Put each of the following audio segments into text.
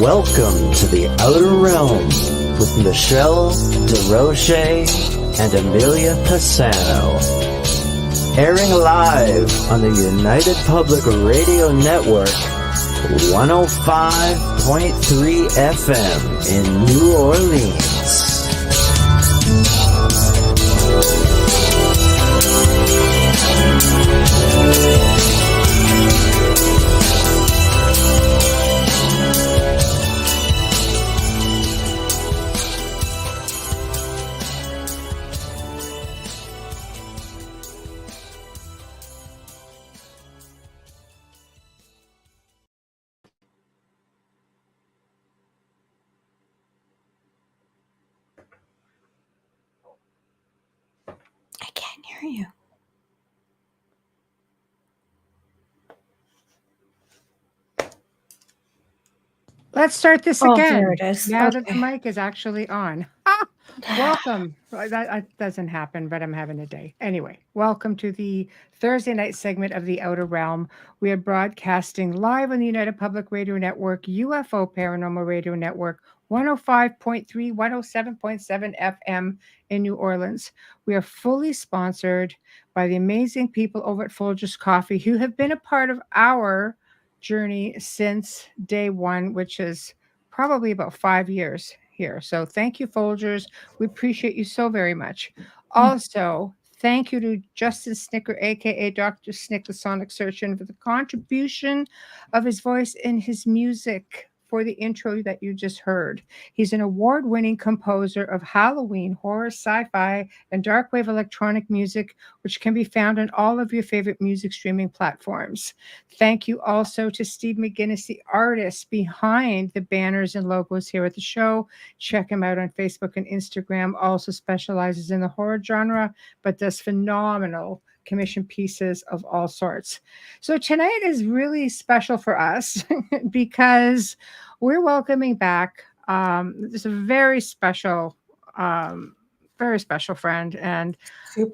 Welcome to the Outer Realm with Michelle Desrochers and Amelia Pisano. Airing live on the United Public Radio Network, 105.3 FM in New Orleans. You. Let's start this again. There it is. Now that the mic is actually on. Welcome. That doesn't happen, but I'm having a day. Anyway, welcome to the Thursday night segment of the Outer Realm. We are broadcasting live on the United Public Radio Network, UFO Paranormal Radio Network, 105.3, 107.7 FM in New Orleans. We are fully sponsored by the amazing people over at Folgers Coffee who have been a part of our journey since day one, which is probably about 5 years here. So thank you, Folgers. We appreciate you so very much. Also, thank you to Justin Snicker, aka Dr. Snick, the Sonic Surgeon, for the contribution of his voice in his music for the intro that you just heard. He's an award-winning composer of Halloween, horror, sci-fi, and dark wave electronic music, which can be found on all of your favorite music streaming platforms. Thank you also to Steve McGinnis, the artist behind the banners and logos here at the show. Check him out on Facebook and Instagram. Also specializes in the horror genre, but does phenomenal commission pieces of all sorts. So tonight is really special for us because we're welcoming back this a very special friend and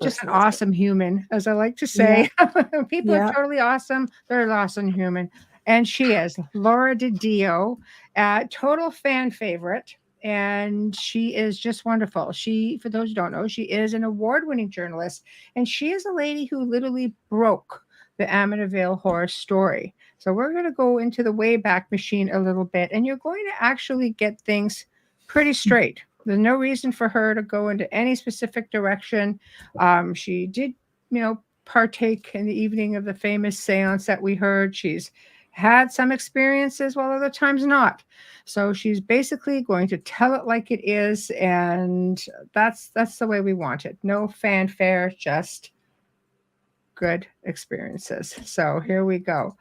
just an awesome human, as I like to say. Yeah. People are totally awesome. They're an awesome human. And she is Laura DiDio, total fan favorite. And she is just wonderful. She, for those who don't know, she is an award-winning journalist, and she is a lady who literally broke the Amityville Horror story. So we're going to go into the Wayback Machine a little bit, and you're going to actually get things pretty straight. There's no reason for her to go into any specific direction. She did, partake in the evening of the famous seance that we heard. She's had some experiences while other times not. So she's basically going to tell it like it is, and that's the way we want it. No fanfare, just good experiences. So here we go.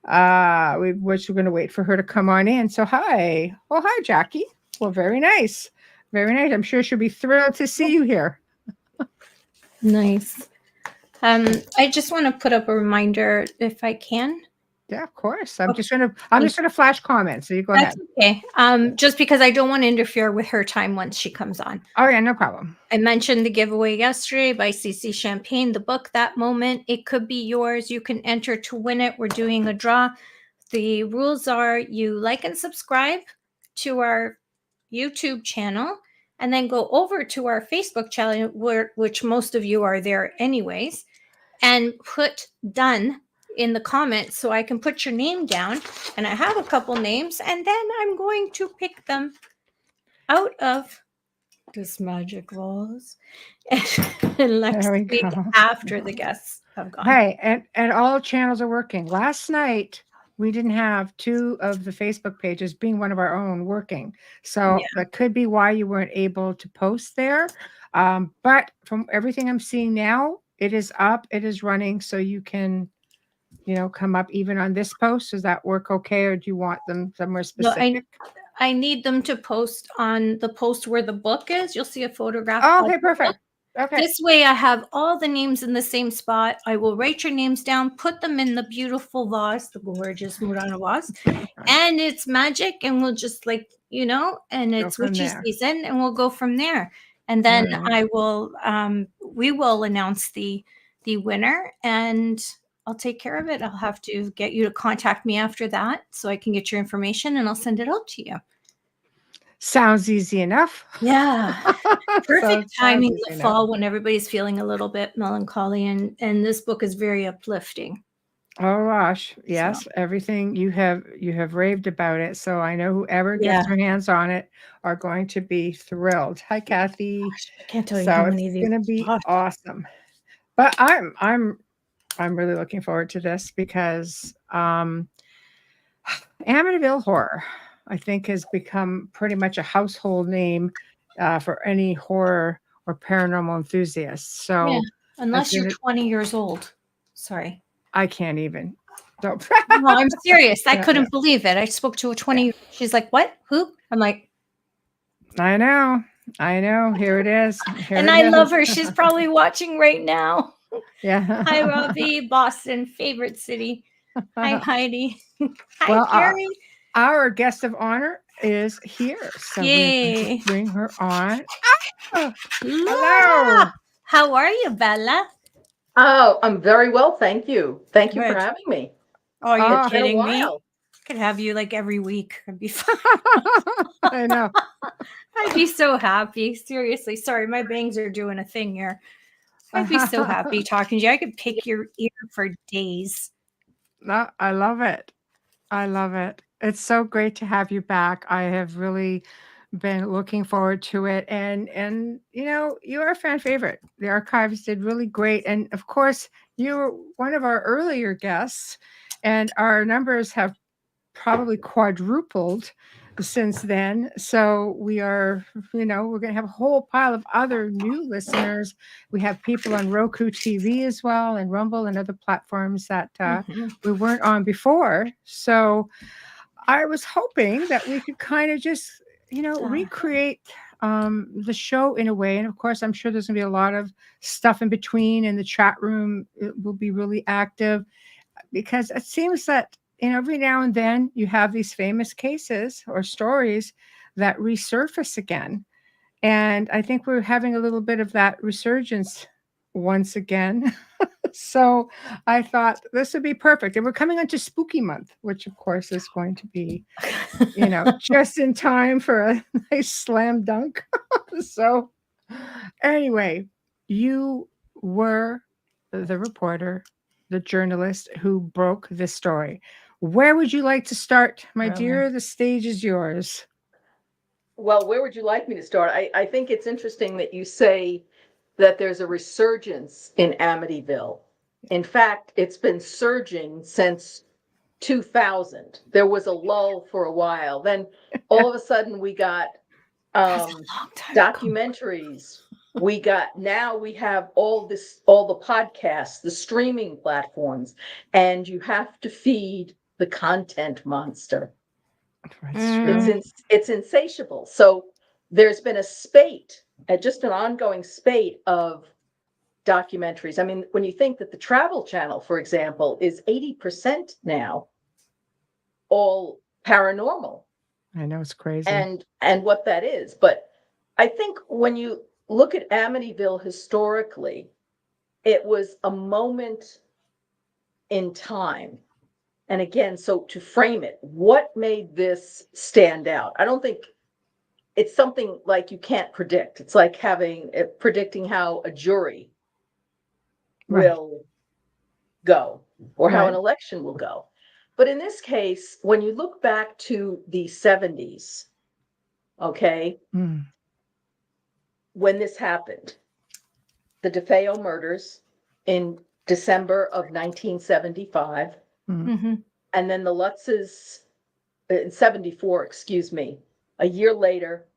We're going to wait for her to come on in. So hi. Oh, hi, Jackie. Well, very nice. Very nice. I'm sure she'll be thrilled to see you here. Nice. I just want to put up a reminder if I can. Yeah, of course. I'm just gonna flash comments. So you go ahead. Okay. Just because I don't want to interfere with her time once she comes on. Oh yeah, no problem. I mentioned the giveaway yesterday by CC Champagne, the book That Moment. It could be yours. You can enter to win it. We're doing a draw. The rules are you like and subscribe to our YouTube channel, and then go over to our Facebook channel, which most of you are there anyways, and put done in the comments so I can put your name down. And I have a couple names, and then I'm going to pick them out of this magic vase and next week after the guests have gone. Hey, and all channels are working. Last night we didn't have two of the Facebook pages, being one of our own, working. So that could be why you weren't able to post there. But from everything I'm seeing now, it is up, it is running, so you can come up even on this post. Does that work okay, or do you want them somewhere specific? No, I need them to post on the post where the book is. You'll see a photograph. Oh, okay, perfect. Okay. This way I have all the names in the same spot. I will write your names down, put them in the beautiful vase, the gorgeous Murano vase, and it's magic, and we'll just and it's witchy season, and we'll go from there. And then we will announce the winner, and I'll take care of it. I'll have to get you to contact me after that so I can get your information and I'll send it out to you. Sounds easy enough. Yeah. Perfect timing in the enough. fall when everybody's feeling a little bit melancholy, and this book is very uplifting. Oh gosh, yes, So. everything you have raved about it. So I know whoever gets their hands on it are going to be thrilled. Hi, Kathy. Gosh, I can't tell you So how it's many of these. going to be awesome. But I'm really looking forward to this because Amityville Horror, I think, has become pretty much a household name for any horror or paranormal enthusiasts. So Yeah, unless you're 20 years old. Sorry. I can't even. So, No, I'm serious. I couldn't believe it. I spoke to a 20. She's like, "What? Who?" I'm like, I know. Here it is. and I love her. She's probably watching right now. Yeah. Hi, Robbie. Boston, favorite city. Hi, Heidi. Hi, Well, Carrie. Our guest of honor is here. So Yay. bring her on. Oh, hello. How are you, Bella? Oh, I'm very well, thank you. Thank you for having me. Oh, you're kidding me? I could have you like every week. It'd be fun. I know. I'd be so happy. Seriously. Sorry, my bangs are doing a thing here. I'd be so happy talking to you. I could pick your ear for days. No, I love it. I love it. It's so great to have you back. I have really been looking forward to it. And you know, you are a fan favorite. The archives did really great. And of course, you were one of our earlier guests, and our numbers have probably quadrupled since then. So we are, we're going to have a whole pile of other new listeners. We have people on Roku TV as well, and Rumble and other platforms that we weren't on before. So I was hoping that we could kind of just, recreate the show in a way. And of course, I'm sure there's going to be a lot of stuff in between, and the chat room will be really active, because it seems that every now and then you have these famous cases or stories that resurface again. And I think we're having a little bit of that resurgence once again. So I thought this would be perfect. And we're coming into spooky month, which of course is going to be, just in time for a nice slam dunk. So anyway, you were the reporter, the journalist who broke this story. Where would you like to start, my dear? The stage is yours. Well, where would you like me to start? I think it's interesting that you say that there's a resurgence in Amityville. In fact, it's been surging since 2000. There was a lull for a while. Then all of a sudden we got documentaries. Now we have all the podcasts, the streaming platforms, and you have to feed the content monster. It's insatiable. So there's been a spate, just an ongoing spate of documentaries. I mean, when you think that the Travel Channel, for example, is 80% now all paranormal. I know, it's crazy. And what that is. But I think when you look at Amityville historically, it was a moment in time. And again, so to frame it, what made this stand out? I don't think it's something like you can't predict. It's like predicting how a jury will go, or how an election will go. But in this case, when you look back to the 70s, okay, when this happened, the Defeo murders in December of 1975, and then the Lutzes in 74, excuse me, a year later,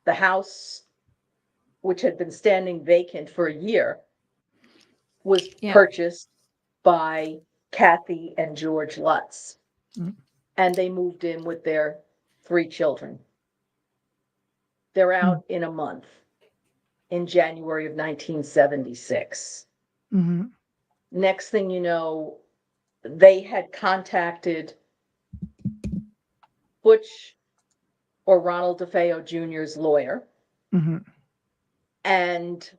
the house, which had been standing vacant for a year, was purchased by Kathy and George Lutz. And they moved in with their 3 children. They're out in a month, in January of 1976. Next thing you know, they had contacted Butch or Ronald Defeo Jr.'s lawyer and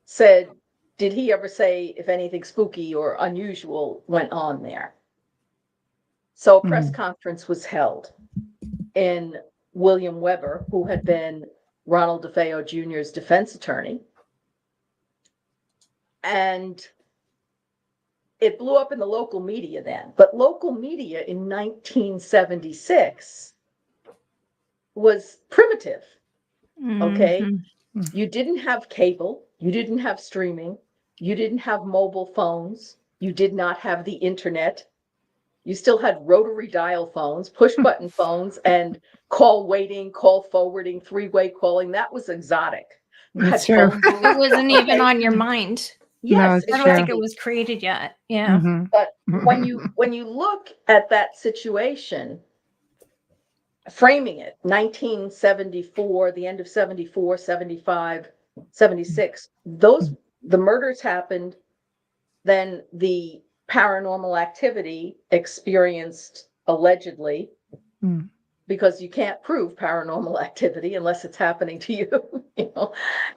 said, did he ever say if anything spooky or unusual went on there? So a press conference was held, and William Weber, who had been Ronald Defeo Jr.'s defense attorney, and it blew up in the local media then. But local media in 1976 was primitive, okay? Mm-hmm. You didn't have cable, you didn't have streaming, you didn't have mobile phones, you did not have the internet. You still had rotary dial phones, push button phones, and call waiting, call forwarding, three-way calling. That was exotic. That's true. It wasn't even on your mind. Yes, No, I don't think it was created yet. Yeah. But when you look at that situation, framing it, 1974, the end of 74, 75, 76, the murders happened, then the paranormal activity experienced allegedly, because you can't prove paranormal activity unless it's happening to you, you know,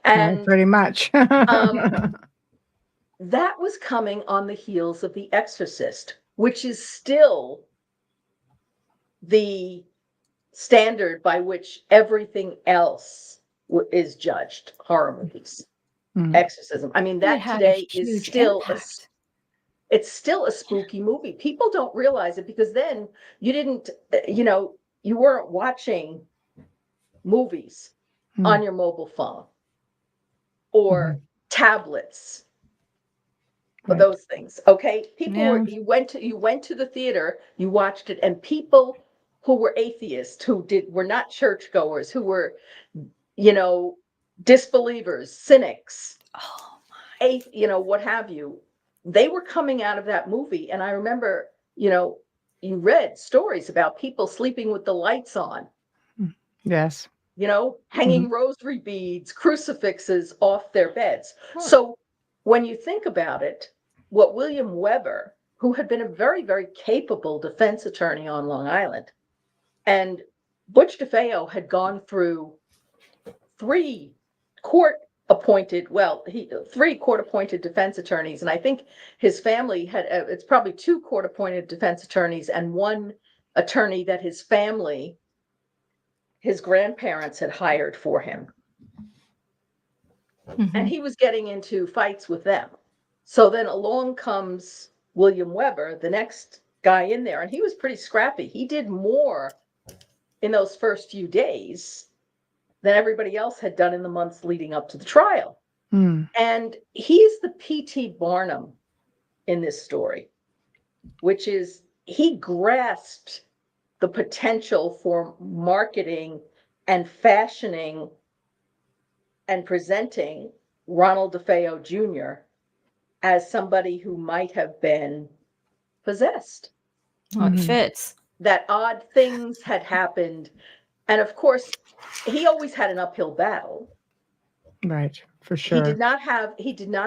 and pretty much. that was coming on the heels of The Exorcist, which is still the standard by which everything else is judged. Horror movies, exorcism. I mean, that today is still it's still a spooky movie. People don't realize it because then you didn't, you weren't watching movies on your mobile phone or tablets or those things. Okay. People you went to the theater, you watched it, and people who were atheists, were not churchgoers, who were, disbelievers, cynics, what have you, they were coming out of that movie. And I remember, you read stories about people sleeping with the lights on. Yes. Hanging rosary beads, crucifixes off their beds. So when you think about it, what William Weber, who had been a very, very capable defense attorney on Long Island, and Butch Defeo had gone through three court-appointed defense attorneys, and I think his family had, it's probably two court-appointed defense attorneys and one attorney that his grandparents had hired for him. And he was getting into fights with them. So then along comes William Weber, the next guy in there, and he was pretty scrappy. He did more in those first few days than everybody else had done in the months leading up to the trial. And he's the P.T. Barnum in this story, which is he grasped the potential for marketing and fashioning and presenting Ronald Defeo Jr. as somebody who might have been possessed. It fits. That odd things had happened. And of course, he always had an uphill battle. Right, for sure. He did not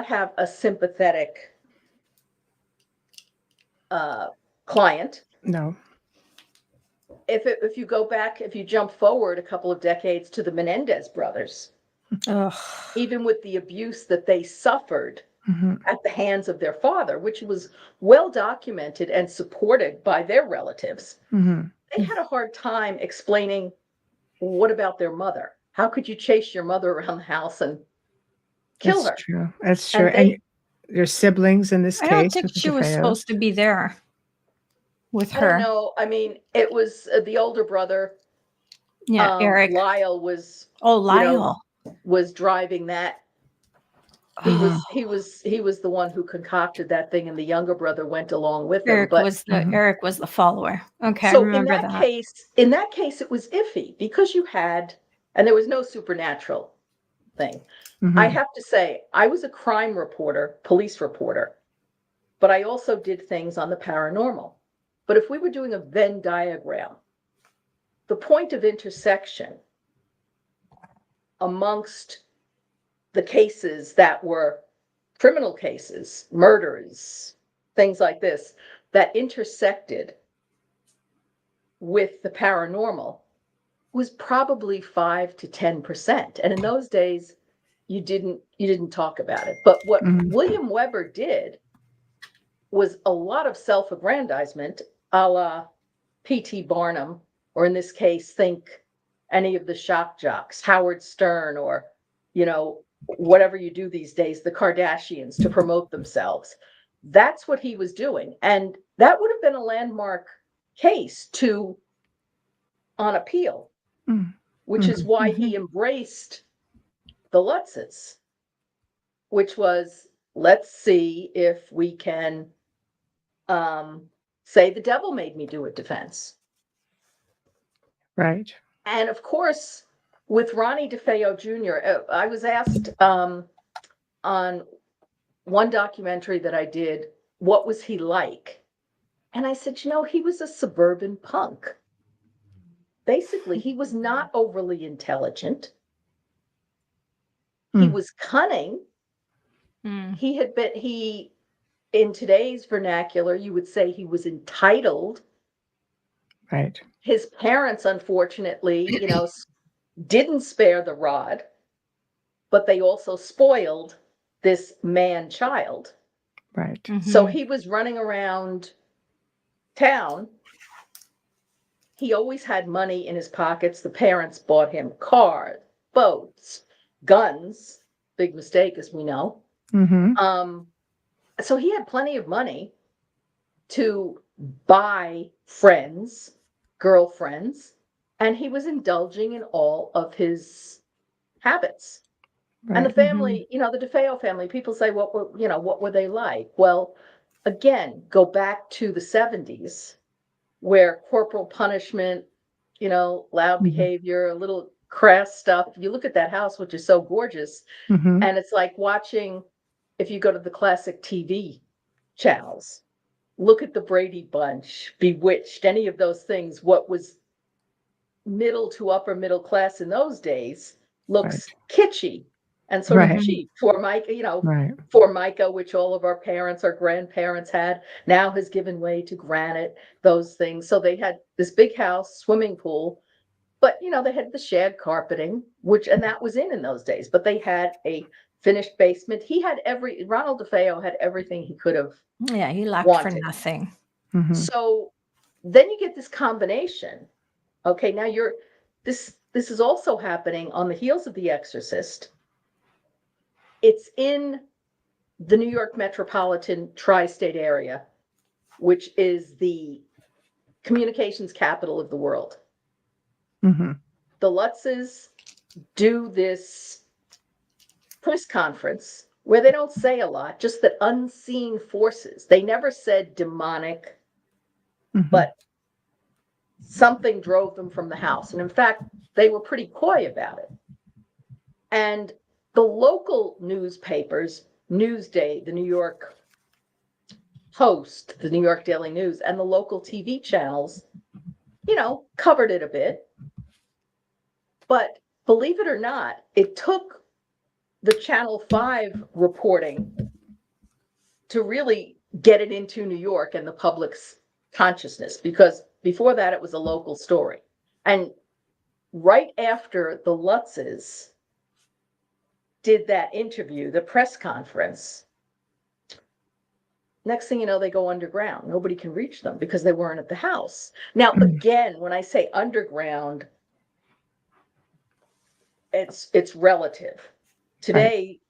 have a sympathetic client. No. If you jump forward a couple of decades to the Menendez brothers, even with the abuse that they suffered at the hands of their father, which was well documented and supported by their relatives, they had a hard time explaining, what about their mother? How could you chase your mother around the house and kill her? True. That's true. And your siblings in this case. I don't think she was supposed to be there with her. I don't know. I mean, it was the older brother. Yeah, Eric. Lyle was. Oh, Lyle was driving that. He was the one who concocted that thing, and the younger brother went along with him. Eric was the follower. Okay, so I remember that. In that case, it was iffy because and there was no supernatural thing. I have to say, I was a crime reporter, police reporter, but I also did things on the paranormal. But if we were doing a Venn diagram, the point of intersection amongst the cases that were criminal cases, murders, things like this, that intersected with the paranormal was probably 5 to 10%. And in those days, you didn't talk about it. But what William Weber did was a lot of self-aggrandizement, a la P.T. Barnum, or in this case, think any of the shock jocks, Howard Stern, or, whatever you do these days, the Kardashians, to promote themselves. That's what he was doing. And that would have been a landmark case on appeal, which is why he embraced the Lutzes, which was, let's see if we can say the devil made me do it defense. Right. And of course, with Ronnie DeFeo Jr., I was asked on one documentary that I did, what was he like? And I said, he was a suburban punk. Basically, he was not overly intelligent. He was cunning. He in today's vernacular, you would say he was entitled. Right. His parents, unfortunately, didn't spare the rod, but they also spoiled this man-child. Right. So he was running around town. He always had money in his pockets. The parents bought him cars, boats, guns. Big mistake, as we know. So he had plenty of money to buy friends, girlfriends, and he was indulging in all of his habits. Right. And the family, the Defeo family, people say, what were they like? Well, again, go back to the 70s, where corporal punishment, loud behavior, a little crass stuff. You look at that house, which is so gorgeous, and it's like watching, if you go to the classic TV channels, look at the Brady Bunch, Bewitched, any of those things, what was middle to upper middle class in those days looks kitschy and sort of cheap. For Micah, for Micah, which all of our parents or grandparents had, now has given way to granite, those things. So they had this big house, swimming pool, but they had the shag carpeting, and that was in those days, but they had a finished basement. He had Ronald DeFeo had everything he could have. Yeah, he lacked for nothing. So then you get this combination. Okay, now this is also happening on the heels of The Exorcist. It's in the New York metropolitan tri-state area, which is the communications capital of the world. The Lutzes do this press conference where they don't say a lot, just that unseen forces. They never said demonic, but something drove them from the house. And in fact, they were pretty coy about it. And the local newspapers, Newsday, the New York Post, the New York Daily News, and the local TV channels, covered it a bit. But believe it or not, it took the Channel 5 reporting to really get it into New York and the public's consciousness, because before that, it was a local story. And right after the Lutzes did that interview, the press conference, next thing you know, they go underground. Nobody can reach them because they weren't at the house. Now, again, when I say underground, it's relative. Today,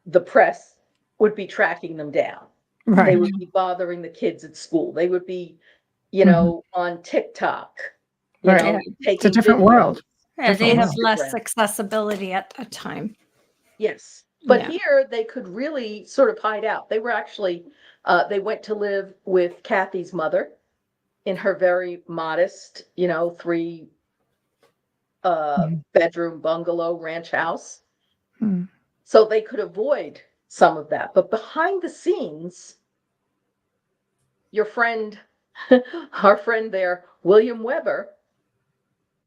the press would be tracking them down. They would be bothering the kids at school. They would be, on TikTok. It's a different world. Yeah, they have less accessibility at that time. Yes. But here they could really sort of hide out. They were actually, they went to live with Kathy's mother in her very modest, 3 bedroom bungalow ranch house. So they could avoid some of that. But behind the scenes, your friend, our friend there, William Weber,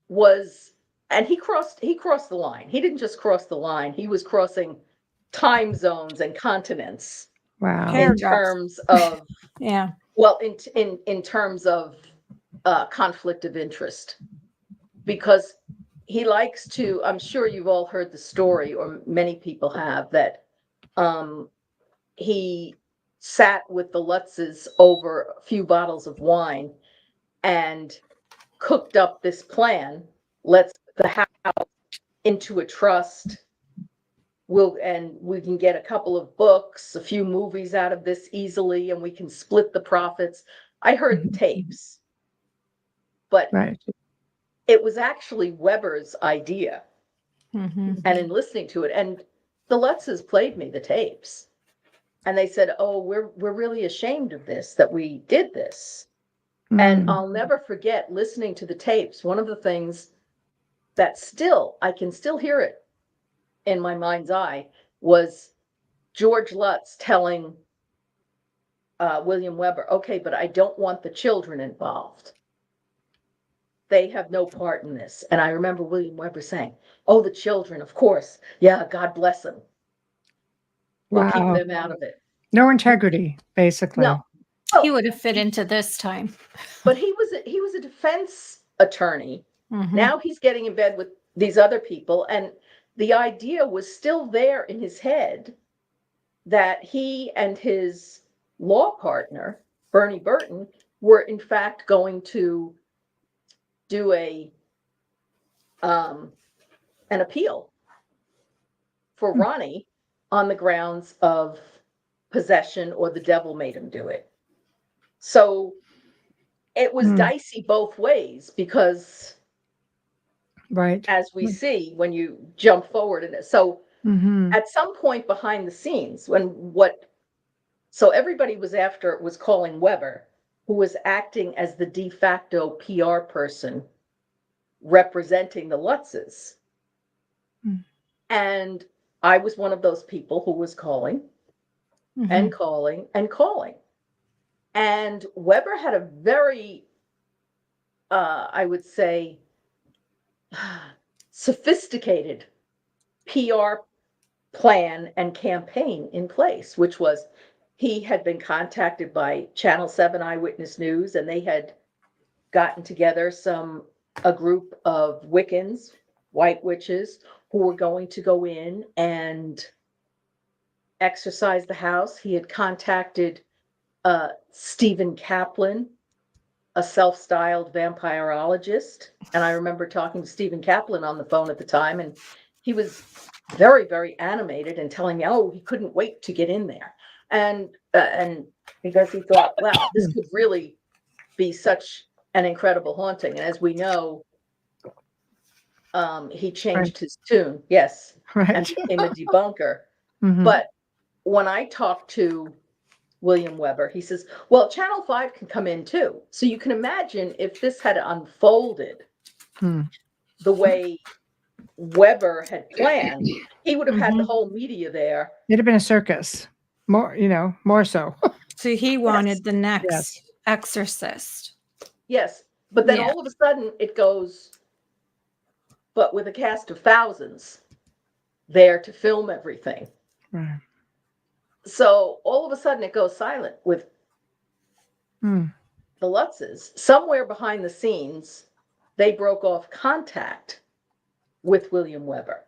and he crossed the line. He didn't just cross the line. He was crossing time zones and continents. Wow. In terms of in terms of conflict of interest, because he likes to, I'm sure you've all heard the story, or many people have, that he sat with the Lutzes over a few bottles of wine and cooked up this plan. Let's put the house into a trust. We can get a couple of books, a few movies out of this easily, and we can split the profits. I heard the tapes, but Right. it was actually Weber's idea. Mm-hmm. And in listening to it, and the Lutzes played me the tapes, and they said, "Oh, we're really ashamed of this, that we did this." And I'll never forget listening to the tapes. One of the things that I can still hear it in my mind's eye, was George Lutz telling William Weber, "Okay, but I don't want the children involved. They have no part in this." And I remember William Weber saying, "Oh, the children, of course. Yeah, God bless them. We'll keep them out of it." No integrity, basically. No. He would have fit into this time. But he was a defense attorney. Mhm. Now he's getting in bed with these other people, and the idea was still there in his head that he and his law partner, Bernie Burton, were in fact going to do an appeal for Ronnie on the grounds of possession, or the devil made him do it. So it was dicey both ways, because Right. as we see when you jump forward in it. So Mm-hmm. at some point behind the scenes, so everybody was calling Weber, who was acting as the de facto PR person representing the Lutzes. And I was one of those people who was calling and calling and calling. And Weber had a very, I would say, sophisticated PR plan and campaign in place, which was, he had been contacted by Channel 7 Eyewitness News, and they had gotten together a group of Wiccans, white witches, who were going to go in and exorcise the house. He had contacted Stephen Kaplan, a self-styled vampirologist. And I remember talking to Stephen Kaplan on the phone at the time, and he was very, very animated and telling me, oh, he couldn't wait to get in there. And because he thought, wow, this could really be such an incredible haunting. And as we know, he changed his tune, yes, and became a debunker. But when I talked to William Weber, he says, well, Channel 5 can come in too. So you can imagine if this had unfolded the way Weber had planned, he would have had the whole media there. It'd have been a circus, more so. So he wanted the next exorcist. Yes, but then all of a sudden it goes, but with a cast of thousands there to film everything. Right. So all of a sudden it goes silent with the Lutzes. Somewhere behind the scenes, they broke off contact with William Weber.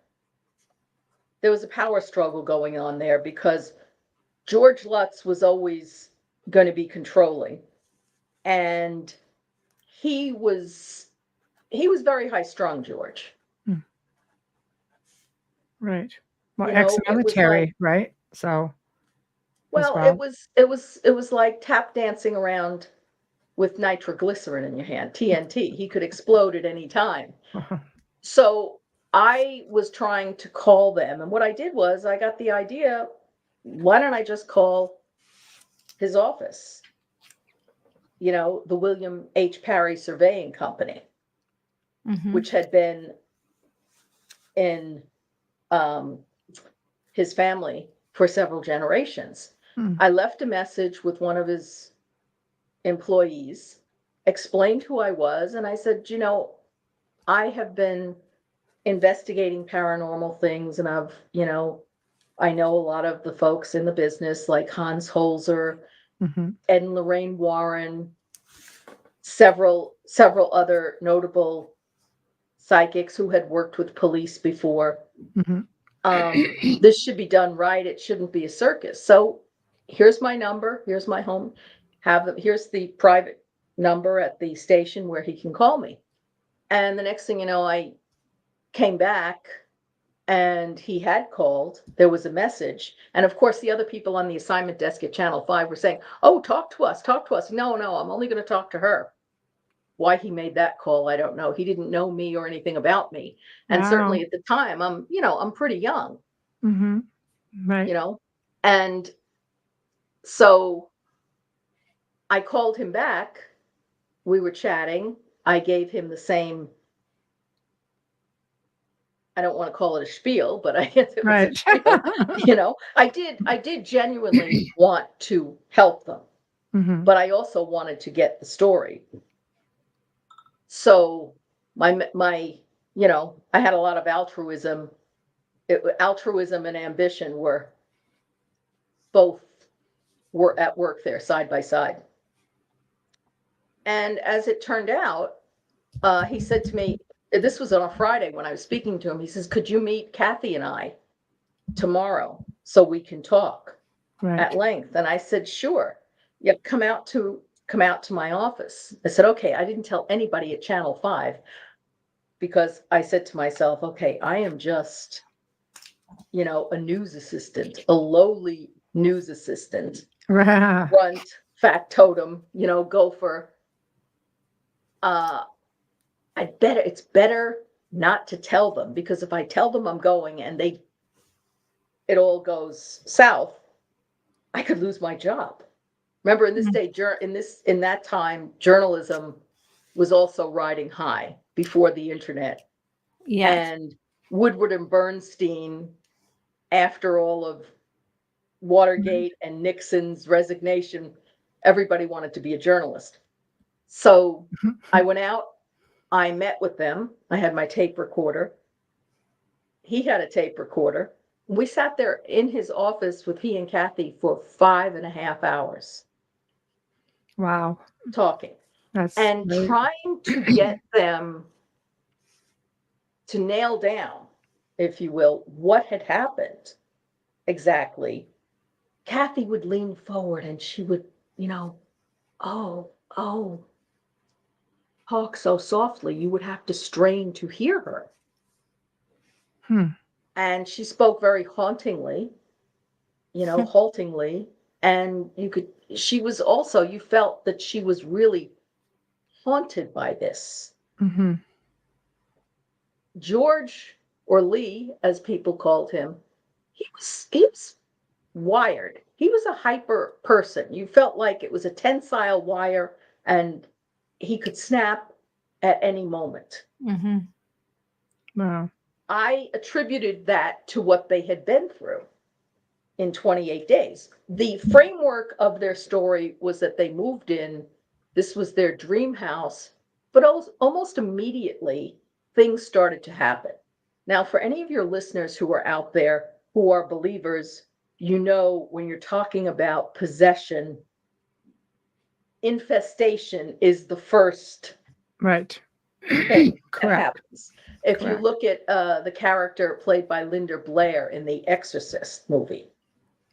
There was a power struggle going on there, because George Lutz was always going to be controlling, and he was very high strung, George. Right. Well, ex-military, right? So. Well, it was like tap dancing around with nitroglycerin in your hand, TNT. He could explode at any time. So I was trying to call them, and what I did was I got the idea, why don't I just call his office? The William H. Parry Surveying Company, which had been in his family for several generations. I left a message with one of his employees, explained who I was, and I said, I have been investigating paranormal things, and I know a lot of the folks in the business, like Hans Holzer, Ed and Lorraine Warren, several other notable psychics who had worked with police before. Mm-hmm. This should be done right. It shouldn't be a circus. So here's my number. Here's my home. Here's the private number at the station where he can call me. And the next thing you know, I came back and he had called. There was a message. And of course, the other people on the assignment desk at Channel 5 were saying, oh, talk to us, talk to us. No, I'm only going to talk to her. Why he made that call, I don't know. He didn't know me or anything about me. And certainly at the time, I'm pretty young. Mm-hmm. Right. And so I called him back. We were chatting. I gave him the same, I don't want to call it a spiel, but I guess it was a spiel. I did genuinely want to help them, but I also wanted to get the story. So I had a lot of altruism. Altruism and ambition were at work there side by side. And as it turned out, he said to me, this was on a Friday when I was speaking to him, he says, could you meet Kathy and I tomorrow so we can talk at length? And I said, sure. Yeah, come out to my office. I said, okay. I didn't tell anybody at Channel 5 because I said to myself, okay, I am just, a news assistant, a lowly news assistant, runt, factotum, gopher. It's better not to tell them, because if I tell them I'm going and it all goes south, I could lose my job. Remember, in that time, journalism was also riding high before the internet. Yeah. And Woodward and Bernstein, after all of Watergate and Nixon's resignation, everybody wanted to be a journalist. So I went out, I met with them. I had my tape recorder. He had a tape recorder. We sat there in his office with he and Kathy for 5.5 hours. Wow. Talking. And trying to get them to nail down, if you will, what had happened exactly. Kathy would lean forward and she would, oh, talk so softly, you would have to strain to hear her. And she spoke very hauntingly, haltingly. And you felt that she was really haunted by this. George, or Lee, as people called him, he was wired. He was a hyper person. You felt like it was a tensile wire and he could snap at any moment. Wow. I attributed that to what they had been through in 28 days. The framework of their story was that they moved in. This was their dream house, but almost immediately things started to happen. Now, for any of your listeners who are out there who are believers, when you're talking about possession, infestation is the first thing that happens. If you look at the character played by Linda Blair in the Exorcist movie,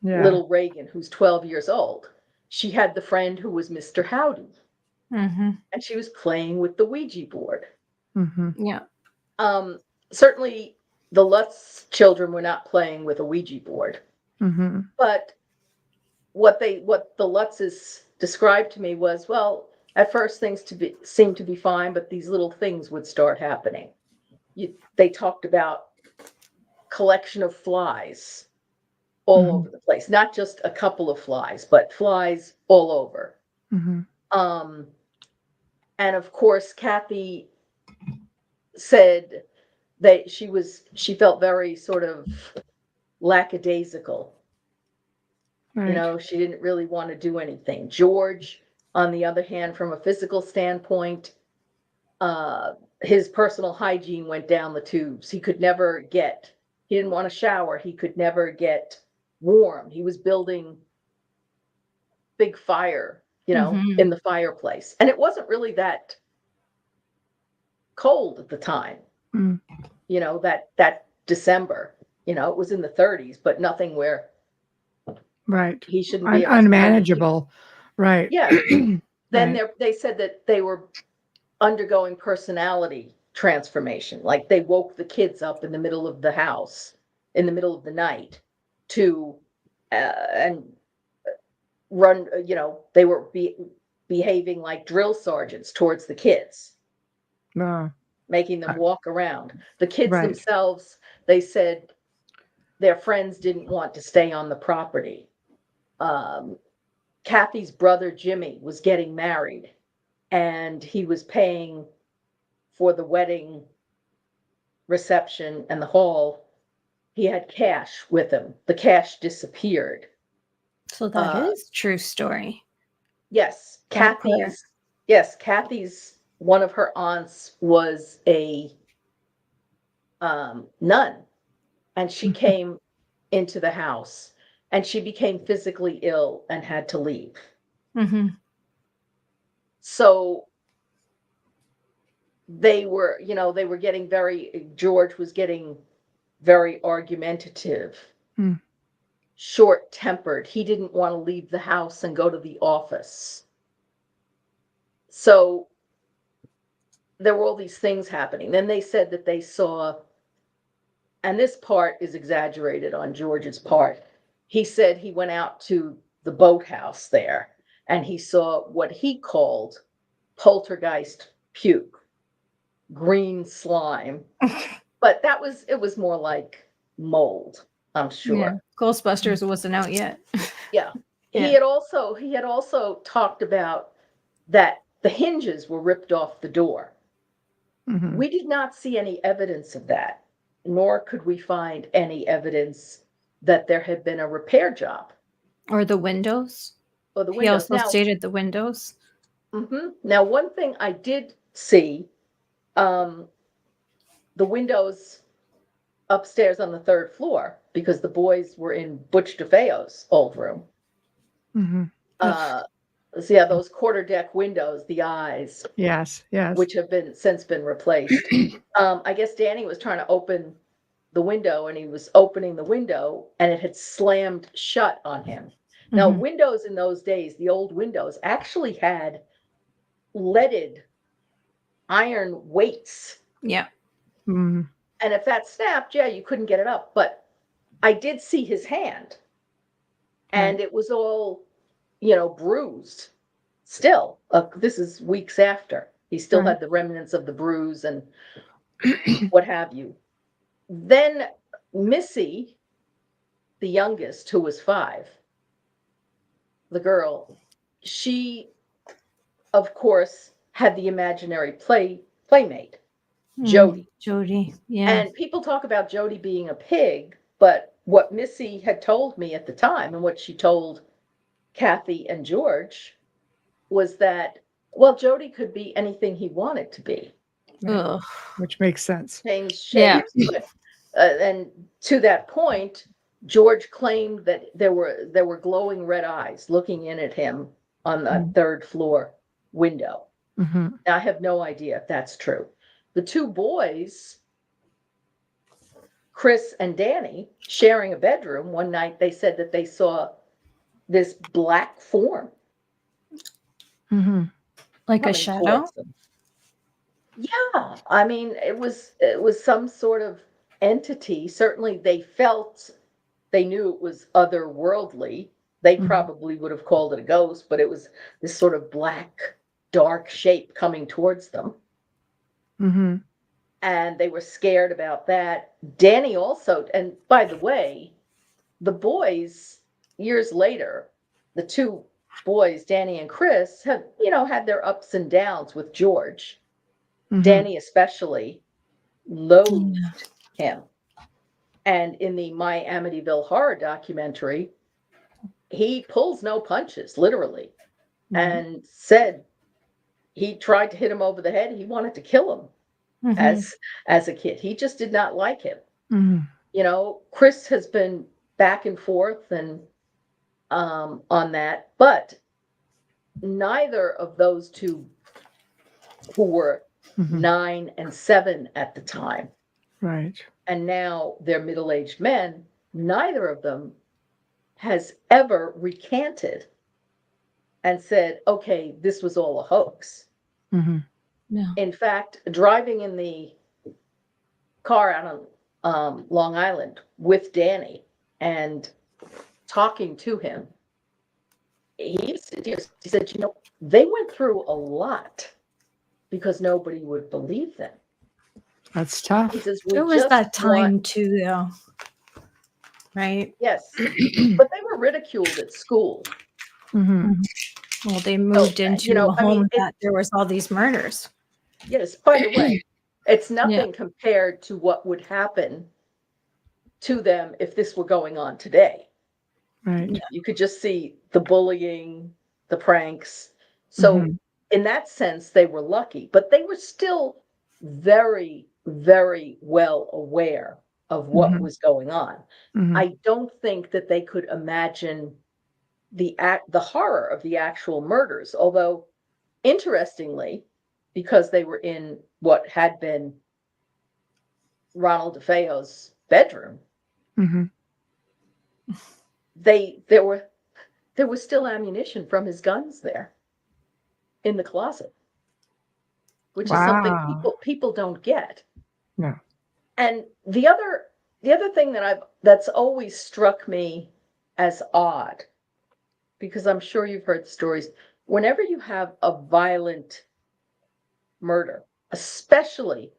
Little Reagan, who's 12 years old, she had the friend who was Mr. Howdy, and she was playing with the Ouija board. Yeah. Certainly, the Lutz children were not playing with a Ouija board, but what the Lutzes described to me was, well, at first things seemed to be fine, but these little things would start happening. They talked about collection of flies all over the place, not just a couple of flies, but flies all over. And of course, Kathy said that she felt very sort of lackadaisical. She didn't really want to do anything. George, on the other hand, from a physical standpoint, his personal hygiene went down the tubes. He didn't want to shower. He could never get warm. He was building big fire, in the fireplace. And it wasn't really that cold at the time. Mm. You know, that December, you know, it was in the 30s, but nothing where Right. he shouldn't be able to. Unmanageable. Right. Yeah. Then Right. they said that they were undergoing personality transformation. Like they woke the kids up in the middle of the house, in the middle of the night to, and run, you know, they were behaving like drill sergeants towards the kids, making them walk around. The kids Right. themselves, they said their friends didn't want to stay on the property. Kathy's brother Jimmy was getting married, and he was paying for the wedding reception and the hall. He had cash with him. The cash disappeared. So that is true story. Yes, Kathy's one of her aunts was a nun, and she came into the house, and she became physically ill and had to leave. Mm-hmm. So they were getting George was getting very argumentative, short-tempered. He didn't want to leave the house and go to the office. So there were all these things happening. Then they said that they saw, and this part is exaggerated on George's part. He said he went out to the boathouse there and he saw what he called poltergeist puke, green slime. But it was more like mold, I'm sure. Yeah. Ghostbusters wasn't out yet. Yeah. Yeah. He had also talked about that the hinges were ripped off the door. Mm-hmm. We did not see any evidence of that, nor could we find any evidence that there had been a repair job. Or the windows. Or the He windows. also stated the windows. Mm-hmm. Now, one thing I did see, the windows upstairs on the 3rd floor, because the boys were in Butch DeFeo's old room. Mm-hmm. So yeah, those quarter-deck windows, the eyes. Yes. Which have since been replaced. I guess Danny was trying to open the window, and he was opening the window, and it had slammed shut on him. Mm-hmm. Now, windows in those days, the old windows, actually had leaded iron weights. Yeah. Mm-hmm. And if that snapped, yeah, you couldn't get it up. But I did see his hand, and it was all, bruised. Still, this is weeks after. He still had the remnants of the bruise and what have you. Then Missy, the youngest, who was 5, the girl, she, of course, had the imaginary playmate, Jody. Jody, yeah. And people talk about Jody being a pig, but what Missy had told me at the time, and what she told Kathy and George, was that, well, Jody could be anything he wanted to be. Right. Which makes sense. Change shapes. Yeah. And to that point, George claimed that there were glowing red eyes looking in at him on the 3rd floor window. Mm-hmm. Now, I have no idea if that's true. The 2 boys, Chris and Danny, sharing a bedroom, one night they said that they saw this black form. Mm-hmm. Like a shadow? Yeah. I mean, it was some sort of entity. Certainly they knew it was otherworldly. They probably would have called it a ghost, but it was this sort of black, dark shape coming towards them. Mm-hmm. And they were scared about that. Danny also, and by the way, the boys, years later, the 2 boys, Danny and Chris, have, had their ups and downs with George. Mm-hmm. Danny especially loathed him. And in the My Amityville Horror documentary, he pulls no punches, literally, and said he tried to hit him over the head. He wanted to kill him as a kid. He just did not like him. Mm-hmm. Chris has been back and forth and on that, but neither of those 2 who were 9 and 7 at the time. Right. And now they're middle-aged men. Neither of them has ever recanted and said, okay, this was all a hoax. No. In fact, driving in the car out on Long Island with Danny and talking to him, he said, they went through a lot because nobody would believe them. That's tough. He says, There was that time too, though. Right? Yes, but they were ridiculed at school. Well, they moved into a home that there was all these murders. Yes, by the way, it's nothing compared to what would happen to them if this were going on today. Right. You could just see the bullying, the pranks. So in that sense, they were lucky, but they were still very, very well aware of what was going on. I don't think that they could imagine the horror of the actual murders, although interestingly, because they were in what had been Ronald DeFeo's bedroom, there was still ammunition from his guns there in the closet, which is something people don't get. No. And the other thing that's always struck me as odd, because I'm sure you've heard stories, whenever you have a violent murder, especially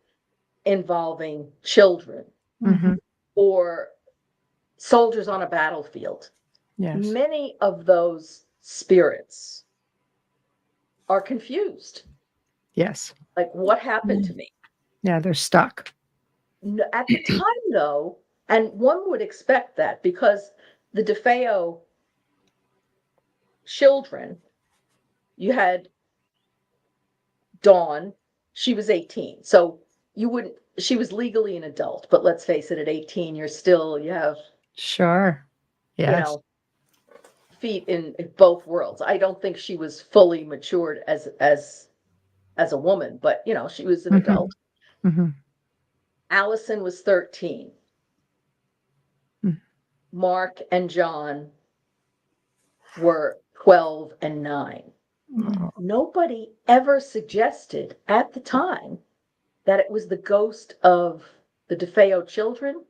involving children or soldiers on a battlefield, many of those spirits are confused. Yes. Like, what happened to me? Yeah, they're stuck. At the time, though, and one would expect that because the DeFeo children, you had Dawn, she was 18. So she was legally an adult, but let's face it, at 18, you have Sure. Yes. Feet in both worlds. I don't think she was fully matured as a woman, but she was an adult. Allison was 13. Mark and John were 12 and 9. Nobody ever suggested at the time that it was the ghost of the DeFeo children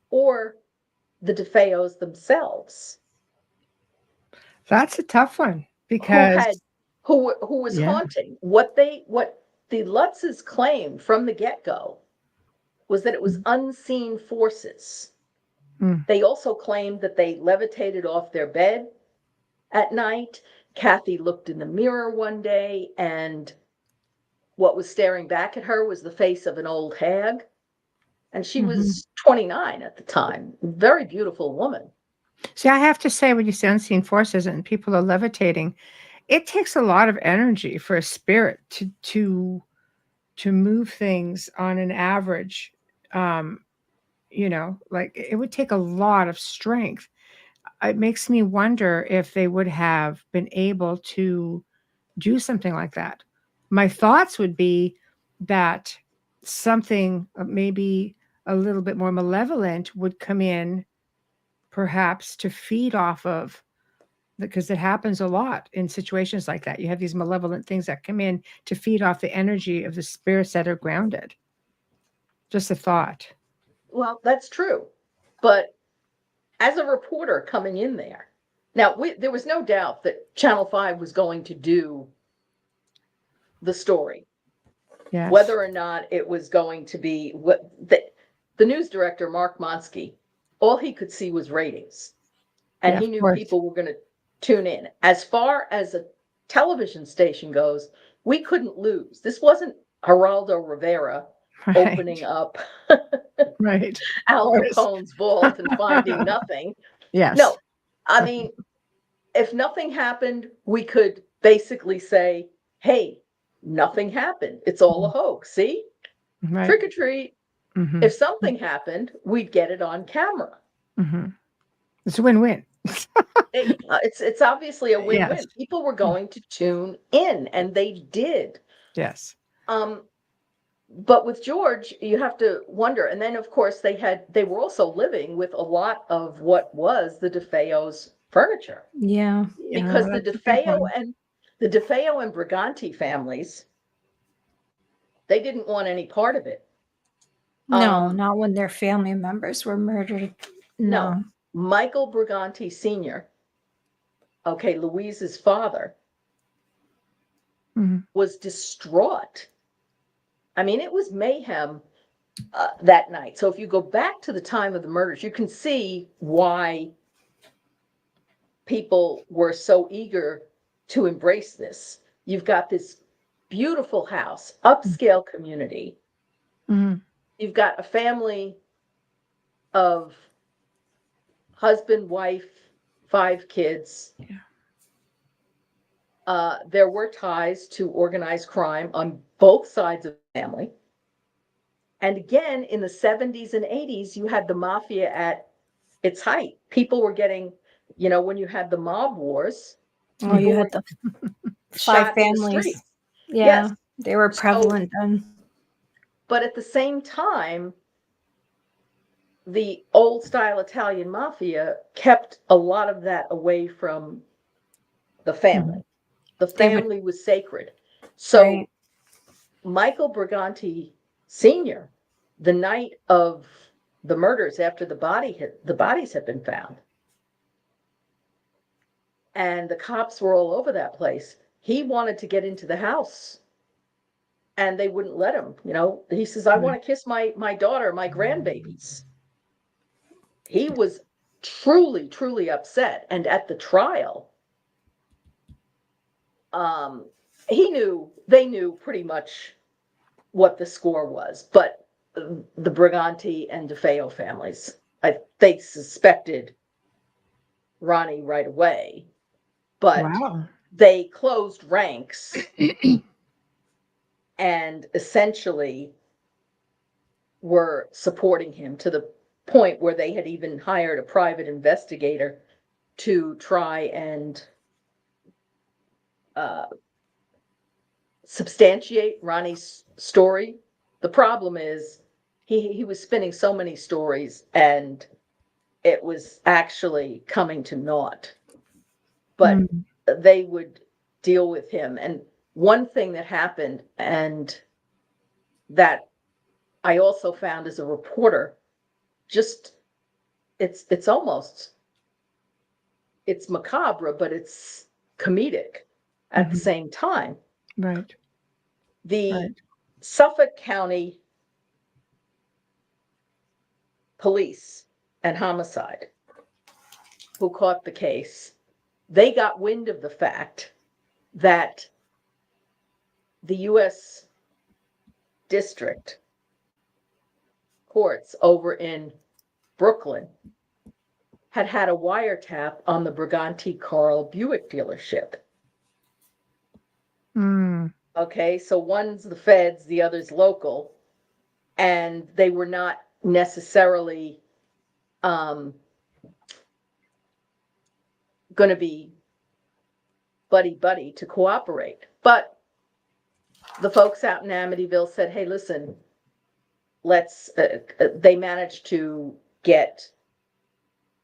or the DeFeos themselves. That's a tough one because who was haunting. What the Lutzes claimed from the get-go was that it was unseen forces. They also claimed that they levitated off their bed at night. Kathy looked in the mirror one day, and what was staring back at her was the face of an old hag. And she was 29 at the time. Very beautiful woman. See, I have to say, when you say unseen forces and people are levitating, it takes a lot of energy for a spirit to move things on an average. Like it would take a lot of strength. It makes me wonder if they would have been able to do something like that. My thoughts would be that something maybe a little bit more malevolent would come in, perhaps to feed off of, because it happens a lot in situations like that. You have these malevolent things that come in to feed off the energy of the spirits that are grounded. Just a thought. Well, that's true. But as a reporter coming in there, now there was no doubt that Channel 5 was going to do the story. Yes. Whether or not it was going to be what the news director, Mark Monsky, all he could see was ratings. And he knew people were going to tune in. As far as a television station goes, we couldn't lose. This wasn't Geraldo Rivera opening up Al Capone's vault and finding nothing. Yes. No, I mean, if nothing happened, we could basically say, hey, nothing happened. It's all a hoax. See? Trick or treat. If something happened, we'd get it on camera. It's a win-win. It's obviously a win-win. Yes. People were going to tune in, and they did. Yes. But with George, you have to wonder. And then, of course, they were also living with a lot of what was the DeFeo's furniture, Yeah. because that's a big one. the DeFeo and Briganti families, they didn't want any part of it. No, not when their family members were murdered. No. Michael Briganti Sr., okay, Louise's father, was distraught. I mean, it was mayhem that night. So if you go back to the time of the murders, you can see why people were so eager to embrace this. You've got this beautiful house, upscale community. You've got a family of husband, wife, 5 kids. There were ties to organized crime on both sides of the family. And again, in the 70s and 80s, you had the mafia at its height. People were getting, when you had the mob wars. Oh, you had the 5 families. Yeah, yes. They were prevalent then. But at the same time, the old style Italian mafia kept a lot of that away from the family. The family was sacred. So Michael Briganti Sr., the night of the murders, after the bodies had been found, and the cops were all over that place, he wanted to get into the house, and they wouldn't let him. He says, I want to kiss my daughter, my grandbabies. He was truly, truly upset. And at the trial, they knew pretty much what the score was, but the Briganti and DeFeo families, they suspected Ronnie right away, but they closed ranks and essentially were supporting him to the point where they had even hired a private investigator to try and substantiate Ronnie's story. The problem is he was spinning so many stories, and it was actually coming to naught. But they would deal with him. And one thing that happened, and that I also found as a reporter, it's macabre, but it's comedic at the same time. Right. The Suffolk County Police and Homicide, who caught the case, they got wind of the fact that the U.S. District Courts over in Brooklyn had a wiretap on the Briganti Carl Buick dealership. Okay, so one's the feds, the other's local, and they were not necessarily going to be buddy to cooperate. But the folks out in Amityville said, hey, listen, they managed to get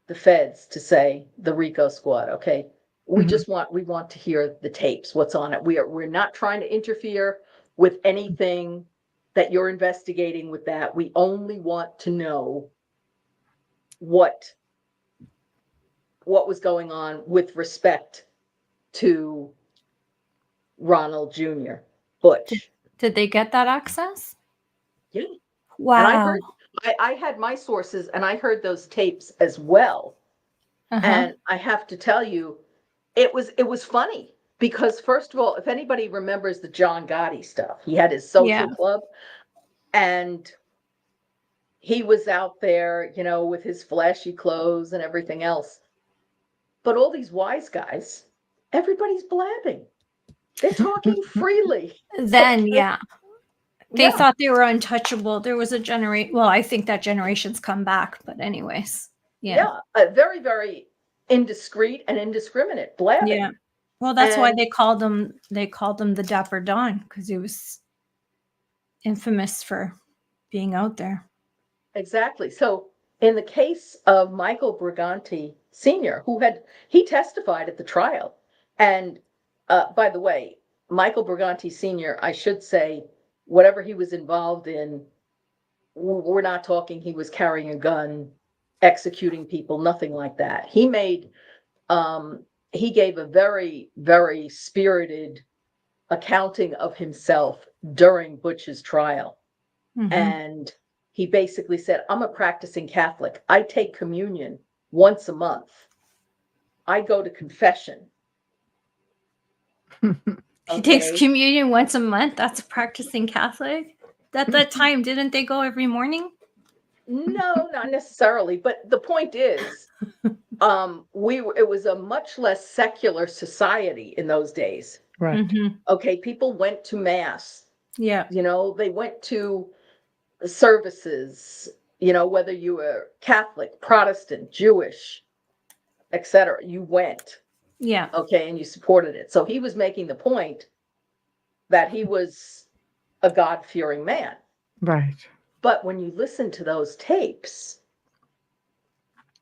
the feds to say, the RICO squad, okay, we want to hear the tapes, what's on it. We're not trying to interfere with anything that you're investigating with that. We only want to know what was going on with respect to Ronald Jr. Butch. Did they get that access? Yeah. Wow. And I had my sources, and I heard those tapes as well. And I have to tell you, it was funny, because first of all, if anybody remembers the John Gotti stuff, he had his social club, and he was out there, with his flashy clothes and everything else. But all these wise guys, everybody's blabbing. They're talking freely. Then, They thought they were untouchable. There was a generation. Well, I think that generation's come back, but anyways. Very, very indiscreet and indiscriminate blabbing. Yeah. Well, that's why they called him the Dapper Don, because infamous for being out there. Exactly. So in the case of Michael Briganti Sr., he testified at the trial. And by the way, Michael Briganti Sr., I should say, whatever he was involved in, we're not talking he was carrying a gun, executing people, nothing like that. He gave a very, very spirited accounting of himself during Butch's trial. Mm-hmm. And he basically said, I'm a practicing Catholic. I take communion once a month. I go to confession. He takes communion once a month. That's a practicing Catholic. At that time, didn't they go every morning? No, not necessarily. But the point is, it was a much less secular society in those days. Right. Mm-hmm. Okay, people went to mass. Yeah. They went to services, whether you were Catholic, Protestant, Jewish, etc. You went. Yeah. Okay, and you supported it. So he was making the point that he was a God-fearing man. Right. But when you listen to those tapes,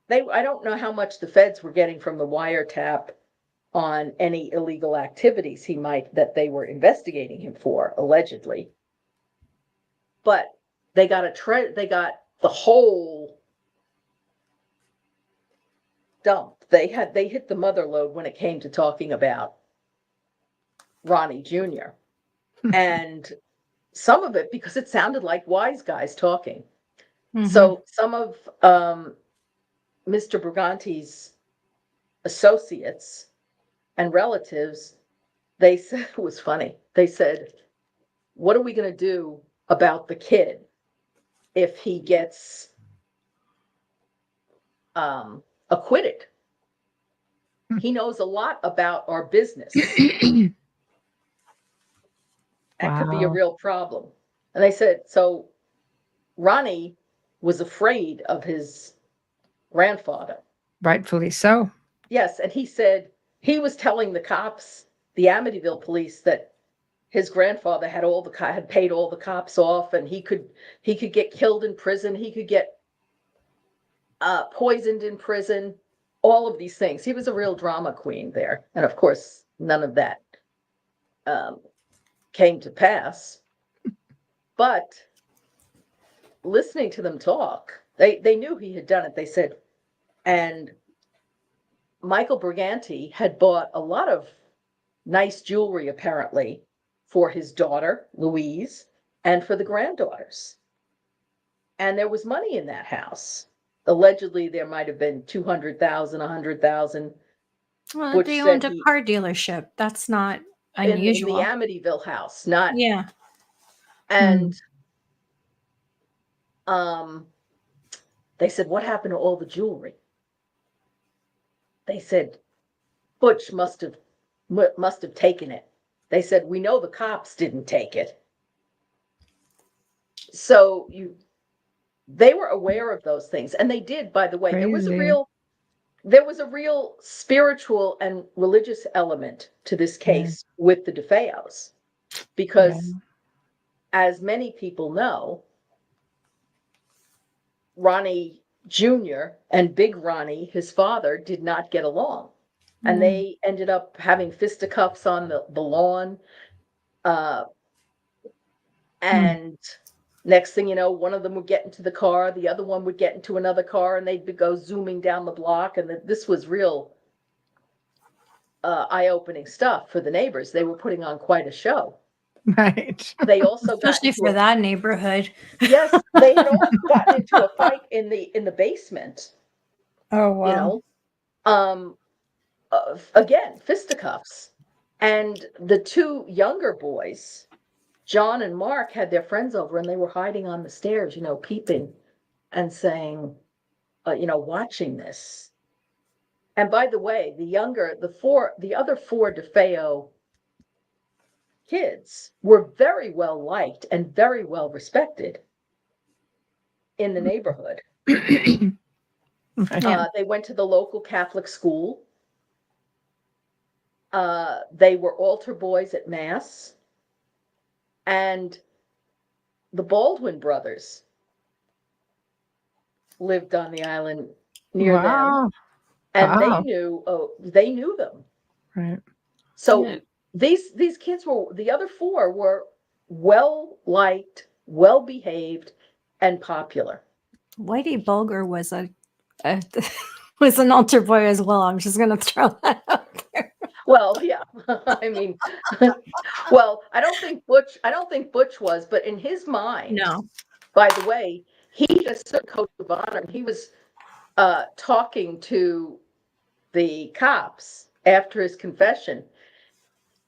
I don't know how much the feds were getting from the wiretap on any illegal activities that they were investigating him for, allegedly. But they got the whole dump. They hit the mother lode when it came to talking about Ronnie Jr. And some of it because it sounded like wise guys talking. Mm-hmm. So some of Mr. Briganti's associates and relatives, they said, it was funny. They said, what are we going to do about the kid if he gets acquitted? He knows a lot about our business. That could be a real problem. And they said, so Ronnie was afraid of his grandfather. Rightfully so. Yes, and he said he was telling the cops, the Amityville police, that his grandfather had paid all the cops off, and he could get killed in prison. He could get poisoned in prison. All of these things. He was a real drama queen there, and of course, none of that came to pass. But listening to them talk, they knew he had done it. They said, and Michael Briganti had bought a lot of nice jewelry, apparently, for his daughter, Louise, and for the granddaughters. And there was money in that house. Allegedly, there might have been $200,000, $100,000. Well, they owned a car dealership. That's not unusual. In the Amityville house, not. Yeah. And they said, what happened to all the jewelry? They said, Butch must have taken it. They said, we know the cops didn't take it. So they were aware of those things. And they did, by the way. Crazy. There was a real spiritual and religious element to this case with the DeFeos. Because as many people know, Ronnie Jr. and Big Ronnie, his father, did not get along. And they ended up having fisticuffs on the lawn. And next thing you know, one of them would get into the car, the other one would get into another car, and they'd go zooming down the block. And this was real eye-opening stuff for the neighbors. They were putting on quite a show. Right. They also especially for that neighborhood. Yes, they had also gotten into a fight in the basement. Oh wow! Again, fisticuffs, and the two younger boys, John and Mark, had their friends over, and they were hiding on the stairs, peeping, and saying, watching this. And by the way, the other four DeFeo kids were very well liked and very well respected in the neighborhood. They went to the local Catholic school. They were altar boys at Mass. And the Baldwin brothers lived on the island near them, and they knew them. Right. So these kids the other four were well liked, well behaved, and popular. Whitey Bulger was was an altar boy as well. I'm just gonna throw that out there. Well, yeah. I mean, well, I don't think Butch was, but in his mind, No. by the way, he just took coat of honor. He was talking to the cops after his confession.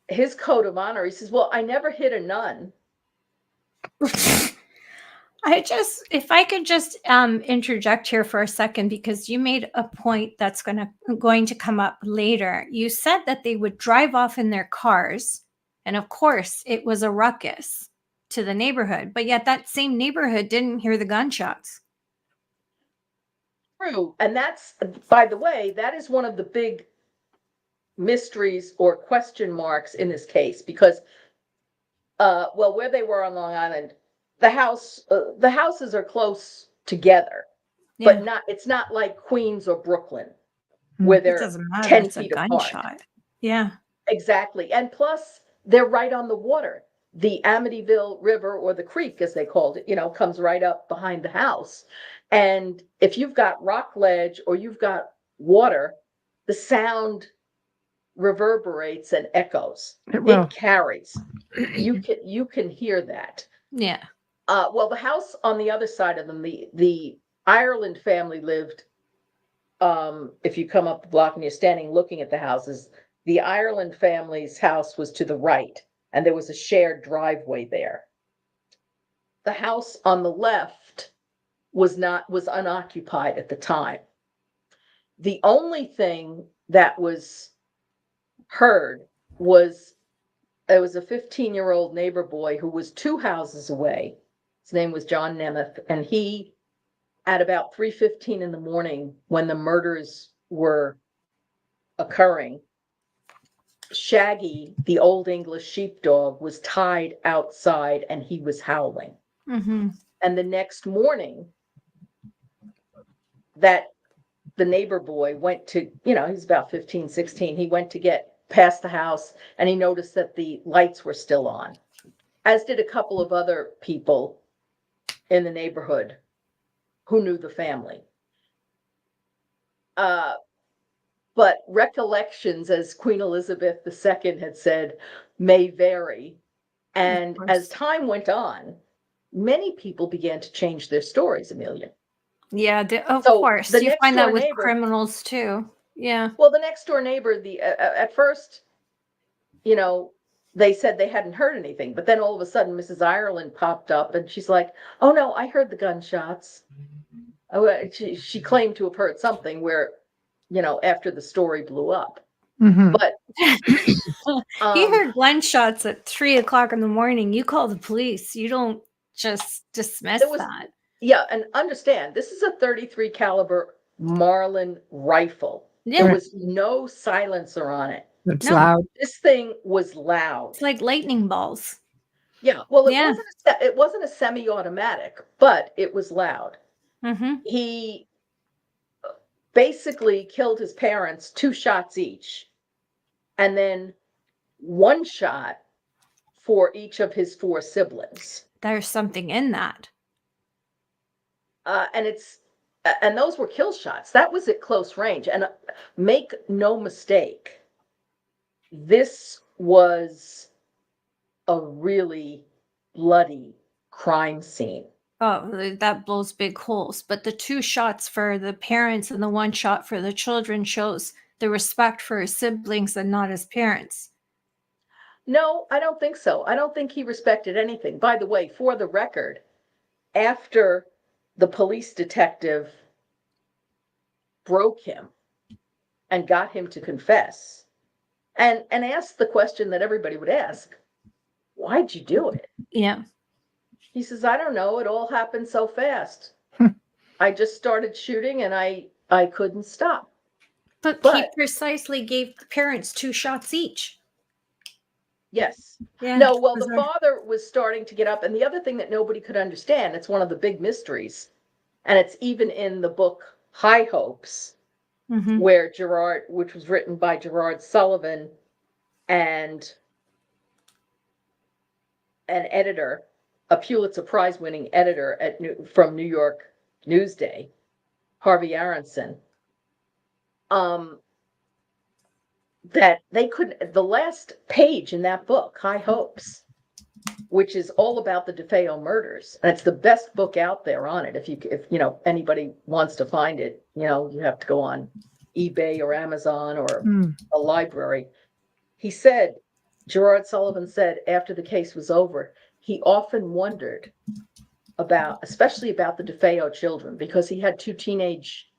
His code of honor, he says, well, I never hit a nun. If I could just interject here for a second, because you made a point that's going to come up later. You said that they would drive off in their cars, and of course it was a ruckus to the neighborhood, but yet that same neighborhood didn't hear the gunshots. True. And that's, by the way, that is one of the big mysteries or question marks in this case, because where they were on Long Island, the houses are close together, but it's not like Queens or Brooklyn where they're 10 feet apart. Yeah, exactly. And plus they're right on the water. The Amityville River, or the creek as they called it, comes right up behind the house. And if you've got rock ledge or you've got water, the sound reverberates and echoes. It carries. You can hear that. Yeah. Well, the house on the other side of them, the Ireland family lived. If you come up the block and you're standing looking at the houses, the Ireland family's house was to the right, and there was a shared driveway there. The house on the left was unoccupied at the time. The only thing that was heard was there was a 15-year-old neighbor boy who was 2 houses away. His name was John Nemeth, and he, at about 3:15 in the morning, when the murders were occurring, Shaggy, the old English sheepdog, was tied outside and he was howling. Mm-hmm. And the next morning, that the neighbor boy went to, he's about 15, 16. He went to get past the house and he noticed that the lights were still on, as did a couple of other people in the neighborhood who knew the family. But recollections, as Queen Elizabeth II had said, may vary. And as time went on, many people began to change their stories, Amelia. Yeah, of course. You find that with criminals too. Yeah. Well, the next door neighbor, at first, they said they hadn't heard anything. But then all of a sudden, Mrs. Ireland popped up and she's like, oh, no, I heard the gunshots. She claimed to have heard something where, after the story blew up. Mm-hmm. But you heard gunshots at 3:00 in the morning. You call the police. You don't just dismiss that. Yeah, and understand, this is a 33 caliber Marlin rifle. Yeah. There was no silencer on it. It's loud. This thing was loud. It's like lightning balls. Yeah. Well, it wasn't a semi-automatic, but it was loud. Mm-hmm. He basically killed his parents 2 shots each, and then 1 shot for each of his 4 siblings. There's something in that. And those were kill shots. That was at close range. And make no mistake, this was a really bloody crime scene. Oh, that blows big holes. But the 2 shots for the parents and the 1 shot for the children shows the respect for his siblings and not his parents. No, I don't think so. I don't think he respected anything. By the way, for the record, after the police detective broke him and got him to confess and asked the question that everybody would ask, why'd you do it? Yeah. He says, I don't know. It all happened so fast. I just started shooting and I couldn't stop. But he precisely gave the parents 2 shots each. Yes. Yeah. No, well, the bizarre. father was starting to get up. And the other thing that nobody could understand, it's one of the big mysteries, and it's even in the book High Hopes, Mhm. where which was written by Gerard Sullivan and an editor, a Pulitzer Prize winning editor from New York Newsday, Harvey Aronson, that they couldn't, the last page in that book, High Hopes, which is all about the Defeo murders. And it's the best book out there on it. If anybody wants to find it, you have to go on eBay or Amazon or a library. Gerard Sullivan said after the case was over, he often wondered especially about the Defeo children, because he had 2 teenage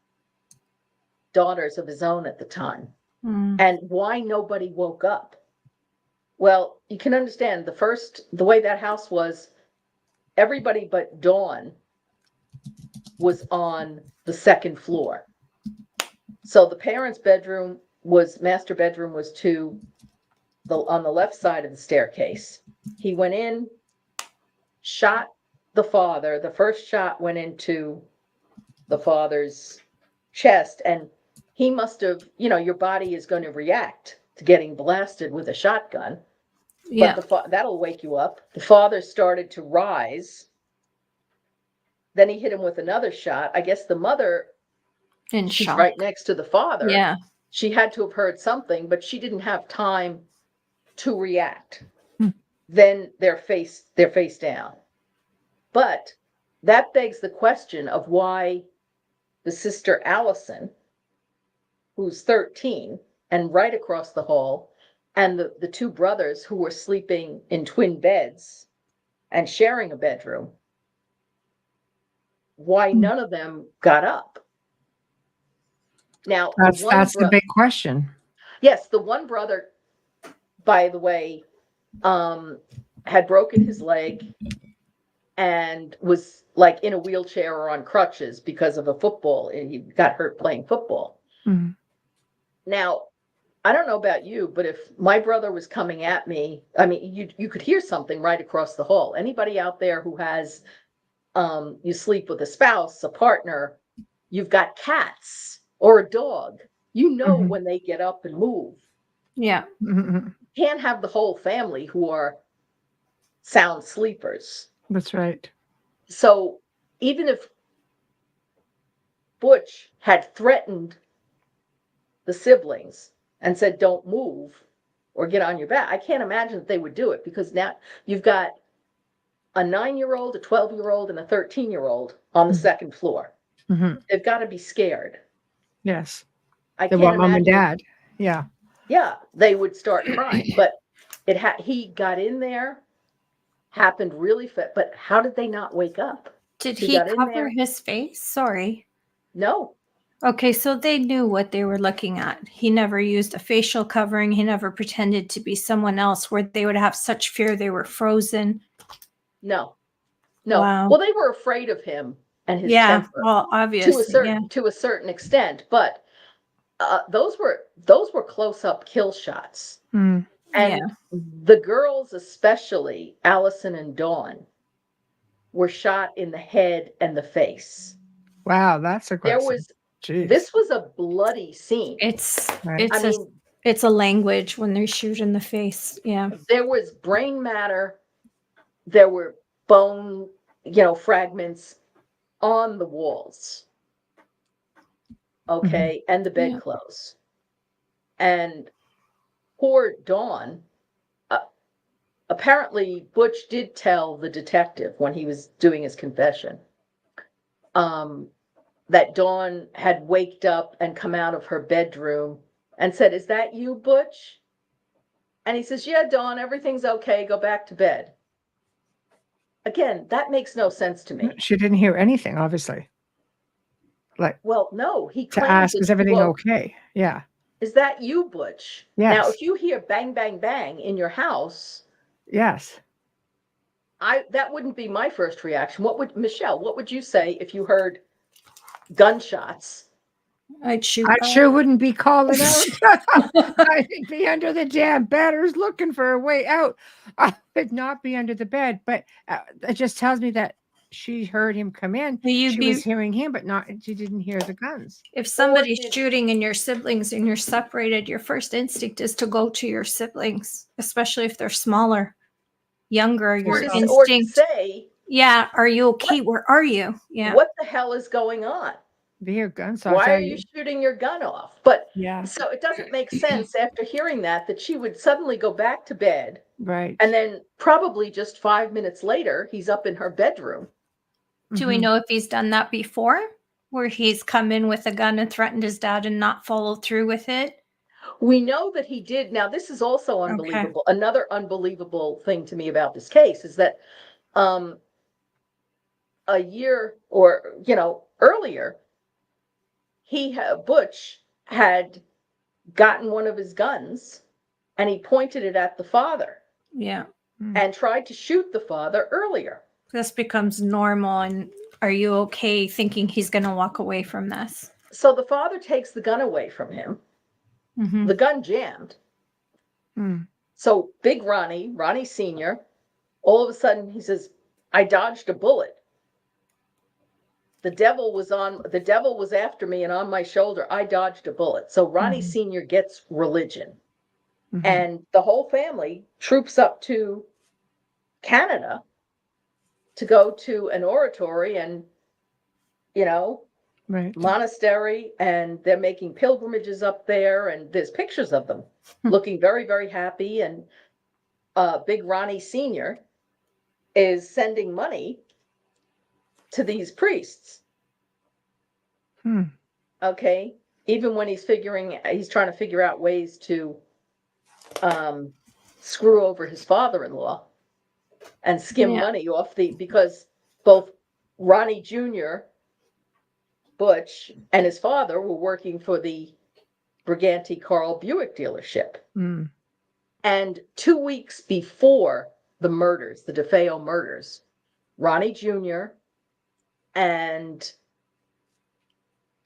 daughters of his own at the time, and why nobody woke up. Well, you can understand the way that house was, everybody but Dawn was on the second floor. So the parents' master bedroom was on the left side of the staircase. He went in, shot the father. The first shot went into the father's chest, and he must have, your body is going to react to getting blasted with a shotgun. Yeah. But that'll wake you up. The father started to rise. Then he hit him with another shot. I guess the mother, she's shock. right next to the father. Yeah. She had to have heard something, but she didn't have time to react. Then they're face down. But that begs the question of why the sister Allison, who's 13 and right across the hall, and the 2 brothers who were sleeping in twin beds and sharing a bedroom, why none of them got up. Now, That's the big question. Yes, the one brother, by the way, had broken his leg and was like in a wheelchair or on crutches because of he got hurt playing football. Now, I don't know about you, but if my brother was coming at me, I mean, you could hear something right across the hall. Anybody out there who has, you sleep with a spouse, a partner, you've got cats or a dog, when they get up and move. Yeah. You can't have the whole family who are sound sleepers. That's right. So even if Butch had threatened the siblings and said, don't move or get on your back, I can't imagine that they would do it, because now you've got a 9-year-old, a 12-year-old, and a 13-year-old on the second floor. They've got to be scared. Yes. I They can't want imagine. mom and dad. Yeah. Yeah, they would start crying. But he got in there, happened really fast. But how did they not wake up? Did he cover his face? Sorry. No. Okay, so they knew what they were looking at. He never used a facial covering. He never pretended to be someone else where they would have such fear they were frozen. No. Wow. Well, they were afraid of him and his temper. Well, obviously, to a certain extent, but those were close-up kill shots. And the girls, especially Allison and Dawn, were shot in the head and the face. Wow, that's aggressive. This was a bloody scene. It's a language when they shoot in the face. Yeah. There was brain matter. There were bone, fragments on the walls. Okay, and the bedclothes. And poor Dawn, apparently Butch did tell the detective when he was doing his confession, that Dawn had waked up and come out of her bedroom and said, "Is that you, Butch?" And he says, "Yeah, Dawn, everything's okay. Go back to bed." Again, that makes no sense to me. She didn't hear anything, obviously. Well, no, he to ask, is everything okay? Yeah. Is that you, Butch? Yes. Now, if you hear bang, bang, bang in your house, yes, that wouldn't be my first reaction. Michelle, what would you say if you heard gunshots I'd shoot I her. sure wouldn't be calling out. I'd be under the damn bed or looking for a way out. I would not be under the bed. But it just tells me that she heard him come in. You'd She be- was hearing him, but she didn't hear the guns. If somebody's did- shooting and your siblings and you're separated, your first instinct is to go to your siblings, especially if they're smaller, younger. Your to- instinct, or to say, yeah, are you okay? Where are you? Yeah. what the hell is going on? They hear gunshots. Why are you shooting your gun off? But Yeah, so it doesn't make sense after hearing that she would suddenly go back to bed. right. And then probably just 5 minutes later, he's up in her bedroom. Do we know if he's done that before, where he's come in with a gun and threatened his dad and not followed through with it? We know that he did. Now, this is also unbelievable. Another unbelievable thing to me about this case is that a year or, earlier, Butch had gotten one of his guns and he pointed it at the father Yeah. and tried to shoot the father earlier. This becomes normal. And are you okay thinking he's going to walk away from this? So the father takes the gun away from him. Mhm. The gun jammed. Mm. So big Ronnie Sr., all of a sudden he says, I dodged a bullet. The devil was after me and on my shoulder. I dodged a bullet. So Ronnie Sr. gets religion. Mhm. And the whole family troops up to Canada to go to an oratory and, Right. monastery, and they're making pilgrimages up there, and there's pictures of them looking very, very happy. And big Ronnie Sr. is sending money to these priests. Hmm. Okay. Even when he's trying to figure out ways to screw over his father-in-law and skim money off because both Ronnie Jr., Butch, and his father were working for the Briganti Carl Buick dealership. Mm. And 2 weeks before the murders, the Defeo murders, Ronnie Jr. and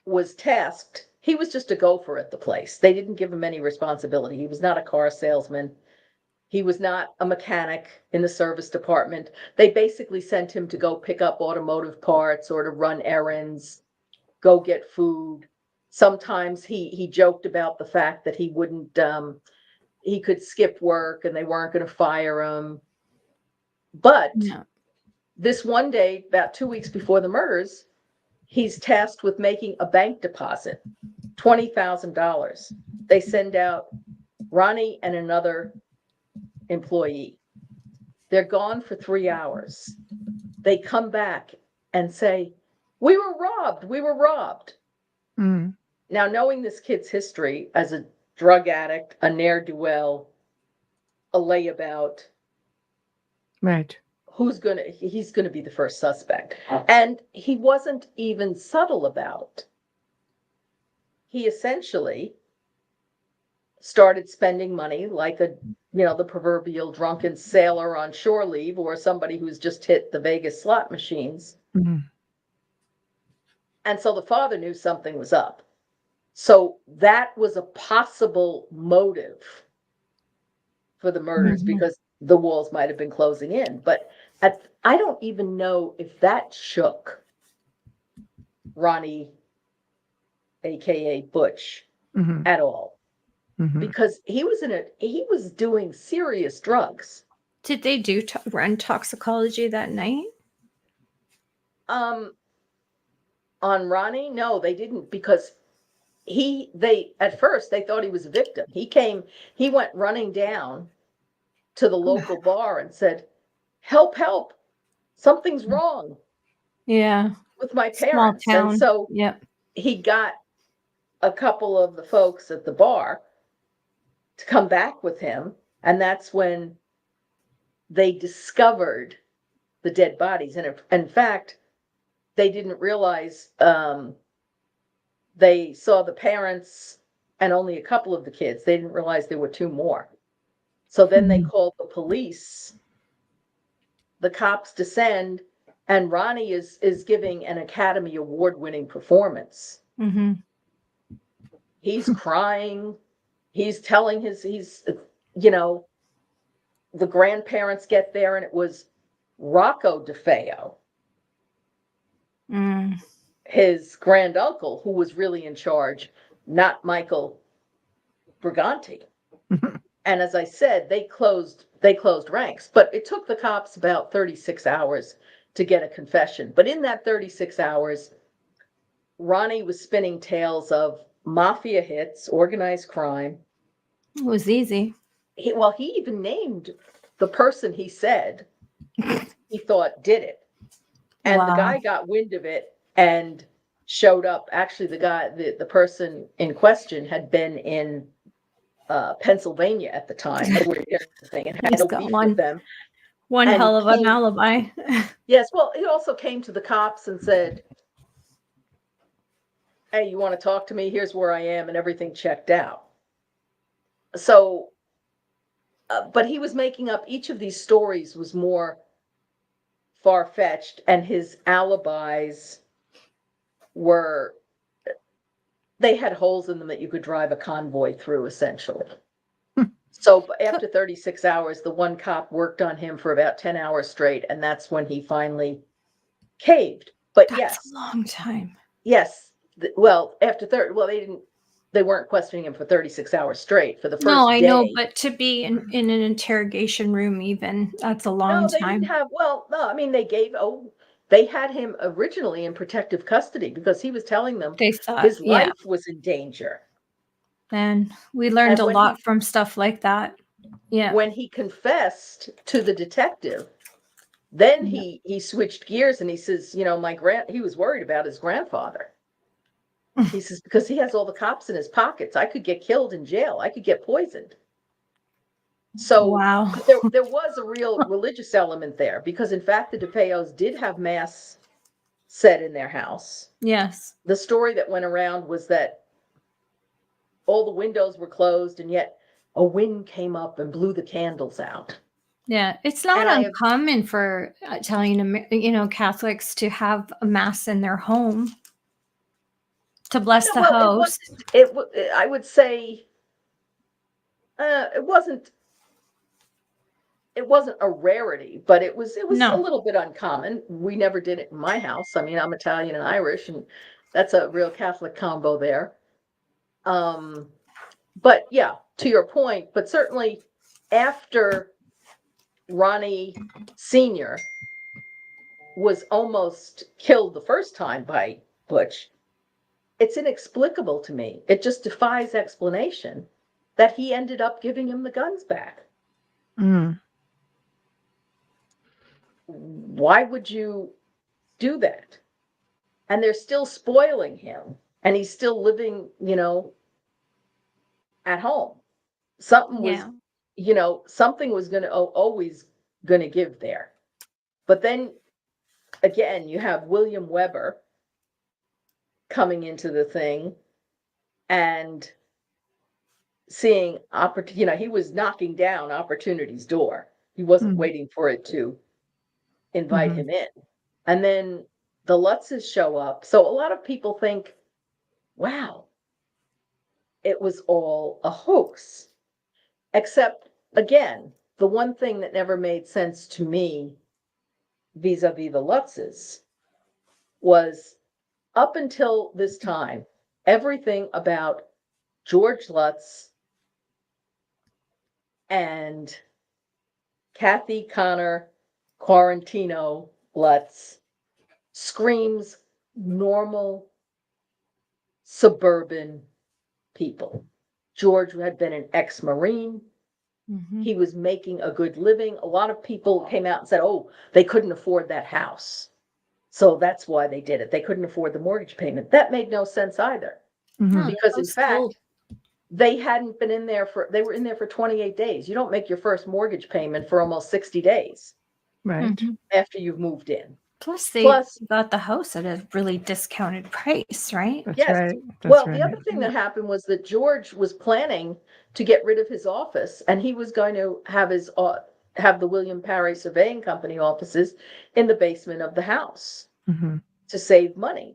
was tasked. He was just a gopher at the place. They didn't give him any responsibility. He was not a car salesman. He was not a mechanic in the service department. They basically sent him to go pick up automotive parts or to run errands, go get food. Sometimes he joked about the fact that he wouldn't, he could skip work and they weren't going to fire him. But this one day, about 2 weeks before the murders, he's tasked with making a bank deposit, $20,000. They send out Ronnie and another employee. They're gone for 3 hours. They come back and say, we were robbed. Mm. Now, knowing this kid's history as a drug addict, a ne'er-do-well, a layabout, Right. he's gonna be the first suspect. And he wasn't even subtle about it. He essentially started spending money like the proverbial drunken sailor on shore leave, or somebody who's just hit the Vegas slot machines. Mm. And so the father knew something was up. So that was a possible motive for the murders, because the walls might have been closing in. But I don't even know if that shook Ronnie, aka Butch, Mhm. at all, Mhm. because he was doing serious drugs. Did they do run toxicology that night? On Ronnie, no, they didn't, because at first they thought he was a victim. He went running down to the local bar and said, help, something's wrong Yeah. with my Small parents. town. And so Yep. he got a couple of the folks at the bar to come back with him. And that's when they discovered the dead bodies. And in fact, they didn't realize, they saw the parents and only a couple of the kids. They didn't realize there were two more. So then they called the police. The cops descend, and Ronnie is giving an Academy Award-winning performance. Mm-hmm. He's crying. He's telling you know, the grandparents get there, and it was Rocco Defeo, his granduncle, who was really in charge, not Michael Briganti. And as I said, they closed ranks, but it took the cops about 36 hours to get a confession. But in that 36 hours, Ronnie was spinning tales of mafia hits, organized crime. It was easy. He even named the person he said he thought did it. And the guy got wind of it and showed up. Actually, the person in question had been in Pennsylvania at the time and had a beef with them. One hell of an alibi. Yes, well, he also came to the cops and said, "Hey, you want to talk to me? Here's where I am," and everything checked out. So, but he was making up, each of these stories was more far-fetched, and his alibis they had holes in them that you could drive a convoy through, essentially. So after 36 hours, the one cop worked on him for about 10 hours straight, and that's when he finally caved. But That's a long time. Yes. Well, after they weren't questioning him for 36 hours straight for the first day. No, I know, but to be in an interrogation room, even, that's a long time. They had him originally in protective custody because he was telling them They thought his life was in danger. And we learned a lot from stuff like that. Yeah. When he confessed to the detective, then he switched gears and he says, he was worried about his grandfather. He says, because he has all the cops in his pockets. I could get killed in jail. I could get poisoned. So wow. there was a real religious element there because, in fact, the Defeos did have mass said in their house. Yes. The story that went around was that all the windows were closed, and yet a wind came up and blew the candles out. Yeah, it's not uncommon for Italian, Catholics to have a mass in their home to bless the host. I would say it wasn't a rarity, but it was a little bit uncommon. We never did it in my house. I mean, I'm Italian and Irish, and that's a real Catholic combo there. But yeah, to your point, but certainly after Ronnie Sr. was almost killed the first time by Butch, it's inexplicable to me. It just defies explanation that he ended up giving him the guns back. Why would you do that? And they're still spoiling him, and he's still living, at home. Something was always going to give there. But then again, you have William Weber coming into the thing and seeing he was knocking down opportunity's door. He wasn't waiting for it to invite him in. And then the Lutzes show up. So a lot of people think, wow, it was all a hoax. Except, again, the one thing that never made sense to me vis-a-vis the Lutzes was, up until this time, everything about George Lutz and Kathy Connor Quarantino Lutz screams normal suburban people. George had been an ex-Marine. He was making a good living. A lot of people came out and said, oh, they couldn't afford that house. So that's why they did it. They couldn't afford the mortgage payment. That made no sense either. Because in fact, they hadn't been in there they were in there for 28 days. You don't make your first mortgage payment for almost 60 days. Right. After you've moved in. Plus they got the house at a really discounted price, right? That's yes. right. The other thing that happened was that George was planning to get rid of his office, and he was going to have the William Parry Surveying Company offices in the basement of the house to save money.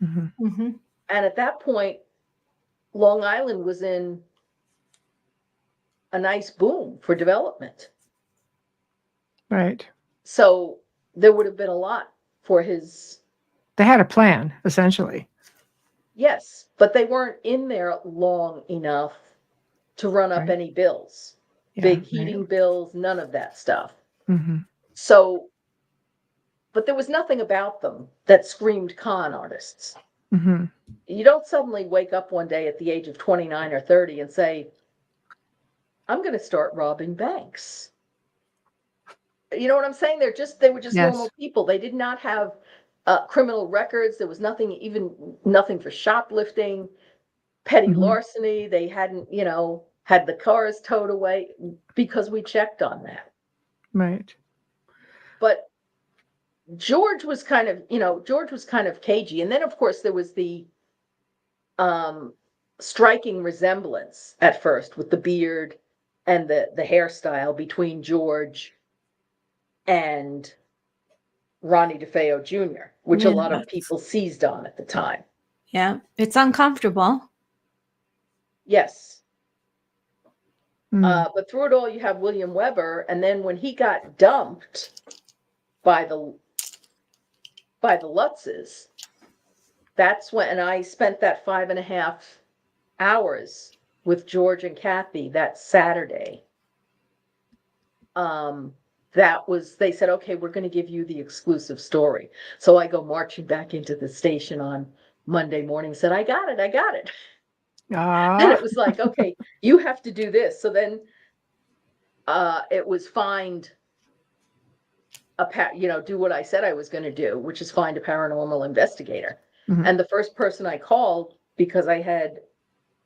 And at that point, Long Island was in a nice boom for development. Right. So there would have been a lot for his. They had a plan, essentially. Yes, but they weren't in there long enough to run up Right. any bills. Yeah, Big right. heating bills, none of that stuff. Mm-hmm. So, but there was nothing about them that screamed con artists. Mm-hmm. You don't suddenly wake up one day at the age of 29 or 30 and say, I'm going to start robbing banks. You know what I'm saying? They were just Yes. normal people. They did not have criminal records. There was nothing for shoplifting, petty Mhm. larceny. They hadn't, had the cars towed away because we checked on that. Right. But George was kind of cagey. And then of course there was the striking resemblance at first with the beard and the hairstyle between George and Ronnie DeFeo Jr., which a Yeah, lot of that's- people seized on at the time. Yeah, it's uncomfortable. Yes. Mm. But through it all, you have William Weber, and then when he got dumped by the Lutzes, that's when, and I spent that 5.5 hours with George and Kathy that Saturday. They said, okay, we're going to give you the exclusive story. So I go marching back into the station on Monday morning, said, I got it. And it was like, okay, you have to do this. So then it was do what I said I was going to do, which is find a paranormal investigator. Mhm. And the first person I called, because I had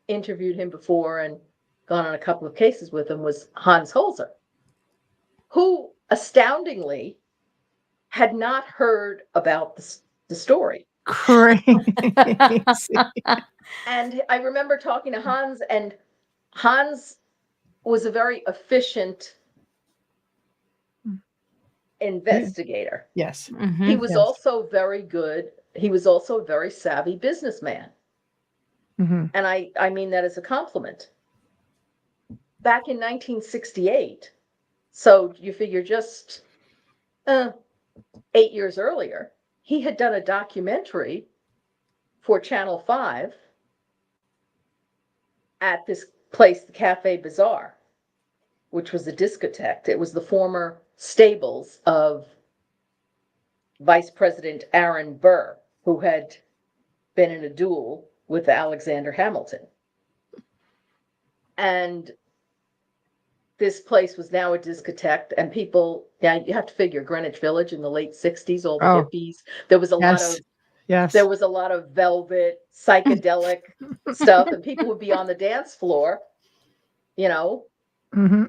interviewed him before and gone on a couple of cases with him, was Hans Holzer, who astoundingly had not heard about the story. Crazy. And I remember talking to Hans, and Hans was a very efficient investigator. Yes. Mhm. He was Yes. also very good. He was also a very savvy businessman. Mm-hmm. And I mean that as a compliment. Back in 1968, so you figure just 8 years earlier, he had done a documentary for Channel 5 at this place, the Cafe Bazaar, which was a discotheque. It was the former stables of Vice President Aaron Burr, who had been in a duel with Alexander Hamilton. And this place was now a discotheque, and people, you have to figure Greenwich Village in the late 60s, all the hippies. There was a lot of velvet, psychedelic stuff, and people would be on the dance floor, Mm-hmm.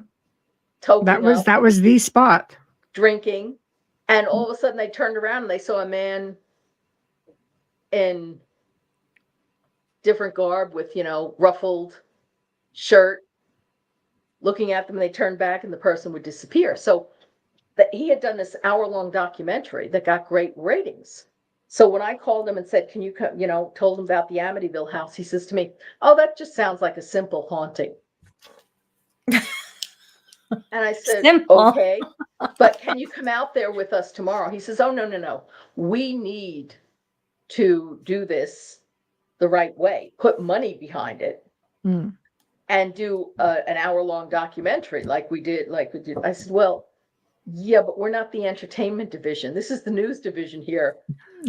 toking up, That was the spot. drinking, and all of a sudden they turned around and they saw a man in different garb with, ruffled shirt, looking at them, and they turned back and the person would disappear. So he had done this hour-long documentary that got great ratings. So when I called him and said, can you come, told him about the Amityville house, he says to me, oh, that just sounds like a simple haunting. And I said, Simple. okay, but can you come out there with us tomorrow? He says, oh, no. We need to do this the right way, put money behind it, and do an hour-long documentary like we did. I said, well, yeah, but we're not the entertainment division. This is the news division here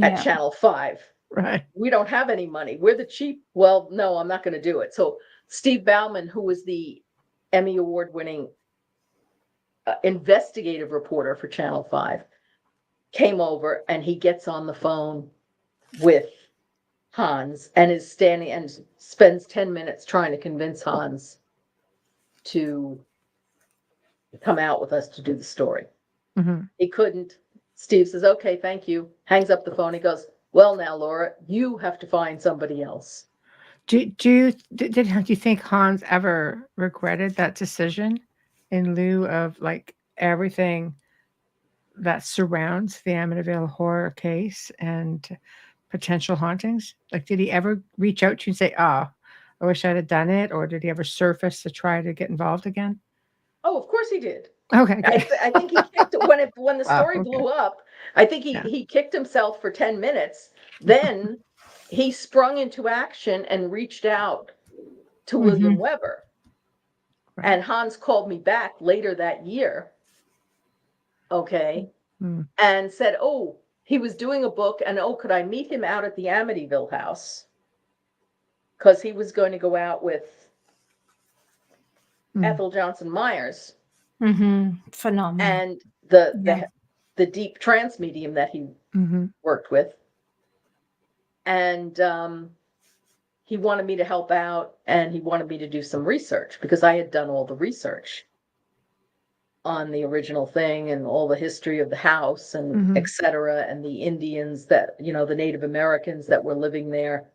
at Channel 5. Right. We don't have any money. We're the cheap. Well, no, I'm not going to do it. So Steve Bauman, who was the Emmy Award-winning investigative reporter for Channel 5, came over, and he gets on the phone with Hans and is standing and spends 10 minutes trying to convince Hans to come out with us to do the story. Mm-hmm. He couldn't. Steve says, okay, thank you. Hangs up the phone. He goes, well, now, Laura, you have to find somebody else. Do you think Hans ever regretted that decision in lieu of like everything that surrounds the Amityville horror case and potential hauntings? Like, did he ever reach out to you and say, I wish I'd have done it, or did he ever surface to try to get involved again? Oh, of course he did. Okay, good. I think he kicked when the story okay. blew up. I think Yeah. he kicked himself for 10 minutes. Then he sprung into action and reached out to William Weber. Right. And Hans called me back later that year, okay, Mm. and said, oh, he was doing a book, and oh, could I meet him out at the Amityville house? Because he was going to go out with Mm. Ethel Johnson Myers Phenomenal. and Yeah. the deep trance medium that he Mhm. worked with. And he wanted me to help out, and he wanted me to do some research because I had done all the research on the original thing and all the history of the house and et cetera, and the Indians that, the Native Americans that were living there,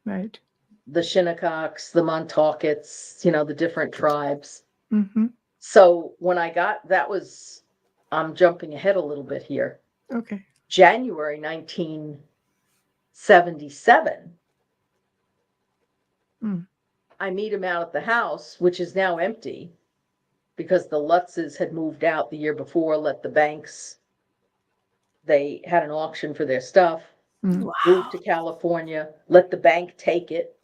Right. the Shinnecox, the Montaukets, the different tribes. Mhm. So when I'm jumping ahead a little bit here. Okay. January 1977, I meet him out at the house, which is now empty because the Lutzes had moved out the year before, let the banks, they had an auction for their stuff, moved to California, let the bank take it.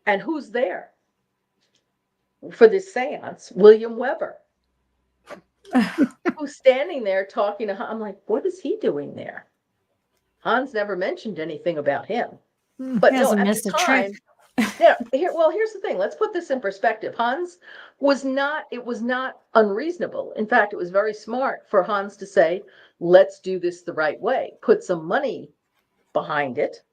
And who's there for this seance? William Weber. Who's standing there talking to Hans. I'm like, what is he doing there? Hans never mentioned anything about him. But He no, hasn't at missed the a trick. time, here's the thing. Let's put this in perspective. Hans was not unreasonable. In fact, it was very smart for Hans to say, let's do this the right way. Put some money behind it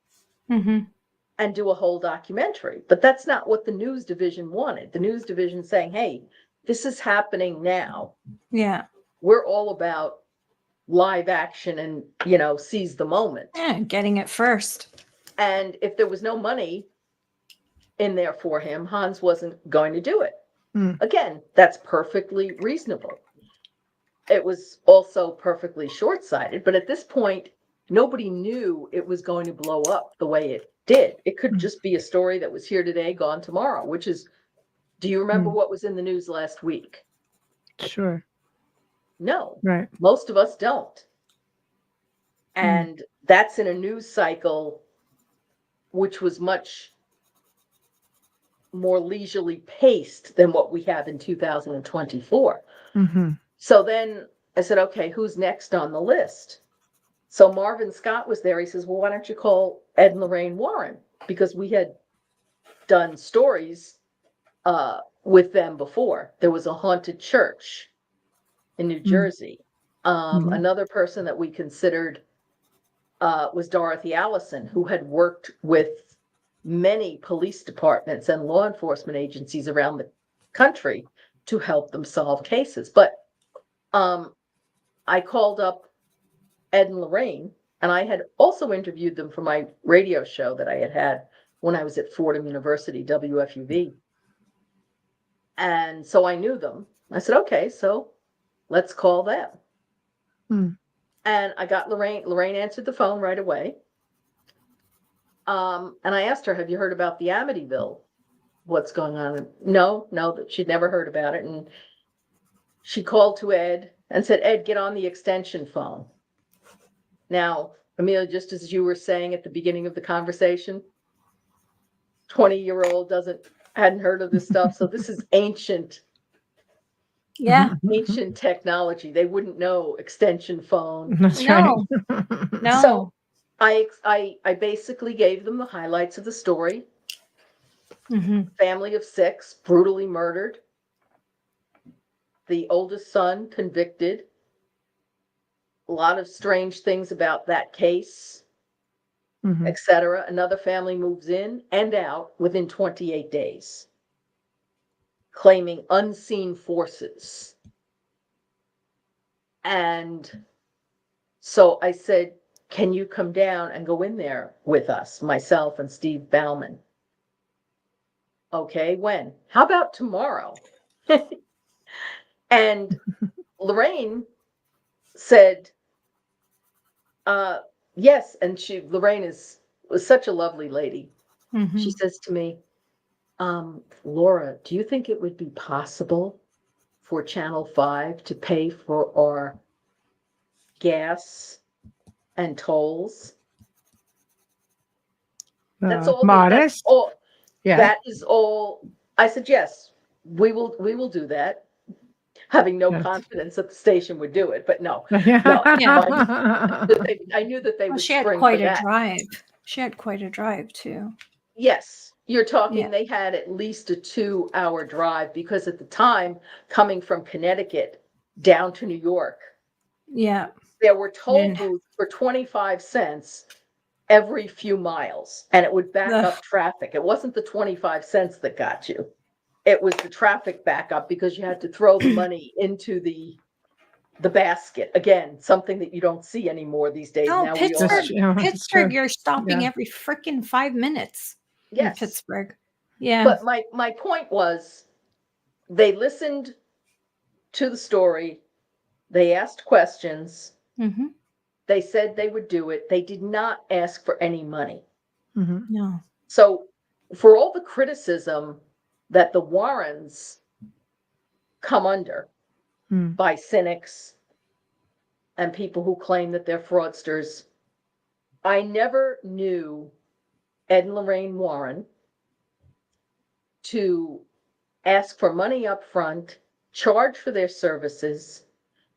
and do a whole documentary. But that's not what the news division wanted. The news division saying, hey, this is happening now. Yeah. We're all about live action and, seize the moment. Yeah, getting it first. And if there was no money in there for him, Hans wasn't going to do it. Again, that's perfectly reasonable. It was also perfectly short-sighted, but at this point, nobody knew it was going to blow up the way it did. It could just be a story that was here today, gone tomorrow, which is, do you remember what was in the news last week? Sure. No. Right. Most of us don't. And that's in a news cycle which was much more leisurely paced than what we have in 2024. So then I said, okay, who's next on the list? So Marvin Scott was there. He says, well, why don't you call Ed and Lorraine Warren? Because we had done stories with them before. There was a haunted church in New Jersey. Another person that we considered was Dorothy Allison, who had worked with many police departments and law enforcement agencies around the country to help them solve cases. But I called up Ed and Lorraine, and I had also interviewed them for my radio show that I had when I was at Fordham University, WFUV. And so I knew them. I said, okay, so let's call them. And I got Lorraine. Lorraine answered the phone right away. And I asked her, have you heard about the Amityville? What's going on? No, that she'd never heard about it. And she called to Ed and said, Ed, get on the extension phone. Now, Amelia, just as you were saying at the beginning of the conversation, 20-year-old hadn't heard of this stuff. So this is ancient technology. They wouldn't know extension phone. That's No. right. No. So I basically gave them the highlights of the story. Family of 6 brutally murdered. The oldest son convicted. A lot of strange things about that case, etc. Another family moves in and out within 28 days, claiming unseen forces. And so I said, can you come down and go in there with us, myself and Steve Bauman? Okay, when? How about tomorrow? And Lorraine said, yes. And Lorraine was such a lovely lady. She says to me, Laura, do you think it would be possible for Channel 5 to pay for our gas and tolls? That's all. Modest. Yeah. That is all. I said, yes, we will do that. Having no confidence that the station would do it, but no. Yeah. I knew that they would She had spring quite for a that. drive. She had quite a drive too. Yes, you're talking, Yeah. they had at least a 2-hour drive because at the time, coming from Connecticut down to New York, Yeah. there were toll And- booths for 25 cents every few miles, and it would back Ugh. up traffic. It wasn't the 25 cents that got you. It was the traffic backup because you had to throw the money into the basket. Again, something that you don't see anymore these days. No, Now we all Pittsburgh, have, Pittsburgh, you're stopping Yeah. every freaking 5 minutes in yes. Pittsburgh. Yeah. But my point was, they listened to the story. They asked questions. hmm They said they would do it. They did not ask for any money. No. So for all the criticism that the Warrens come under by cynics and people who claim that they're fraudsters, I never knew Ed and Lorraine Warren to ask for money up front, charge for their services.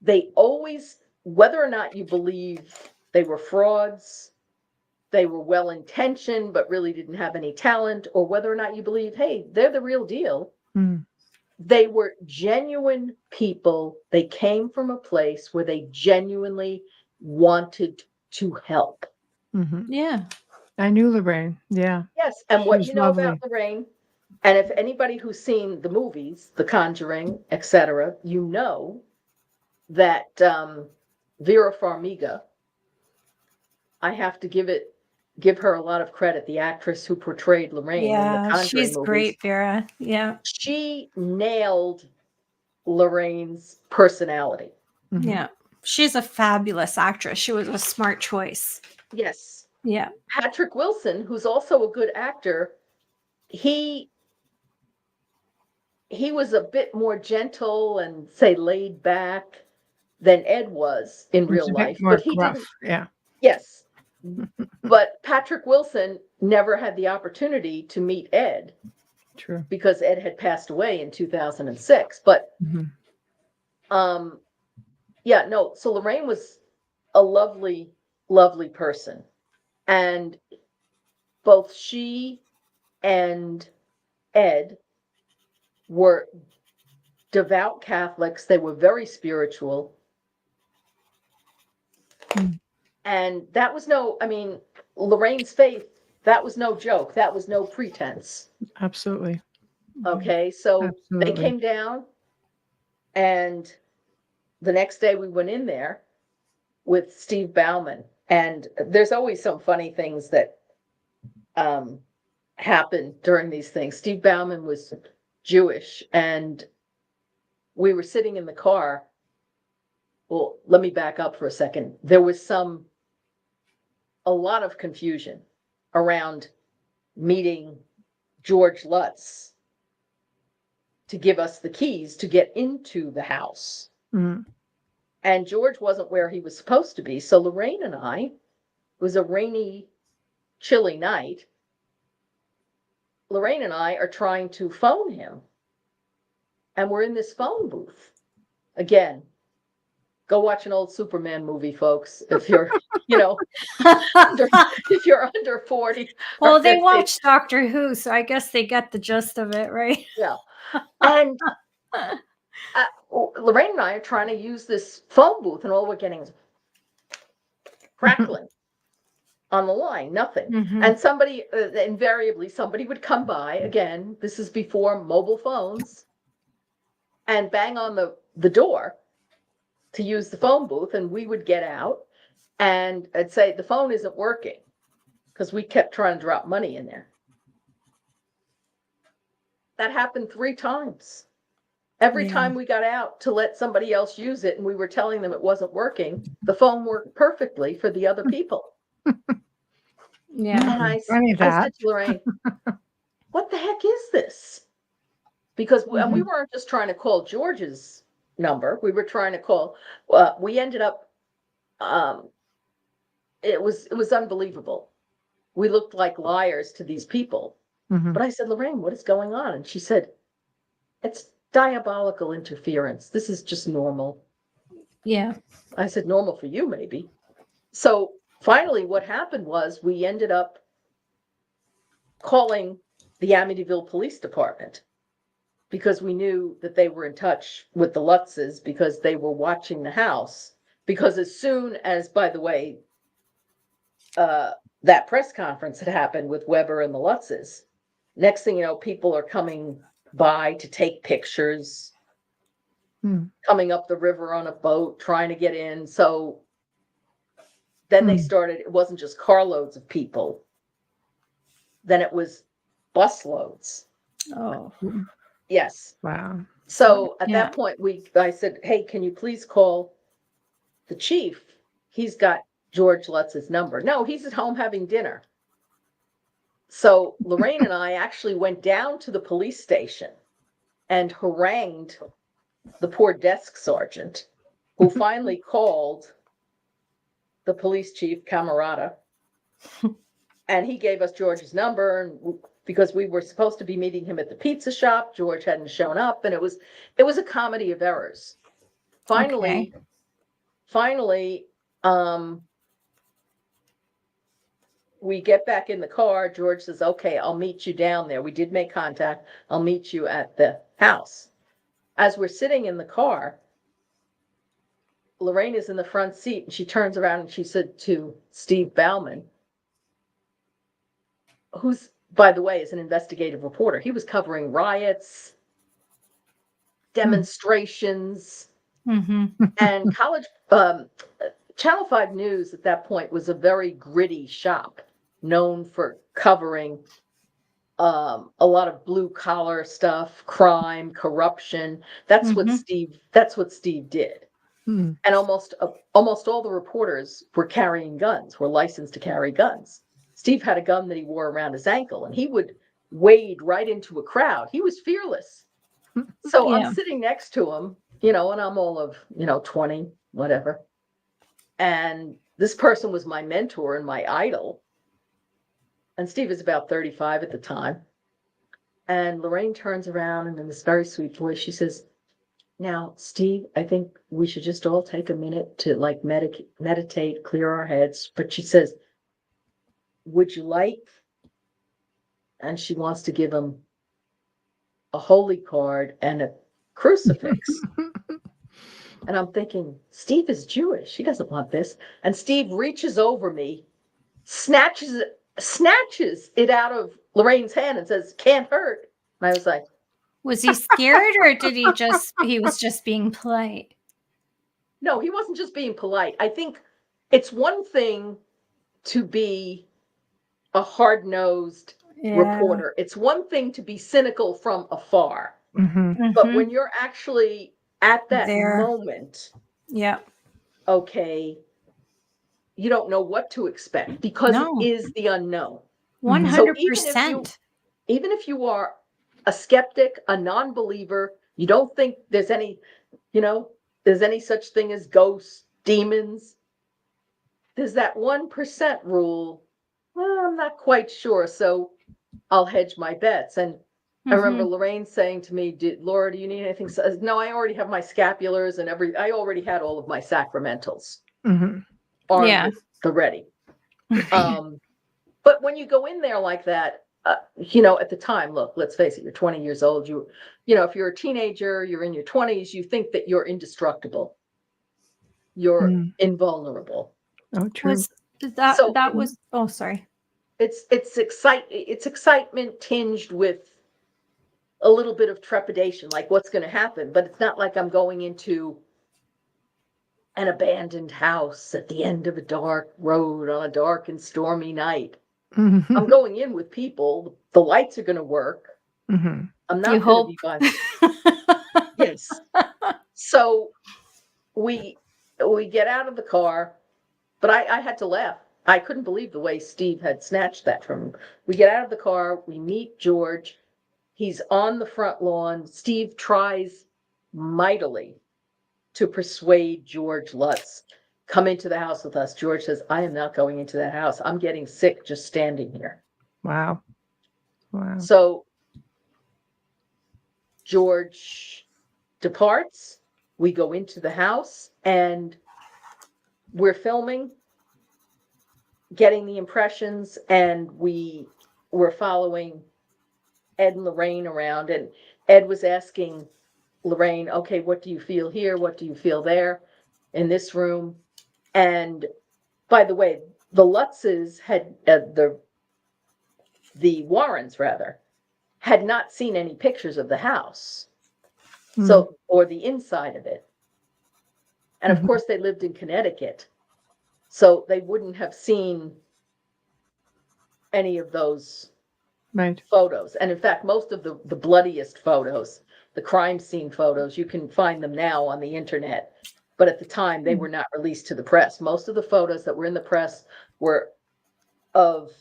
They always, whether or not you believe they were frauds, they were well-intentioned but really didn't have any talent, or whether or not you believe, hey, they're the real deal, they were genuine people. They came from a place where they genuinely wanted to help. Yeah. I knew Lorraine. Yeah. Yes, and She what was you know lovely. about Lorraine, and if anybody who's seen the movies, The Conjuring, etc., you know that Vera Farmiga, I have to give her a lot of credit, the actress who portrayed Lorraine in the Yeah. Conjuring She's movies. great, Vera. Yeah. She nailed Lorraine's personality. Yeah. She's a fabulous actress. She was a smart choice. Yes. Yeah. Patrick Wilson, who's also a good actor, he was a bit more gentle and, say, laid back than Ed was in real life. More But he gruff. didn't. Yeah. Yes. But Patrick Wilson never had the opportunity to meet Ed True. because Ed had passed away in 2006. But yeah, no. So Lorraine was a lovely, lovely person. And both she and Ed were devout Catholics. They were very spiritual. And that was Lorraine's faith, that was no joke. That was no pretense. Absolutely. Okay, so Absolutely. they came down, and the next day we went in there with Steve Bauman. And there's always some funny things that happen during these things. Steve Bauman was Jewish, and we were sitting in the car. Well, let me back up for a second. There was a lot of confusion around meeting George Lutz to give us the keys to get into the house. And George wasn't where he was supposed to be. So Lorraine and I, it was a rainy, chilly night. Lorraine and I are trying to phone him. And we're in this phone booth. Again, go watch an old Superman movie, folks. If you're, if you're under 40. Well, they watch Doctor Who, so I guess they get the gist of it, right? Yeah. And Lorraine and I are trying to use this phone booth, and all we're getting is crackling on the line, nothing. And somebody, invariably, somebody would come by. Again, this is before mobile phones, and bang on the door to use the phone booth, and we would get out and I'd say the phone isn't working because we kept trying to drop money in there. That happened 3 times. Every time we got out to let somebody else use it and we were telling them it wasn't working, the phone worked perfectly for the other people. Yeah. And I Funny said that. to Lorraine, what the heck is this? Because and we weren't just trying to call George's number. We were trying to call, we ended up, it was unbelievable. We looked like liars to these people. Mhm. But I said, Lorraine, what is going on? And she said, it's diabolical interference. This is just normal. Yeah. I said, normal for you, maybe. So finally, what happened was we ended up calling the Amityville Police Department because we knew that they were in touch with the Lutzes because they were watching the house. Because as soon as, by the way, that press conference had happened with Weber and the Lutzes, next thing you know, people are coming by to take pictures, coming up the river on a boat, trying to get in. So then they started, it wasn't just carloads of people. Then it was busloads. Oh. Yes. Wow. So at Yeah. that point, I said, hey, can you please call the chief? He's got George Lutz's number. No, he's at home having dinner. So Lorraine and I actually went down to the police station and harangued the poor desk sergeant, who finally called the police chief, Camarada, and he gave us George's number. And because we were supposed to be meeting him at the pizza shop, George hadn't shown up, and it was a comedy of errors. Finally, we get back in the car. George says, okay, I'll meet you down there. We did make contact. I'll meet you at the house. As we're sitting in the car, Lorraine is in the front seat, and she turns around and she said to Steve Bauman, who's, by the way, is an investigative reporter. He was covering riots, demonstrations, and Channel 5 News at that point was a very gritty shop, known for covering a lot of blue collar stuff, crime, corruption. That's what Steve did. And almost all the reporters were carrying guns, were licensed to carry guns. Steve had a gun that he wore around his ankle, and he would wade right into a crowd. He was fearless. So I'm sitting next to him, and I'm all of, 20, whatever. And this person was my mentor and my idol. And Steve is about 35 at the time. And Lorraine turns around, and in this very sweet voice, she says, now, Steve, I think we should just all take a minute to meditate, clear our heads. But she says, would you like? And she wants to give him a holy card and a crucifix. And I'm thinking, Steve is Jewish. He doesn't want this. And Steve reaches over me, snatches it out of Lorraine's hand and says, can't hurt. And I was like, was he scared, or he was just being polite? No, he wasn't just being polite. I think it's one thing to be a hard-nosed reporter. It's one thing to be cynical from afar. But when you're actually at that moment, okay, you don't know what to expect because it is the unknown. 100%. Even if you are a skeptic, a non-believer, you don't think there's any such thing as ghosts, demons. There's that 1% rule. Well, I'm not quite sure, so I'll hedge my bets. And I remember Lorraine saying to me, Laura, do you need anything? So, no, I already have my scapulars and I already had all of my sacramentals armed with the ready. But when you go in there like that, at the time, look, let's face it, you're 20 years old. If you're a teenager, you're in your 20s, you think that you're indestructible. You're invulnerable. Oh, true. Sorry. It's excitement tinged with a little bit of trepidation, like what's going to happen. But it's not like I'm going into an abandoned house at the end of a dark road on a dark and stormy night. I'm going in with people. The lights are going to work. I'm not going to be by. Yes. So we get out of the car, but I had to laugh. I couldn't believe the way Steve had snatched that from him. We get out of the car, we meet George. He's on the front lawn. Steve tries mightily to persuade George Lutz, come into the house with us. George says, I am not going into that house. I'm getting sick just standing here. Wow. Wow. So George departs. We go into the house and we're filming, getting the impressions, and we were following Ed and Lorraine around, and Ed was asking Lorraine, okay, what do you feel here? What do you feel there in this room? And by the way, the Lutzes had, the Warrens rather, had not seen any pictures of the house. So, or the inside of it. And of course they lived in Connecticut. So they wouldn't have seen any of those photos. And in fact, most of the bloodiest photos, the crime scene photos, you can find them now on the internet. But at the time, they were not released to the press. Most of the photos that were in the press were of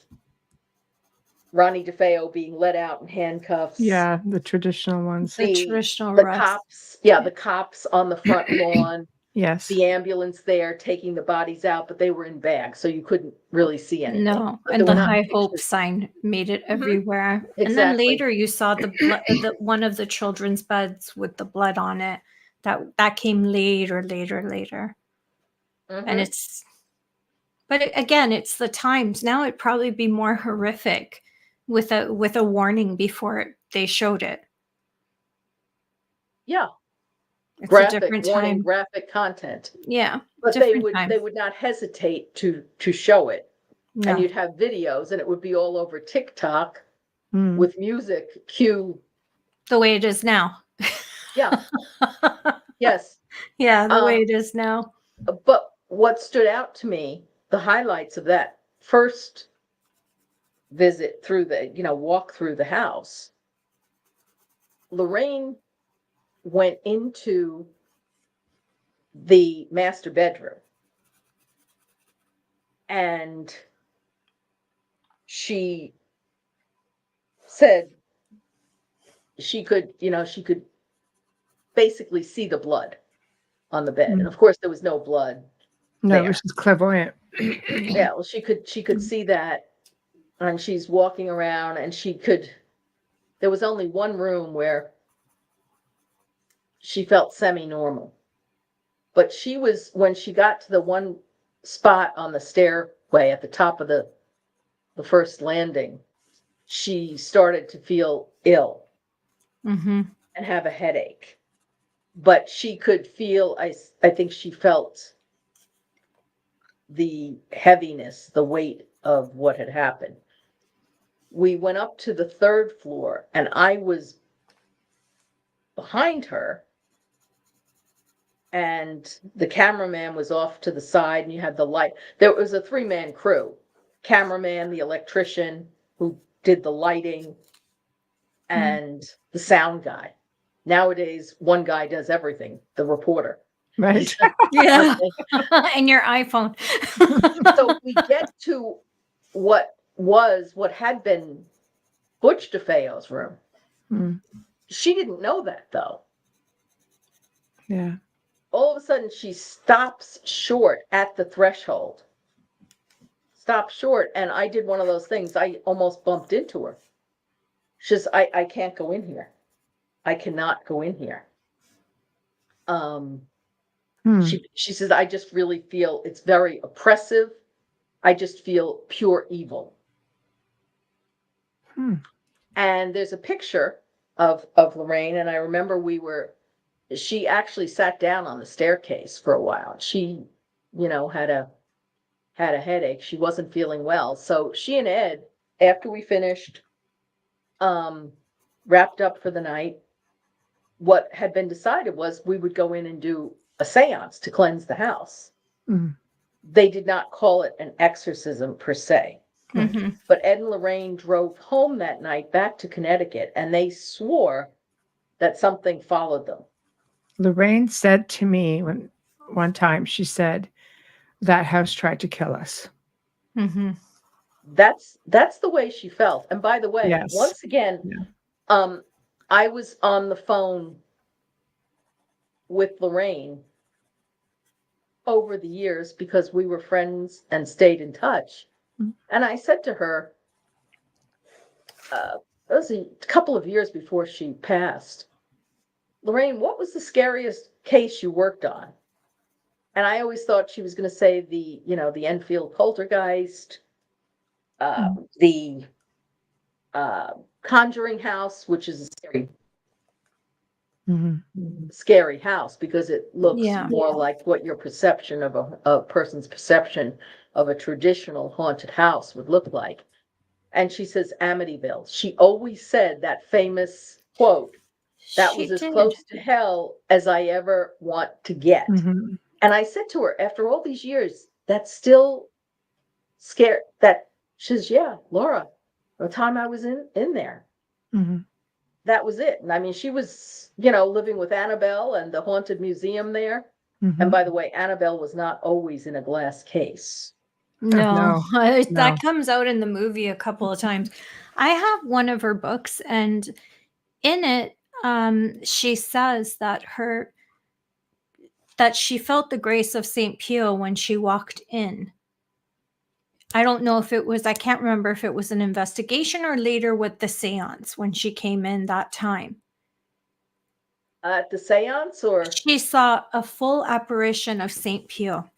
Ronnie Defeo being let out in handcuffs. Yeah, the traditional ones. The traditional the arrest. cops, yeah, the cops on the front lawn. Yes. The ambulance there taking the bodies out, but they were in bags, so you couldn't really see anything. No, But and there the were not High Hope pictures. sign made it everywhere. And then Exactly. later you saw the one of the children's beds with the blood on it. That came later. And it's, but again, it's the times. Now it'd probably be more horrific with a warning before they showed it. Yeah, It's a graphic different warning, time. graphic content. Yeah, But they different time. would not hesitate to show it. No. And you'd have videos, and it would be all over TikTok Mm. with music cue. The way it is now. Yeah, yes. Yeah, the way it is now. But what stood out to me, the highlights of that first visit through the, walk through the house, Lorraine went into the master bedroom and she said she could basically see the blood on the bed. And of course there was no blood. No, it was just clairvoyant. Yeah, well, she could see that, and she's walking around, and there was only one room where she felt semi-normal. But when she got to the one spot on the stairway at the top of the first landing, she started to feel ill and have a headache. But she could feel, I think she felt the heaviness, the weight of what had happened. We went up to the third floor, and I was behind her, and the cameraman was off to the side, and you had the light. There was a 3-man crew: cameraman, the electrician who did the lighting, and the sound guy. Nowadays, one guy does everything, the reporter. Right. Yeah. And your iPhone. So we get to what had been Butch DeFeo's room. She didn't know that, though. Yeah. All of a sudden, she stops short at the threshold. Stopped short, and I did one of those things. I almost bumped into her. She says, I can't go in here. I cannot go in here. She says, I just really feel it's very oppressive. I just feel pure evil. And there's a picture of Lorraine, and I remember she actually sat down on the staircase for a while. She, had a headache. She wasn't feeling well. So she and Ed, after we finished, wrapped up for the night, what had been decided was we would go in and do a seance to cleanse the house. They did not call it an exorcism per se. But Ed and Lorraine drove home that night back to Connecticut, and they swore that something followed them. Lorraine said to me one time, she said, that house tried to kill us. Mm-hmm. That's the way she felt. And by the way, Yes. once again, Yeah. I was on the phone with Lorraine over the years because we were friends and stayed in touch. Mhm. And I said to her, it was a couple of years before she passed, Lorraine, what was the scariest case you worked on? And I always thought she was going to say the Enfield poltergeist, the Conjuring House, which is a scary house because it looks more like what your perception of a person's perception of a traditional haunted house would look like. And she says Amityville. She always said that famous quote, that She was as did. close to hell as I ever want to get. Mhm. And I said to her, after all these years, that's still scary. That she says, yeah, Laura, the time I was in there, Mhm. that was it. And I mean, she was, living with Annabelle and the haunted museum there. And Mhm. by the way, Annabelle was not always in a glass case. No, No. that comes out in the movie a couple of times. I have one of her books, and in it, she says that she felt the grace of St. Pio when she walked in. I don't know if it was, I can't remember if it was an investigation or later with the seance when she came in that time. At the seance, or She saw a full apparition of St. Pio.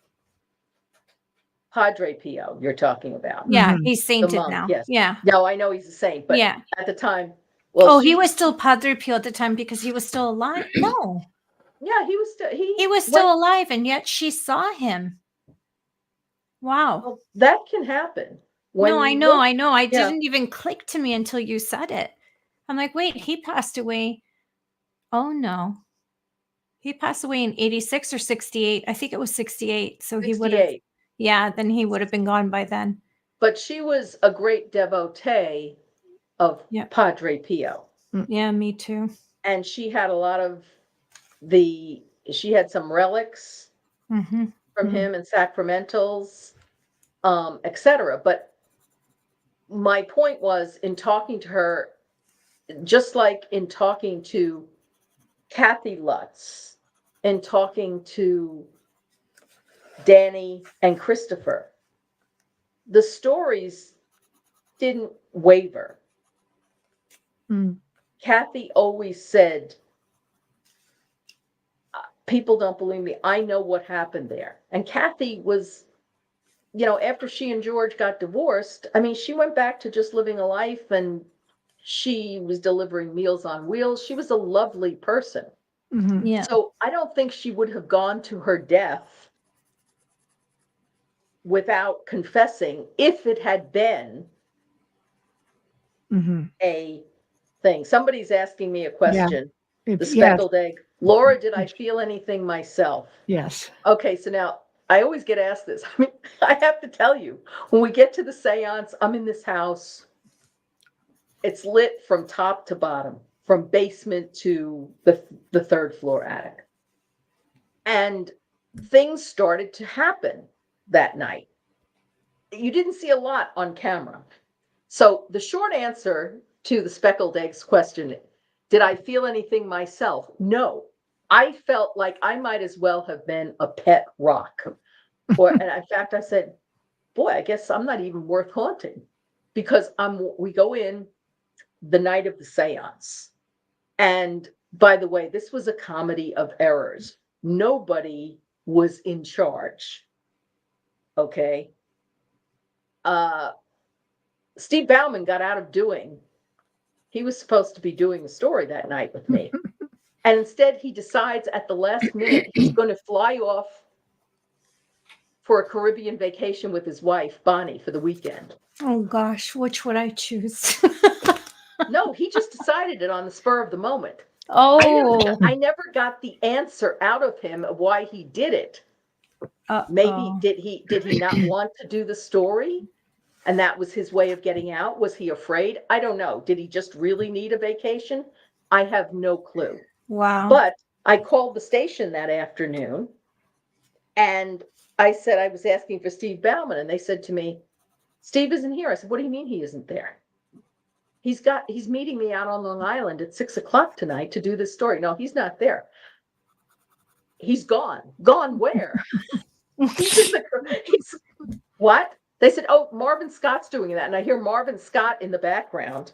Padre Pio, you're talking about. Yeah, Mhm. he's The sainted monk, now. yes. Yeah. No, I know he's a saint, but Yeah. at the time, well, He was still Padre Pio at the time because he was still alive. No, yeah, he was still, he was still alive, and yet she saw him. Wow. well, that can happen. No, I know. I yeah. didn't even click to me until you said it. I'm like, wait, he passed away. Oh no. He passed away in 86 or 68. I think it was 68. So he would have, 68. then he would have been gone by then. But she was a great devotee of Padre Pio. Yeah, me too. And she had a lot of she had some relics from him and sacramentals, etc. But my point was, in talking to her, just like in talking to Kathy Lutz, in talking to Danny and Christopher, the stories didn't waver. Kathy always said, people don't believe me. I know what happened there. And Kathy was, after she and George got divorced, I mean, she went back to just living a life, and she was delivering Meals on Wheels. She was a lovely person. Yeah. So I don't think she would have gone to her death without confessing if it had been a thing. Somebody's asking me a question. The speckled egg. Laura, did I feel anything myself? Yes. Okay, so now I always get asked this. I mean, I have to tell you, when we get to the seance, I'm in this house. It's lit from top to bottom, from basement to the third floor attic. And things started to happen that night. You didn't see a lot on camera. So the short answer to the speckled eggs question, did I feel anything myself? No. I felt like I might as well have been a pet rock. And in fact, I said, boy, I guess I'm not even worth haunting, because we go in the night of the seance. And by the way, this was a comedy of errors. Nobody was in charge. Okay. Steve Bauman got out of he was supposed to be doing the story that night with me. And instead, he decides at the last minute he's going to fly off for a Caribbean vacation with his wife, Bonnie, for the weekend. Oh gosh, which would I choose? No, he just decided it on the spur of the moment. Oh, I never got the answer out of him of why he did it. Maybe did he not want to do the story? And that was his way of getting out? Was he afraid? I don't know. Did he just really need a vacation? I have no clue. Wow. But I called the station that afternoon, and I said I was asking for Steve Bauman, and they said to me, Steve isn't here. I said, what do you mean he isn't there? He's meeting me out on Long Island at 6:00 tonight to do this story. No, he's not there. He's gone. Gone where? he's what? They said, oh, Marvin Scott's doing that. And I hear Marvin Scott in the background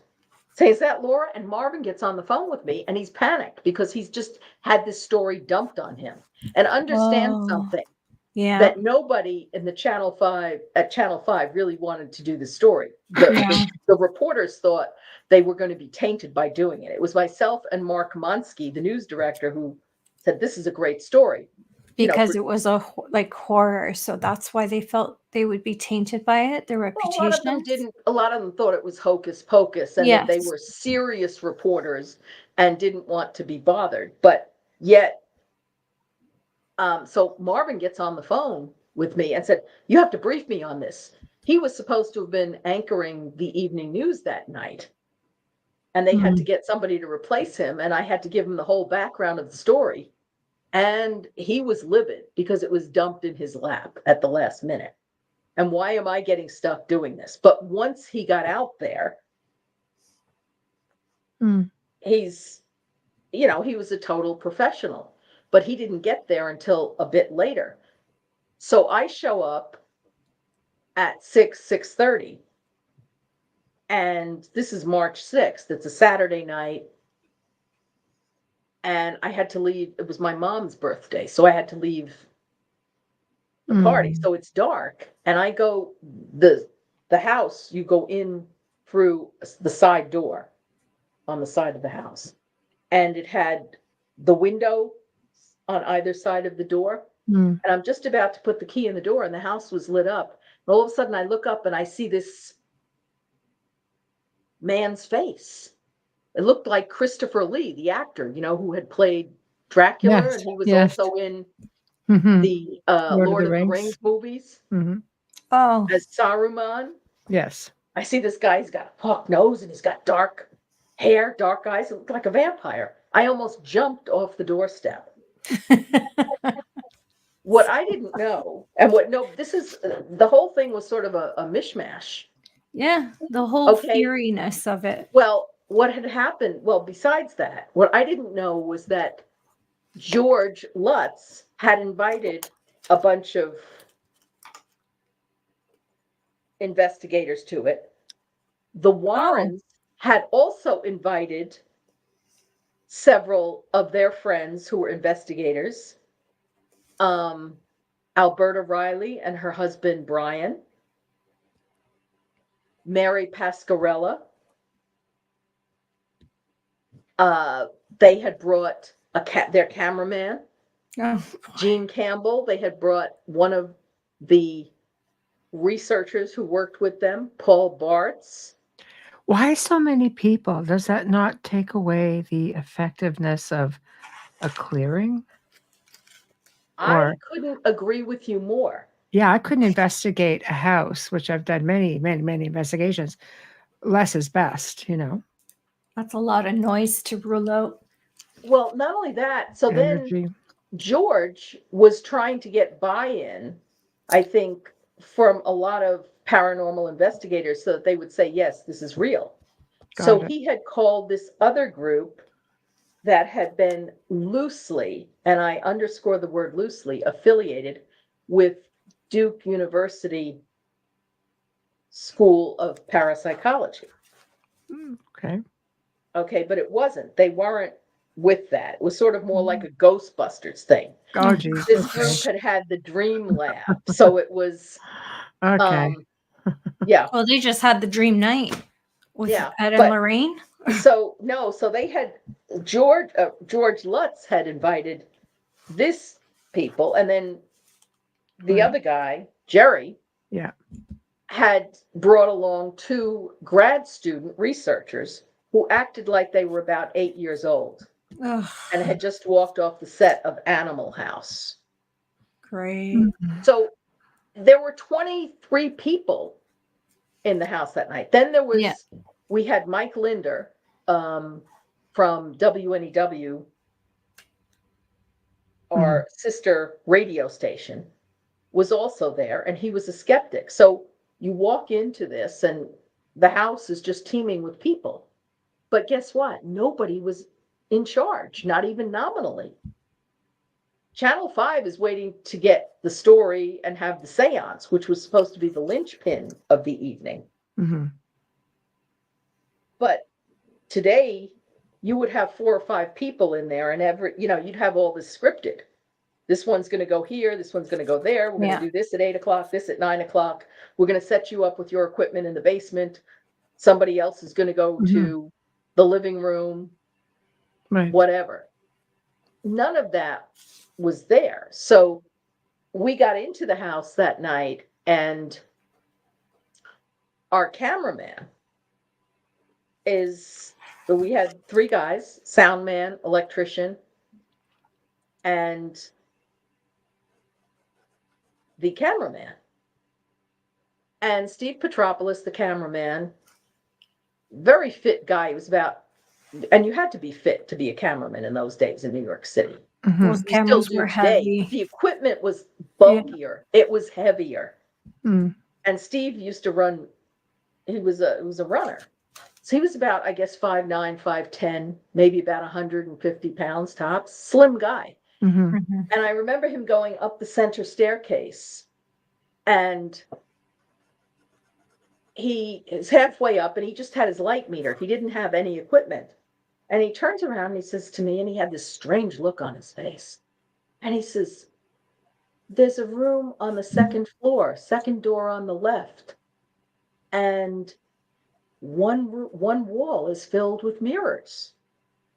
say, is that Laura? And Marvin gets on the phone with me and he's panicked because he's just had this story dumped on him. And understand something. Yeah. That nobody in the Channel 5 really wanted to do the story. The reporters thought they were going to be tainted by doing it. It was myself and Mark Monsky, the news director, who said, this is a great story. Because it was a horror. So that's why they felt they would be tainted by it. Their reputation. Well, a lot of them didn't. A lot of them thought it was hocus pocus and that they were serious reporters and didn't want to be bothered. But yet, so Marvin gets on the phone with me and said, you have to brief me on this. He was supposed to have been anchoring the evening news that night. And they had to get somebody to replace him. And I had to give him the whole background of the story. And he was livid because it was dumped in his lap at the last minute. And why am I getting stuck doing this? But once he got out there, he was a total professional. But he didn't get there until a bit later. So I show up at 6:30. And this is March 6th. It's a Saturday night. And I had to leave. It was my mom's birthday. So I had to leave the party. So it's dark. And I go, the house, you go in through the side door on the side of the house. And it had the window on either side of the door. And I'm just about to put the key in the door and the house was lit up. And all of a sudden I look up and I see this man's face. It looked like Christopher Lee, the actor, who had played Dracula. Yes, and he was also in the Lord of the Rings movies as Saruman. Yes. I see this guy, he's got a hawk nose and he's got dark hair, dark eyes. It looked like a vampire. I almost jumped off the doorstep. What I didn't know, and the whole thing was sort of a mishmash. Yeah, the whole feariness of it. Well, what had happened, besides that, what I didn't know was that George Lutz had invited a bunch of investigators to it. The Warrens had also invited several of their friends who were investigators. Alberta Riley and her husband, Brian. Mary Pascarella. They had brought their cameraman, Gene Campbell. They had brought one of the researchers who worked with them, Paul Bartz. Why so many people? Does that not take away the effectiveness of a clearing? I couldn't agree with you more. Yeah, I couldn't investigate a house, which I've done many, many, many investigations. Less is best, That's a lot of noise to rule out. Well, not only that, so Energy. then George was trying to get buy-in, I think, from a lot of paranormal investigators so that they would say, yes, this is real. So he had called this other group that had been loosely, and I underscore the word loosely, affiliated with Duke University School of Parapsychology. Okay, but it wasn't. They weren't with that. It was sort of more like a Ghostbusters thing. Oh, geez. This group had the Dream Lab, so it was yeah. Well, they just had the dream night with Ed and Lorraine. So they had George Lutz had invited this people, and then the other guy, Jerry, had brought along two grad student researchers who acted like they were about 8 years old and had just walked off the set of Animal House. Great. So there were 23 people in the house that night. Then there was, we had Mike Linder from WNEW, our sister radio station, was also there, and he was a skeptic. So you walk into this and the house is just teeming with people. But guess what? Nobody was in charge, not even nominally. Channel 5 is waiting to get the story and have the seance, which was supposed to be the linchpin of the evening. Mm-hmm. But today, you would have 4 or 5 people in there, and you'd have all this scripted. This one's going to go here. This one's going to go there. We're going to do this at 8 o'clock, this at 9 o'clock. We're going to set you up with your equipment in the basement. Somebody else is going to go to the living room, whatever. None of that was there. So we got into the house that night, and our cameraman we had 3 guys, sound man, electrician, and the cameraman. And Steve Petropoulos, the cameraman, very fit guy. He was and you had to be fit to be a cameraman in those days in New York City. Those cameras were heavy. The equipment was bulkier. Yeah. It was heavier. Mm. And Steve used to run. He was a runner. So he was about, I guess, 5'9", 5'10", maybe about 150 pounds tops. Slim guy. Mm-hmm. And I remember him going up the center staircase, and he is halfway up, and he just had his light meter. He didn't have any equipment. And he turns around and he says to me, and he had this strange look on his face. And he says, "There's a room on the second floor, second door on the left. And one wall is filled with mirrors."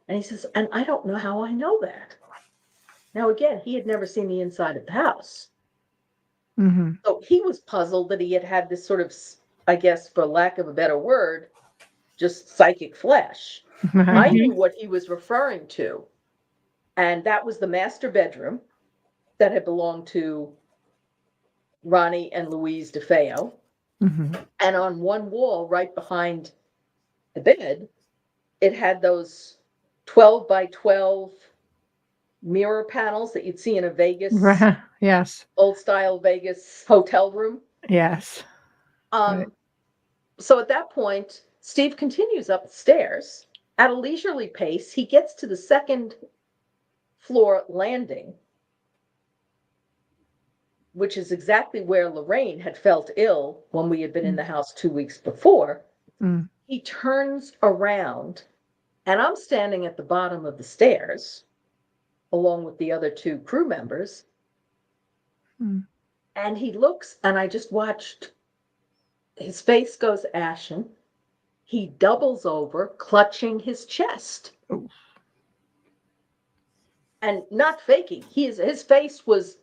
And he says, "And I don't know how I know that." Now, again, he had never seen the inside of the house. Mm-hmm. So he was puzzled that he had this sort of, I guess, for lack of a better word, just psychic flash. I knew what he was referring to. And that was the master bedroom that had belonged to Ronnie and Louise Defeo. Mm-hmm. And on one wall, right behind the bed, it had those 12 by 12 mirror panels that you'd see in a Vegas, yes, old style Vegas hotel room. Yes. Right. So at that point, Steve continues up the stairs at a leisurely pace. He gets to the second floor landing, which is exactly where Lorraine had felt ill when we had been in the house 2 weeks before. Mm. He turns around, and I'm standing at the bottom of the stairs along with the other 2 crew members. Mm. And he looks, and I just watched his face goes ashen. He doubles over, clutching his chest. Oof. And not faking. His face was,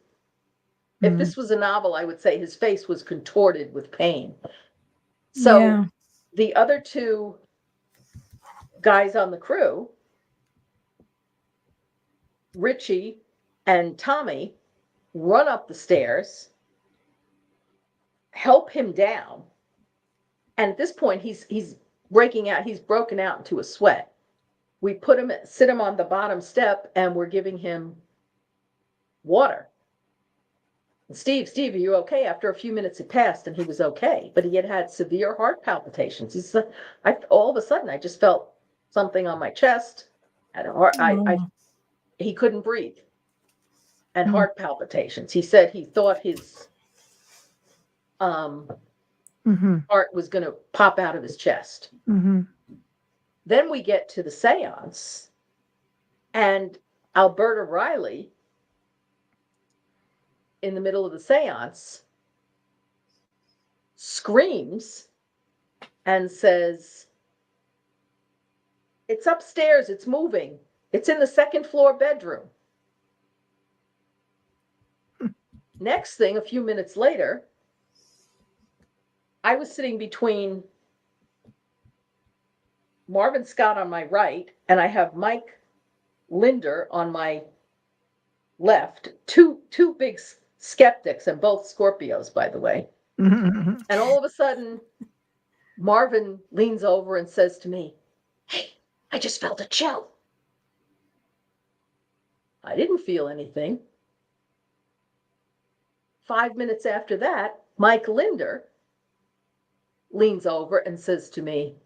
if this was a novel, I would say his face was contorted with pain. So the other 2 guys on the crew, Richie and Tommy, run up the stairs, help him down. And at this point, he's breaking out. He's broken out into a sweat. We sit him on the bottom step, and we're giving him water. And Steve, are you okay? After a few minutes had passed, and he was okay, but he had severe heart palpitations. He said, all of a sudden, I just felt something on my chest. He couldn't breathe, and heart palpitations. He said he thought his heart was going to pop out of his chest. Mm-hmm. Then we get to the seance, and Alberta Riley, in the middle of the seance, screams and says, "It's upstairs, it's moving. It's in the second floor bedroom." Next thing, a few minutes later, I was sitting between Marvin Scott on my right, and I have Mike Linder on my left. Two big skeptics, and both Scorpios, by the way. Mm-hmm. And all of a sudden, Marvin leans over and says to me, "Hey, I just felt a chill." I didn't feel anything. 5 minutes after that, Mike Linder leans over and says to me,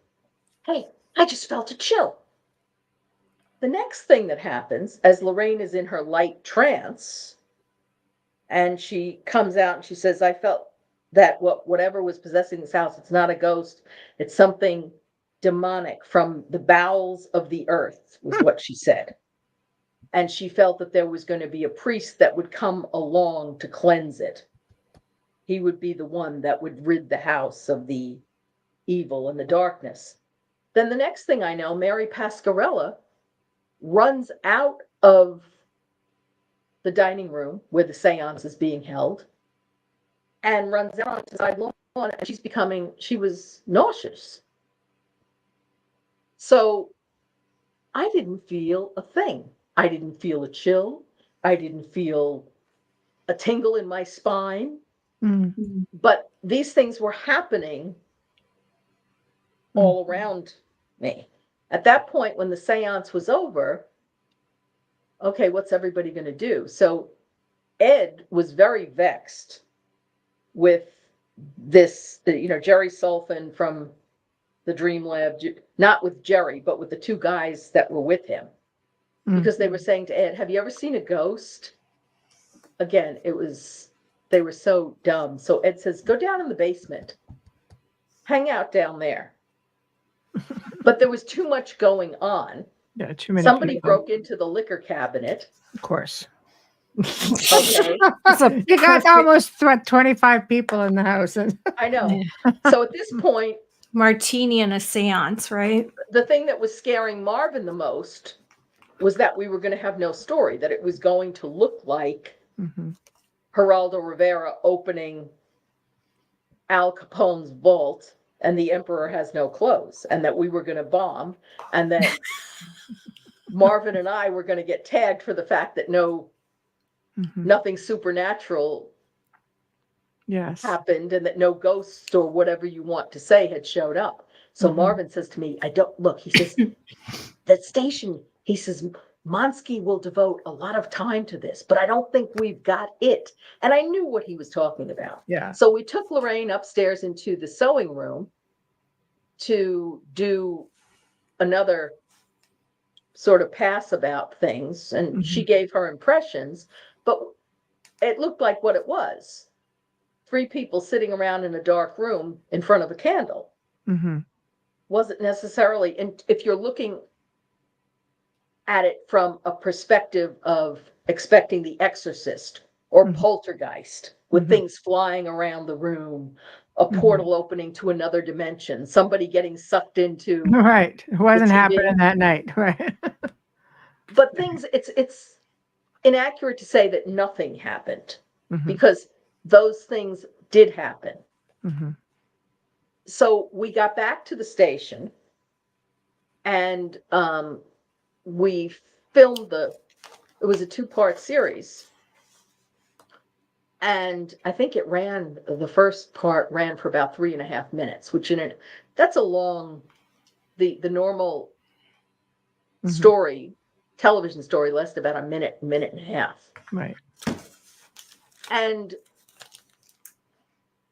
"Hey, I just felt a chill." The next thing that happens, as Lorraine is in her light trance, and she comes out and she says, "I felt that whatever was possessing this house, it's not a ghost, it's something demonic from the bowels of the earth," was what she said. And she felt that there was going to be a priest that would come along to cleanse it. He would be the one that would rid the house of the evil and the darkness. Then the next thing I know, Mary Pasquarella runs out of the dining room where the seance is being held and runs out onto the side lawn, and she was nauseous. So I didn't feel a thing. I didn't feel a chill. I didn't feel a tingle in my spine. But these things were happening all around me. At that point, when the seance was over, okay, what's everybody going to do? So Ed was very vexed with this, Jerry Sulfan from the Dream Lab, not with Jerry, but with the two guys that were with him, because they were saying to Ed, "Have you ever seen a ghost?" Again, they were so dumb. So Ed says, "Go down in the basement, hang out down there." But there was too much going on. Yeah, too many Somebody people. broke into the liquor cabinet. Of course. Okay. You got almost 25 people in the house. I know. So at this point, Martini and a seance, right? the thing that was scaring Marvin the most was that we were going to have no story, that it was going to look like Geraldo Rivera opening Al Capone's vault and the emperor has no clothes, and that we were going to bomb, and that Marvin and I were going to get tagged for the fact that nothing supernatural happened, and that no ghosts or whatever you want to say had showed up. So Marvin says to me, he says, "That station," he says, "Monsky will devote a lot of time to this, but I don't think we've got it." And I knew what he was talking about. Yeah. So we took Lorraine upstairs into the sewing room to do another sort of pass about things. And she gave her impressions, but it looked like what it was. 3 people sitting around in a dark room in front of a candle. Wasn't necessarily, and if you're looking at it from a perspective of expecting The Exorcist or Poltergeist, with things flying around the room, a portal opening to another dimension, somebody getting sucked into. Right. It wasn't happening that night. Right. But it's inaccurate to say that nothing happened, because those things did happen. So we got back to the station, and we filmed it was a 2-part series. And I think the first part ran for about 3.5 minutes, which that's a long, the normal story, television story, lasts about a minute and a half. Right. And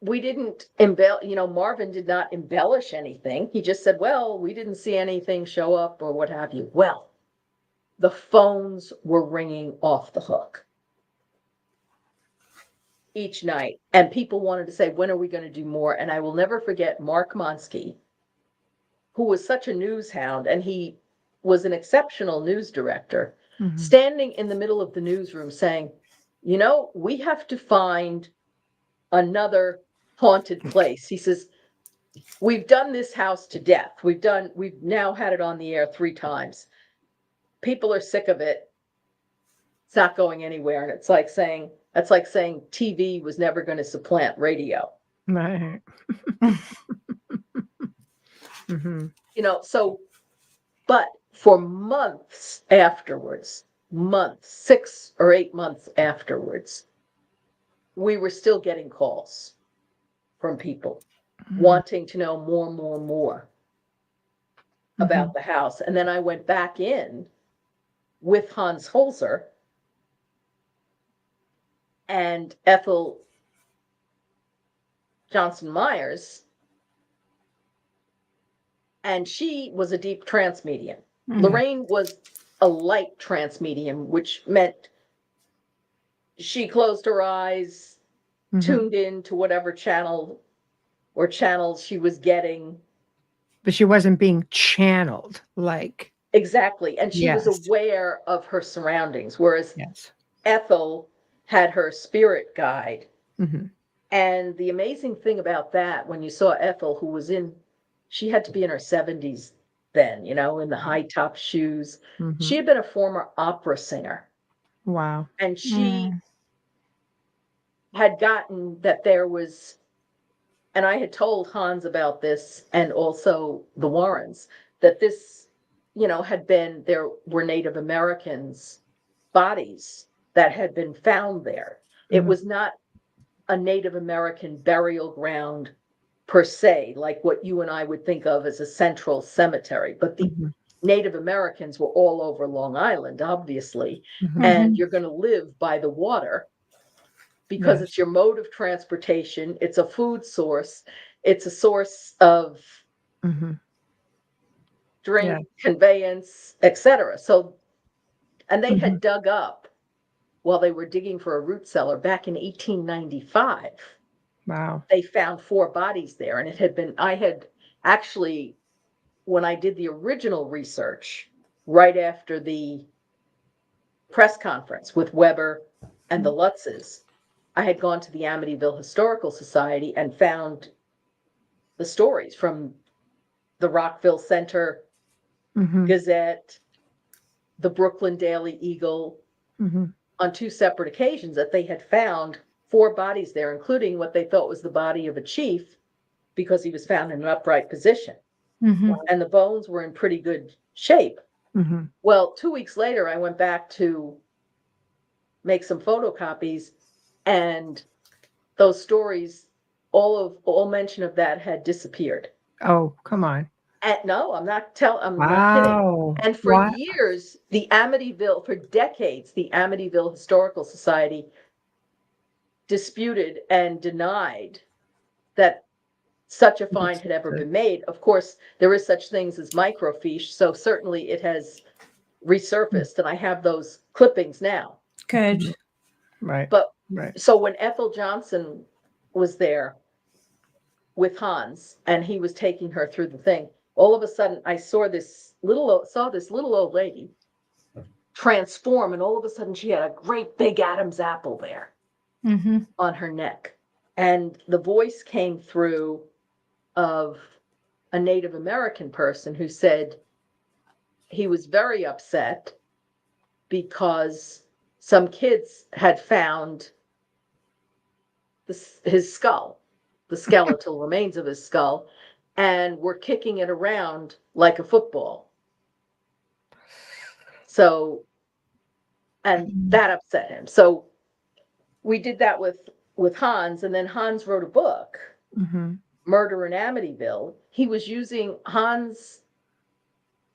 we didn't Marvin did not embellish anything. He just said, "Well, we didn't see anything show up," or what have you. Well, the phones were ringing off the hook each night, and people wanted to say, "When are we going to do more?" And I will never forget Mark Monsky, who was such a news hound, and he was an exceptional news director, standing in the middle of the newsroom saying, "We have to find another haunted place." He says, "We've done this house to death. We've now had it on the air 3 times. People are sick of it. It's not going anywhere." And that's like saying TV was never going to supplant radio. Right. But for months afterwards, 6 or 8 months afterwards, we were still getting calls from people wanting to know more about the house. And then I went back in with Hans Holzer and Ethel Johnson Myers And she was a deep trance medium. Mhm. Lorraine was a light trance medium, which meant she closed her eyes, Mhm. tuned in to whatever channel or channels she was getting. But she wasn't being channeled like. Exactly. And she was Yes. aware of her surroundings, whereas Yes. Ethel had her spirit guide. Mhm. And the amazing thing about that, when you saw Ethel, who was she had to be in her 70s then, you know, in the high top shoes. Mhm. She had been a former opera singer. Wow. And she had gotten that there was, and I had told Hans about this and also the Warrens, that this, you know, there were Native Americans' bodies that had been found there. It Mhm. was not a Native American burial ground per se, like what you and I would think of as a central cemetery, but the Mhm. Native Americans were all over Long Island, obviously, Mhm. and you're going to live by the water because Yes. it's your mode of transportation, it's a food source, it's a source of Mhm. drink, Yeah. conveyance, etc. So, and they Mhm. had dug up while they were digging for a root cellar back in 1895. Wow. They found 4 bodies there, and I had actually, when I did the original research, right after the press conference with Weber and the Lutzes, I had gone to the Amityville Historical Society and found the stories from the Rockville Center Mhm. Gazette, the Brooklyn Daily Eagle, Mhm. on 2 separate occasions that they had found 4 bodies there, including what they thought was the body of a chief because he was found in an upright position. And the bones were in pretty good shape. Mhm. Well, 2 weeks later, I went back to make some photocopies, and those stories, all mention of that had disappeared. Oh, come on. And no, I'm not kidding. Wow. And for What? years, for decades, the Amityville Historical Society disputed and denied that such a find had ever been made. Of course, there is such things as microfiche, so certainly it has resurfaced, and I have those clippings now. Good. Right. But Right. so when Ethel Johnson was there with Hans and he was taking her through the thing, all of a sudden I saw this little old lady transform, and all of a sudden she had a great big Adam's apple there on her neck. And the voice came through of a Native American person who said he was very upset because some kids had found his skull, the skeletal remains of his skull, and were kicking it around like a football. So, and that upset him. So we did that with Hans, and then Hans wrote a book, Mhm. Murder in Amityville. Hans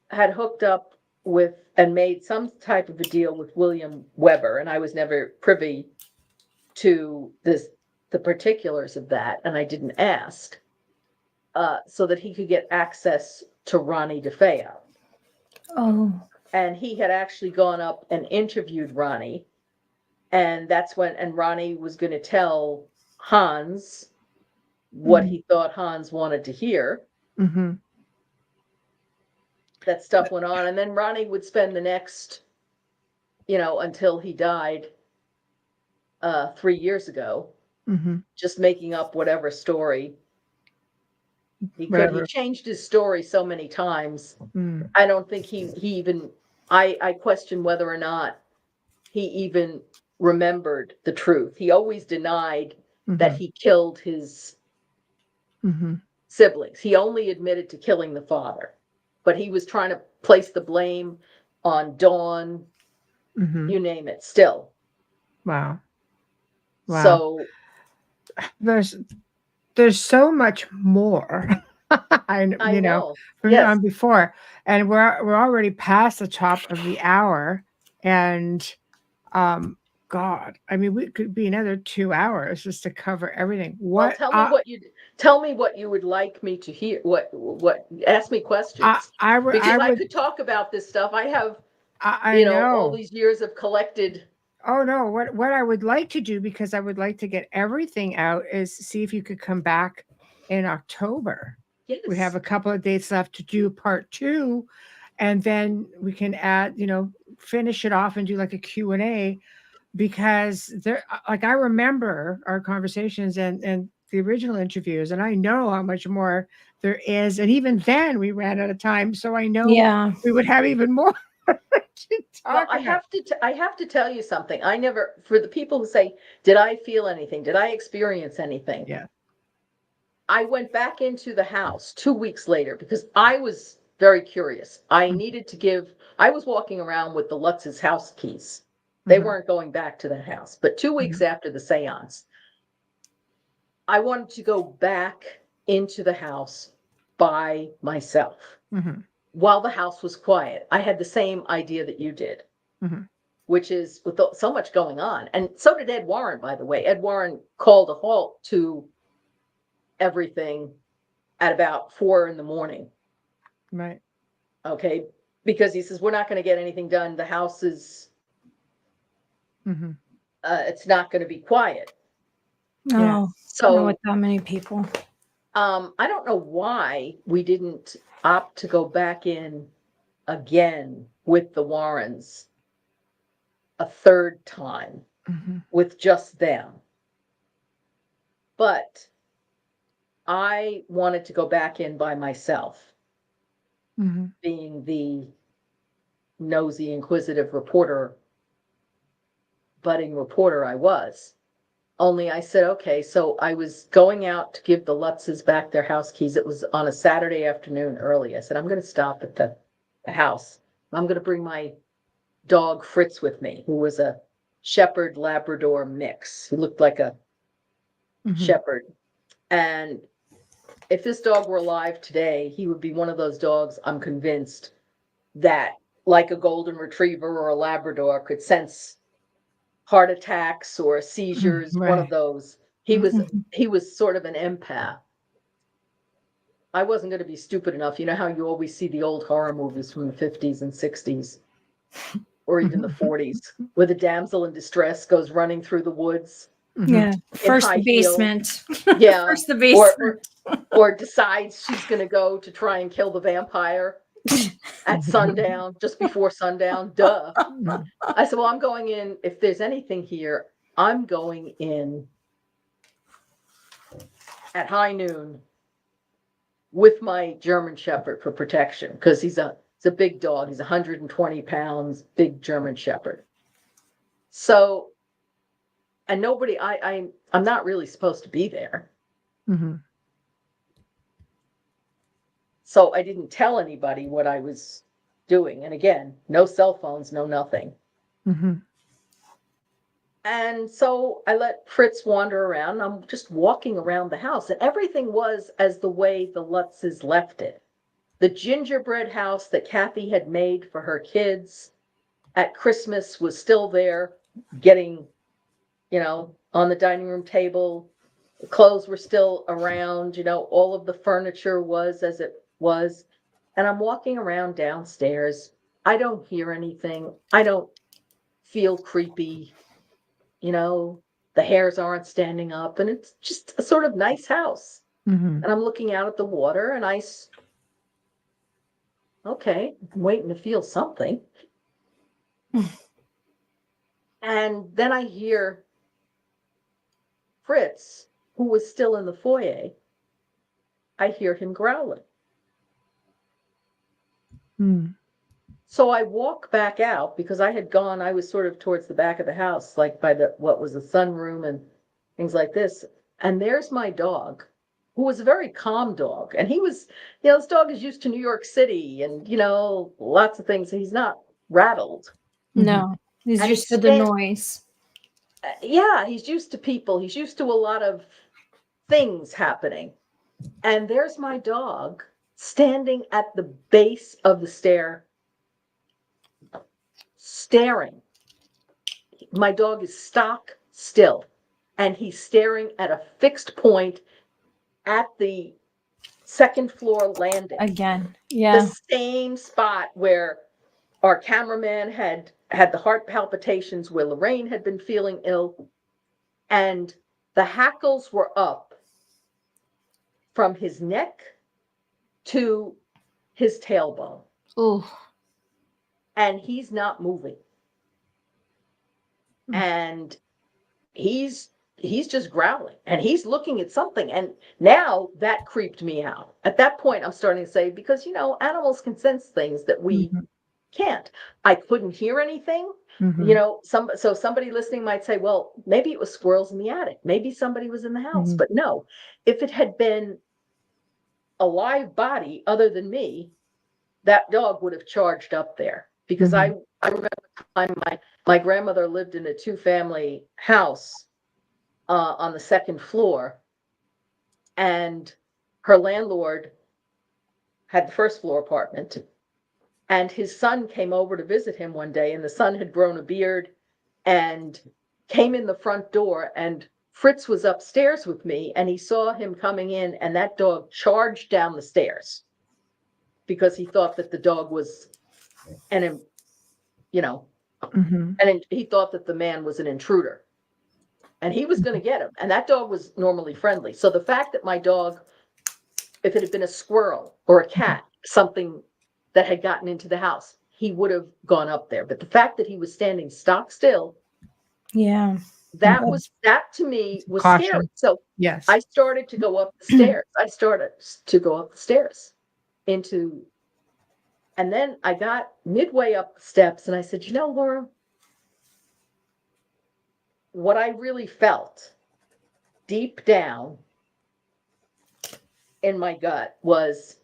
had hooked up with and made some type of a deal with William Weber, and I was never privy to the particulars of that, and I didn't ask, so that he could get access to Ronnie Defeo. Oh. And he had actually gone up and interviewed Ronnie, and Ronnie was going to tell Hans what he thought Hans wanted to hear. Mhm. That stuff went on, and then Ronnie would spend the next, until he died 3 years ago, Mhm. just making up whatever story he could. Whatever. He changed his story so many times. Mm. I don't think he even, I question whether or not he even remembered the truth. He always denied that Mhm. he killed his Mhm. siblings. He only admitted to killing the father, but he was trying to place the blame on Dawn, Mhm. you name it, still. Wow. Wow. So There's so much more. I know. From Yes. on before, and we're already past the top of the hour, and God, I mean, we could be another 2 hours just to cover everything. Well, What? tell me tell me what you would like me to hear. Ask me questions. I Because I would. could talk about this stuff. I have, I all know. these years of collected. Oh no, what I would like to do, because I would like to get everything out, is see if you could come back in October. Yes. We have a couple of dates left to do part 2, and then we can add, finish it off and do like a Q&A, because there, like, I remember our conversations and the original interviews, and I know how much more there is, and even then we ran out of time, so I know Yeah. we would have even more to Well, talk I about. have to tell you something. I never, for the people who say, did I feel anything? Did I experience anything? Yeah. I went back into the house 2 weeks later because I was very curious. I was walking around with the Lutz's house keys. They Mhm. weren't going back to the house. But 2 weeks after the seance, I wanted to go back into the house by myself Mhm. while the house was quiet. I had the same idea that you did, Mhm. which is with so much going on. And so did Ed Warren, by the way. Ed Warren called a halt to everything at about 4 a.m. Right. Okay. Because he says, we're not going to get anything done. The house is, Mhm. it's not going to be quiet. No, not So, with that many people. I don't know why we didn't opt to go back in again with the Warrens a third time Mhm. with just them. But I wanted to go back in by myself, Mhm. being the nosy, inquisitive budding reporter I was. Only I said, okay, so I was going out to give the Lutzes back their house keys. It was on a Saturday afternoon early. I said, I'm going to stop at the house. I'm going to bring my dog Fritz with me, who was a Shepherd Labrador mix. He looked like a Mhm. shepherd. And if this dog were alive today, he would be one of those dogs, I'm convinced, that, like a golden retriever or a Labrador, could sense heart attacks or seizures, one of Right. those. He was sort of an empath. I wasn't going to be stupid enough. You know how you always see the old horror movies from the 50s and 60s, or even the 40s, where the damsel in distress goes running through the woods Mhm. Yeah. in First high the heels. basement. Yeah. First the basement. Or decides she's going to go to try and kill the vampire at sundown, just before sundown. Duh. Mhm. I said, well, I'm going in. If there's anything here, I'm going in at high noon with my German Shepherd for protection, because he's a big dog. He's 120 pounds, big German Shepherd. So, and nobody, I'm not really supposed to be there. Mhm. So I didn't tell anybody what I was doing. And again, no cell phones, no nothing. Mhm. And so I let Fritz wander around. I'm just walking around the house, and everything was as the way the Lutzes left it. The gingerbread house that Kathy had made for her kids at Christmas was still there, getting, on the dining room table. The clothes were still around, all of the furniture was as it was. And I'm walking around downstairs. I don't hear anything. I don't feel creepy. The hairs aren't standing up, and it's just a sort of nice house. Mhm. And I'm looking out at the water, and okay, I'm waiting to feel something. And then I hear Fritz, who was still in the foyer. I hear him growling. Mhm. So I walk back out, because I was sort of towards the back of the house, like by what was the sunroom and things like this. And there's my dog, who was a very calm dog. And he was, this dog is used to New York City and, lots of things. He's not rattled. No. He's And used to the noise. Yeah, he's used to people. He's used to a lot of things happening. And there's my dog standing at the base of the stair, staring. My dog is stock still, and he's staring at a fixed point at the second floor landing. Again. The Yeah. same spot where our cameraman had the heart palpitations, where Lorraine had been feeling ill, and the hackles were up from his neck to his tailbone. Ooh. And he's not moving. And he's just growling, and he's looking at something. And now that creeped me out. At that point, I'm starting to say, because, animals can sense things that we can't. I couldn't hear anything. So somebody listening might say, well, maybe it was squirrels in the attic. Maybe somebody was in the house. But no, if it had been a live body other than me, that dog would have charged up there. Because I remember the time my grandmother lived in a 2-family house on the second floor, and her landlord had the first floor apartment, and his son came over to visit him one day, and the son had grown a beard and came in the front door, and Fritz was upstairs with me, and he saw him coming in, and that dog charged down the stairs because he thought that the dog was and he thought that the man was an intruder, and he was going to get him. And that dog was normally friendly. So the fact that my dog, if it had been a squirrel or a cat, something that had gotten into the house, he would have gone up there. But the fact that he was standing stock still, that to me was Caution. scary. So Yes. I started to go up the stairs. And then I got midway up the steps, and I said, Laura, what I really felt deep down in my gut was,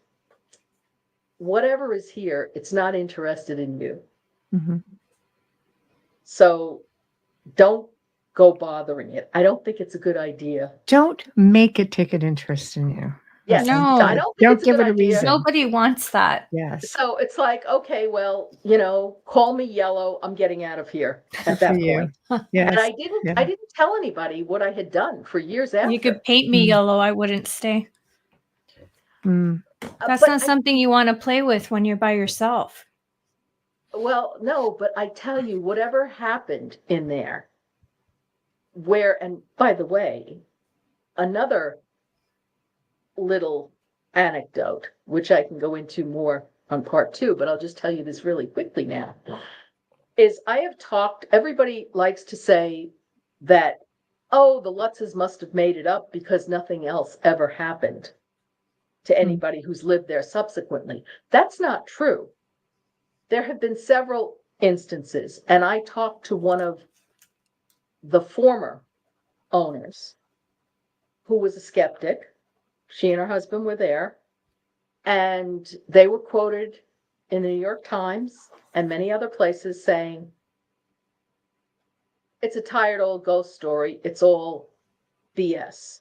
whatever is here, it's not interested in you. So don't go bothering it. I don't think it's a good idea. Don't make it take an interest in you. Yes. No. I don't think it's a give good it a idea. reason. Nobody wants that. Yes. So it's like, okay, well, call me yellow. I'm getting out of here at that For you. point. Yes. And I didn't tell anybody what I had done for years after. You could paint me yellow. I wouldn't stay. That's not something you want to play with when you're by yourself. Well, no, but I tell you, whatever happened in there, and by the way, another little anecdote, which I can go into more on part 2, but I'll just tell you this really quickly now, is I have talked, everybody likes to say that, the Lutzes must have made it up because nothing else ever happened to anybody who's lived there subsequently. That's not true. There have been several instances, and I talked to one of the former owners who was a skeptic. She and her husband were there, and they were quoted in the New York Times and many other places saying, it's a tired old ghost story. It's all BS.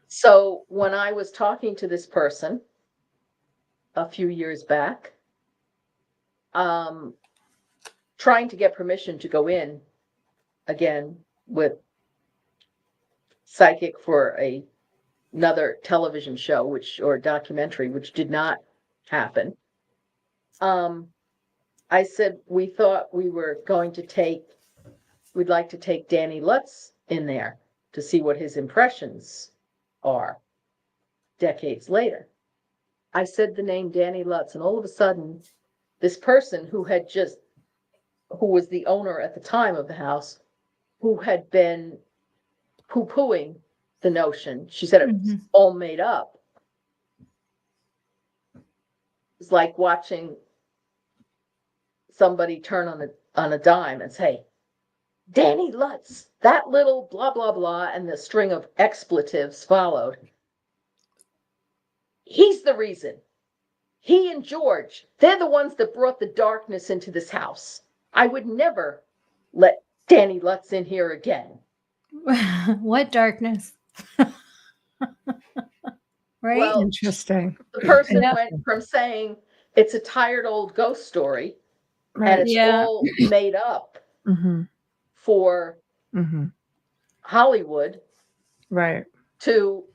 So when I was talking to this person a few years back, trying to get permission to go in again with psychic for another television show, or documentary, which did not happen. I said, we thought we'd like to take Danny Lutz in there to see what his impressions are decades later. I said the name Danny Lutz, and all of a sudden, this person who was the owner at the time of the house, who had been poo-pooing the notion, she said it was all made up. It's like watching somebody turn on a dime and say, Danny Lutz, that little blah, blah, blah, and the string of expletives followed. He's the reason. He and George, they're the ones that brought the darkness into this house. I would never let Danny Lutz in here again. What darkness? Right? Well, interesting. The person went from saying it's a tired old ghost story, and it's all made up for Hollywood, right, to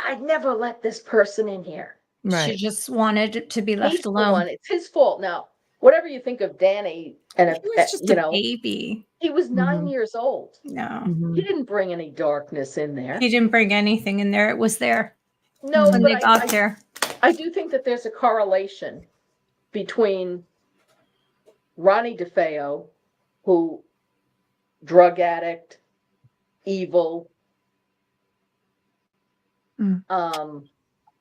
I'd never let this person in here. She Right. just wanted it to be He's left the alone. one. It's his fault. Now, whatever you think of Danny, and He was just you a know, baby. he was 9 Mhm. years old. No, He didn't bring any darkness in there. he didn't bring anything in there. It was there No, when but they got there. I do think that there's a correlation between Ronnie Defeo, who drug addict, evil,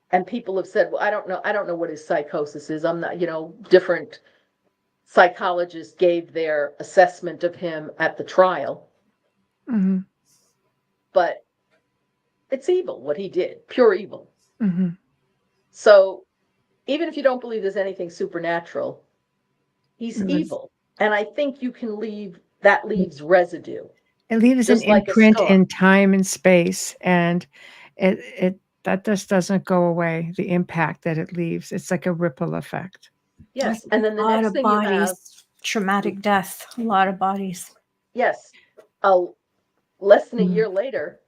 and people have said, well, I don't know what his psychosis is. I'm not, different psychologists gave their assessment of him at the trial. Mhm. But it's evil what he did, pure evil. Mhm. So even if you don't believe there's anything supernatural, he's It was- evil. And I think you can leaves residue. It leaves an Just like a imprint scar. in time and space, and it that just doesn't go away. The impact that it leaves, it's like a ripple effect. Yes. And then the a lot next of thing you have, bodies, traumatic death, a lot of bodies. yes, less than a year later,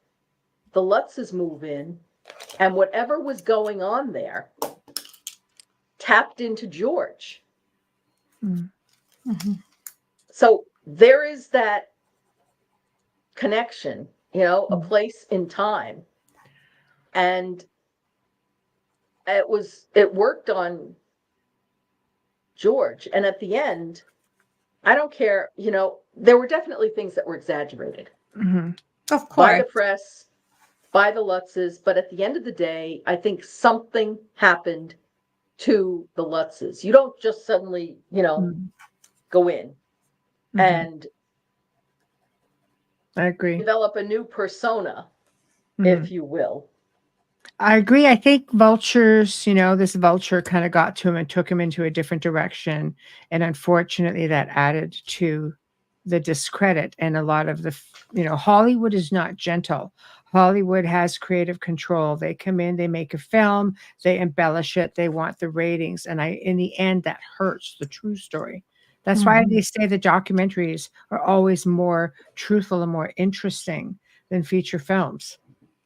the Lutzes move in, and whatever was going on there tapped into George. Mm. Mhm. So there is that connection, a place in time. And it worked on George. And at the end, I don't care, there were definitely things that were exaggerated Mhm. Of by course. the press, by the Lutzes, but at the end of the day, I think something happened to the Lutzes. You don't just suddenly, go in Mhm. and I agree. develop a new persona, Mhm. if you will. I agree. I think vultures, this vulture kind of got to him and took him into a different direction. And unfortunately, that added to the discredit. And a lot of Hollywood is not gentle. Hollywood has creative control. They come in, they make a film, they embellish it, they want the ratings. And in the end, that hurts the true story. That's why they say the documentaries are always more truthful and more interesting than feature films.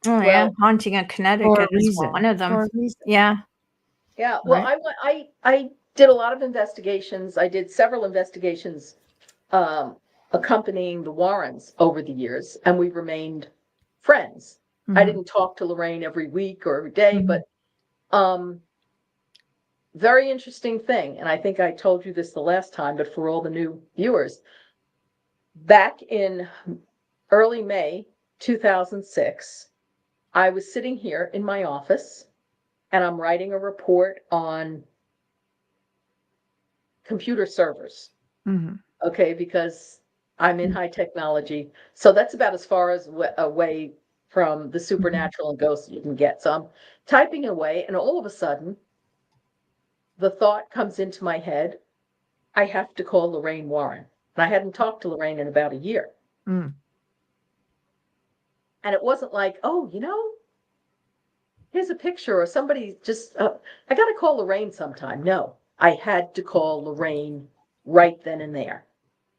Oh, yeah. Haunting in Connecticut is one of them. For a reason. Yeah. Yeah. Well, Right. I did a lot of investigations. I did several investigations accompanying the Warrens over the years, and we remained friends. I didn't talk to Lorraine every week or every day, but very interesting thing. And I think I told you this the last time, but for all the new viewers, back in early May 2006, I was sitting here in my office and I'm writing a report on computer servers. Okay, because I'm in high technology. So that's about as far as away from the supernatural and ghosts you can get. So I'm typing away, and all of a sudden, the thought comes into my head, I have to call Lorraine Warren. And I hadn't talked to Lorraine in about a year. And it wasn't like, oh, here's a picture or somebody just, I got to call Lorraine sometime. No, I had to call Lorraine right then and there.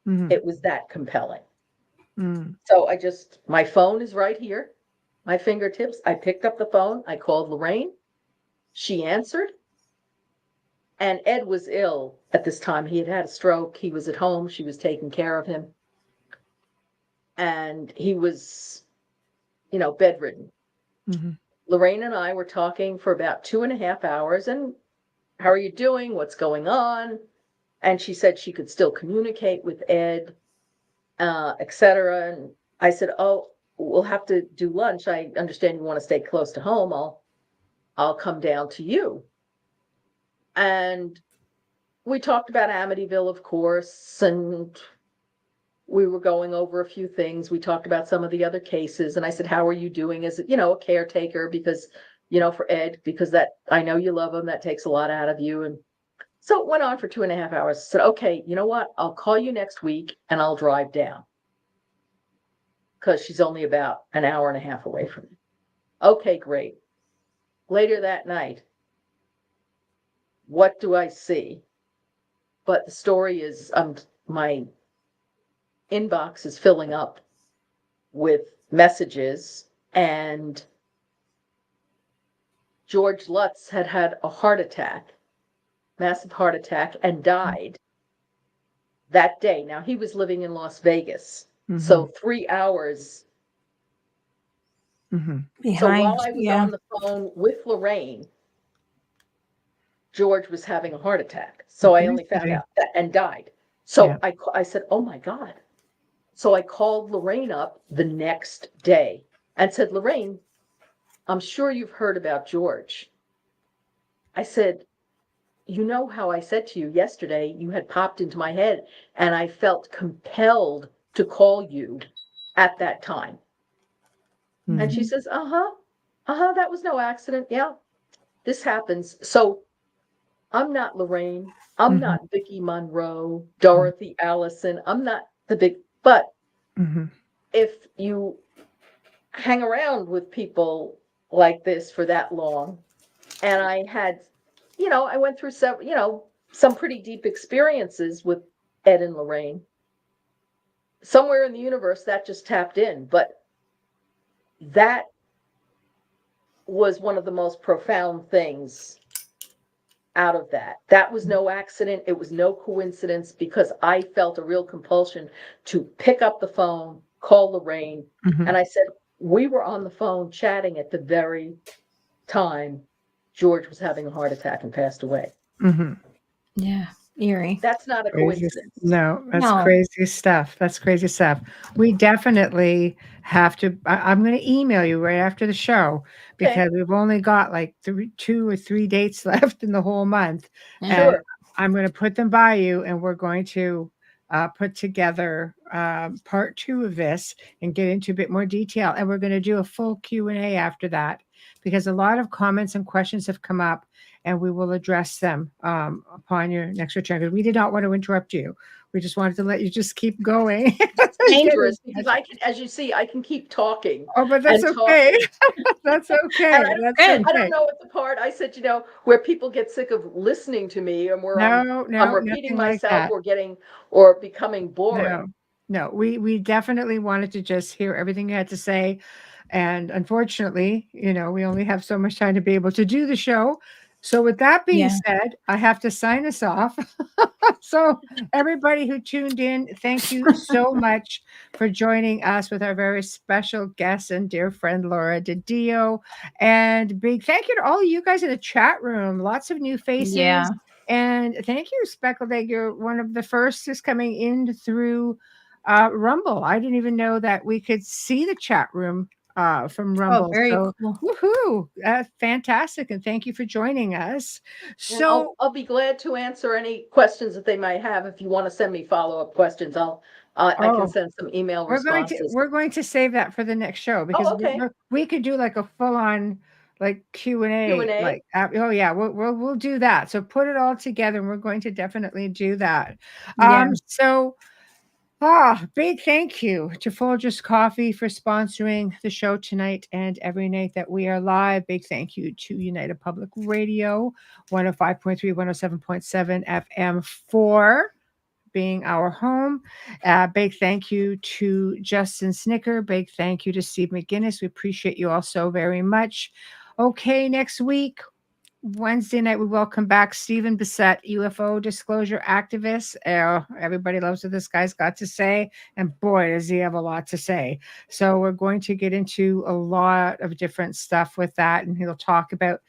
It was that compelling. So my phone is right here, my fingertips. I picked up the phone. I called Lorraine. She answered. And Ed was ill at this time. He had had a stroke. He was at home. She was taking care of him. And he was, bedridden. Lorraine and I were talking for about 2.5 hours. And how are you doing? What's going on? And she said she could still communicate with Ed, etc. And I said, oh, we'll have to do lunch. I understand you want to stay close to home. I'll come down to you. And we talked about Amityville, of course, and we were going over a few things. We talked about some of the other cases. And I said, how are you doing as, a caretaker? Because, for Ed, because I know you love him. That takes a lot out of you. And so it went on for 2.5 hours. I said, okay, you know what? I'll call you next week and I'll drive down. Because she's only about an hour and a half away from me. Okay, great. Later that night, what do I see? But the story is, my inbox is filling up with messages, and George Lutz had had a heart attack, massive heart attack, and died that day. Now, he was living in Las Vegas, so 3 hours. Behind, so while I was on the phone with Lorraine, George was having a heart attack. So I only found out that and died. So I said, oh my God. So I called Lorraine up the next day and said, Lorraine, I'm sure you've heard about George. I said, you know how I said to you yesterday, you had popped into my head and I felt compelled to call you at that time. And she says, that was no accident. Yeah, this happens. So I'm not Lorraine. I'm not Vicki Monroe, Dorothy Allison. I'm not the big, but if you hang around with people like this for that long, and I had, I went through some pretty deep experiences with Ed and Lorraine. Somewhere in the universe that just tapped in, but that was one of the most profound things out of that. That was no accident. It was no coincidence, because I felt a real compulsion to pick up the phone, call Lorraine. And I said, we were on the phone chatting at the very time George was having a heart attack and passed away. Yeah. Eerie. That's not a coincidence. No, that's crazy stuff. That's crazy stuff. We definitely have to. I'm going to email you right after the show, because we've only got like 2 or 3 dates left in the whole month. And I'm going to put them by you, and we're going to put together part 2 of this and get into a bit more detail. And we're going to do a full Q&A after that, because a lot of comments and questions have come up, and we will address them upon your next return. Because we did not want to interrupt you. We just wanted to let you just keep going. It's dangerous, because I can, as you see, I can keep talking. Oh, but that's okay. That's okay. I don't know what the part I said, where people get sick of listening to me, and where I'm repeating myself, or becoming boring. No, we definitely wanted to just hear everything you had to say. And unfortunately, we only have so much time to be able to do the show. So with that being said, I have to sign us off. So everybody who tuned in, thank you so much for joining us with our very special guest and dear friend, Laura DiDio. And big thank you to all of you guys in the chat room. Lots of new faces. Yeah. And thank you, Speckled Egg. You're one of the first who's coming in through Rumble. I didn't even know that we could see the chat room from Rumble. Oh, very cool. Woohoo! Fantastic, and thank you for joining us. So I'll be glad to answer any questions that they might have. If you want to send me follow-up questions, I can send some email responses. We're going to save that for the next show, because we could do like a full-on like Q&A. Like, we'll do that. So put it all together, and we're going to definitely do that. Big thank you to Folgers Coffee for sponsoring the show tonight and every night that we are live. Big thank you to United Public Radio, 105.3, 107.7 FM for being our home. Big thank you to Justin Snicker. Big thank you to Steve McGinnis. We appreciate you all so very much. Okay, next week, Wednesday night, we welcome back Stephen Bissett, UFO disclosure activist. Everybody loves what this guy's got to say, and boy, does he have a lot to say. So we're going to get into a lot of different stuff with that, and he'll talk about,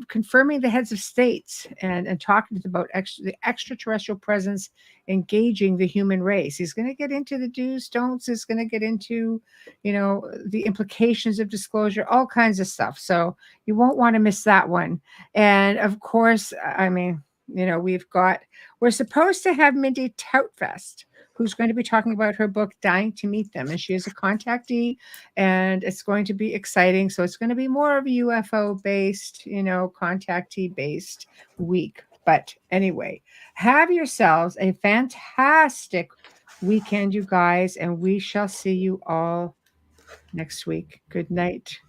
confirming the heads of states and talking about the extraterrestrial presence engaging the human race. He's going to get into the do's, don'ts. He's going to get into, the implications of disclosure, all kinds of stuff. So you won't want to miss that one. And of course, we're supposed to have Mindy Toutfest, who's going to be talking about her book, Dying to Meet Them. And she is a contactee, and it's going to be exciting. So it's going to be more of a UFO-based, contactee-based week. But anyway, have yourselves a fantastic weekend, you guys, and we shall see you all next week. Good night.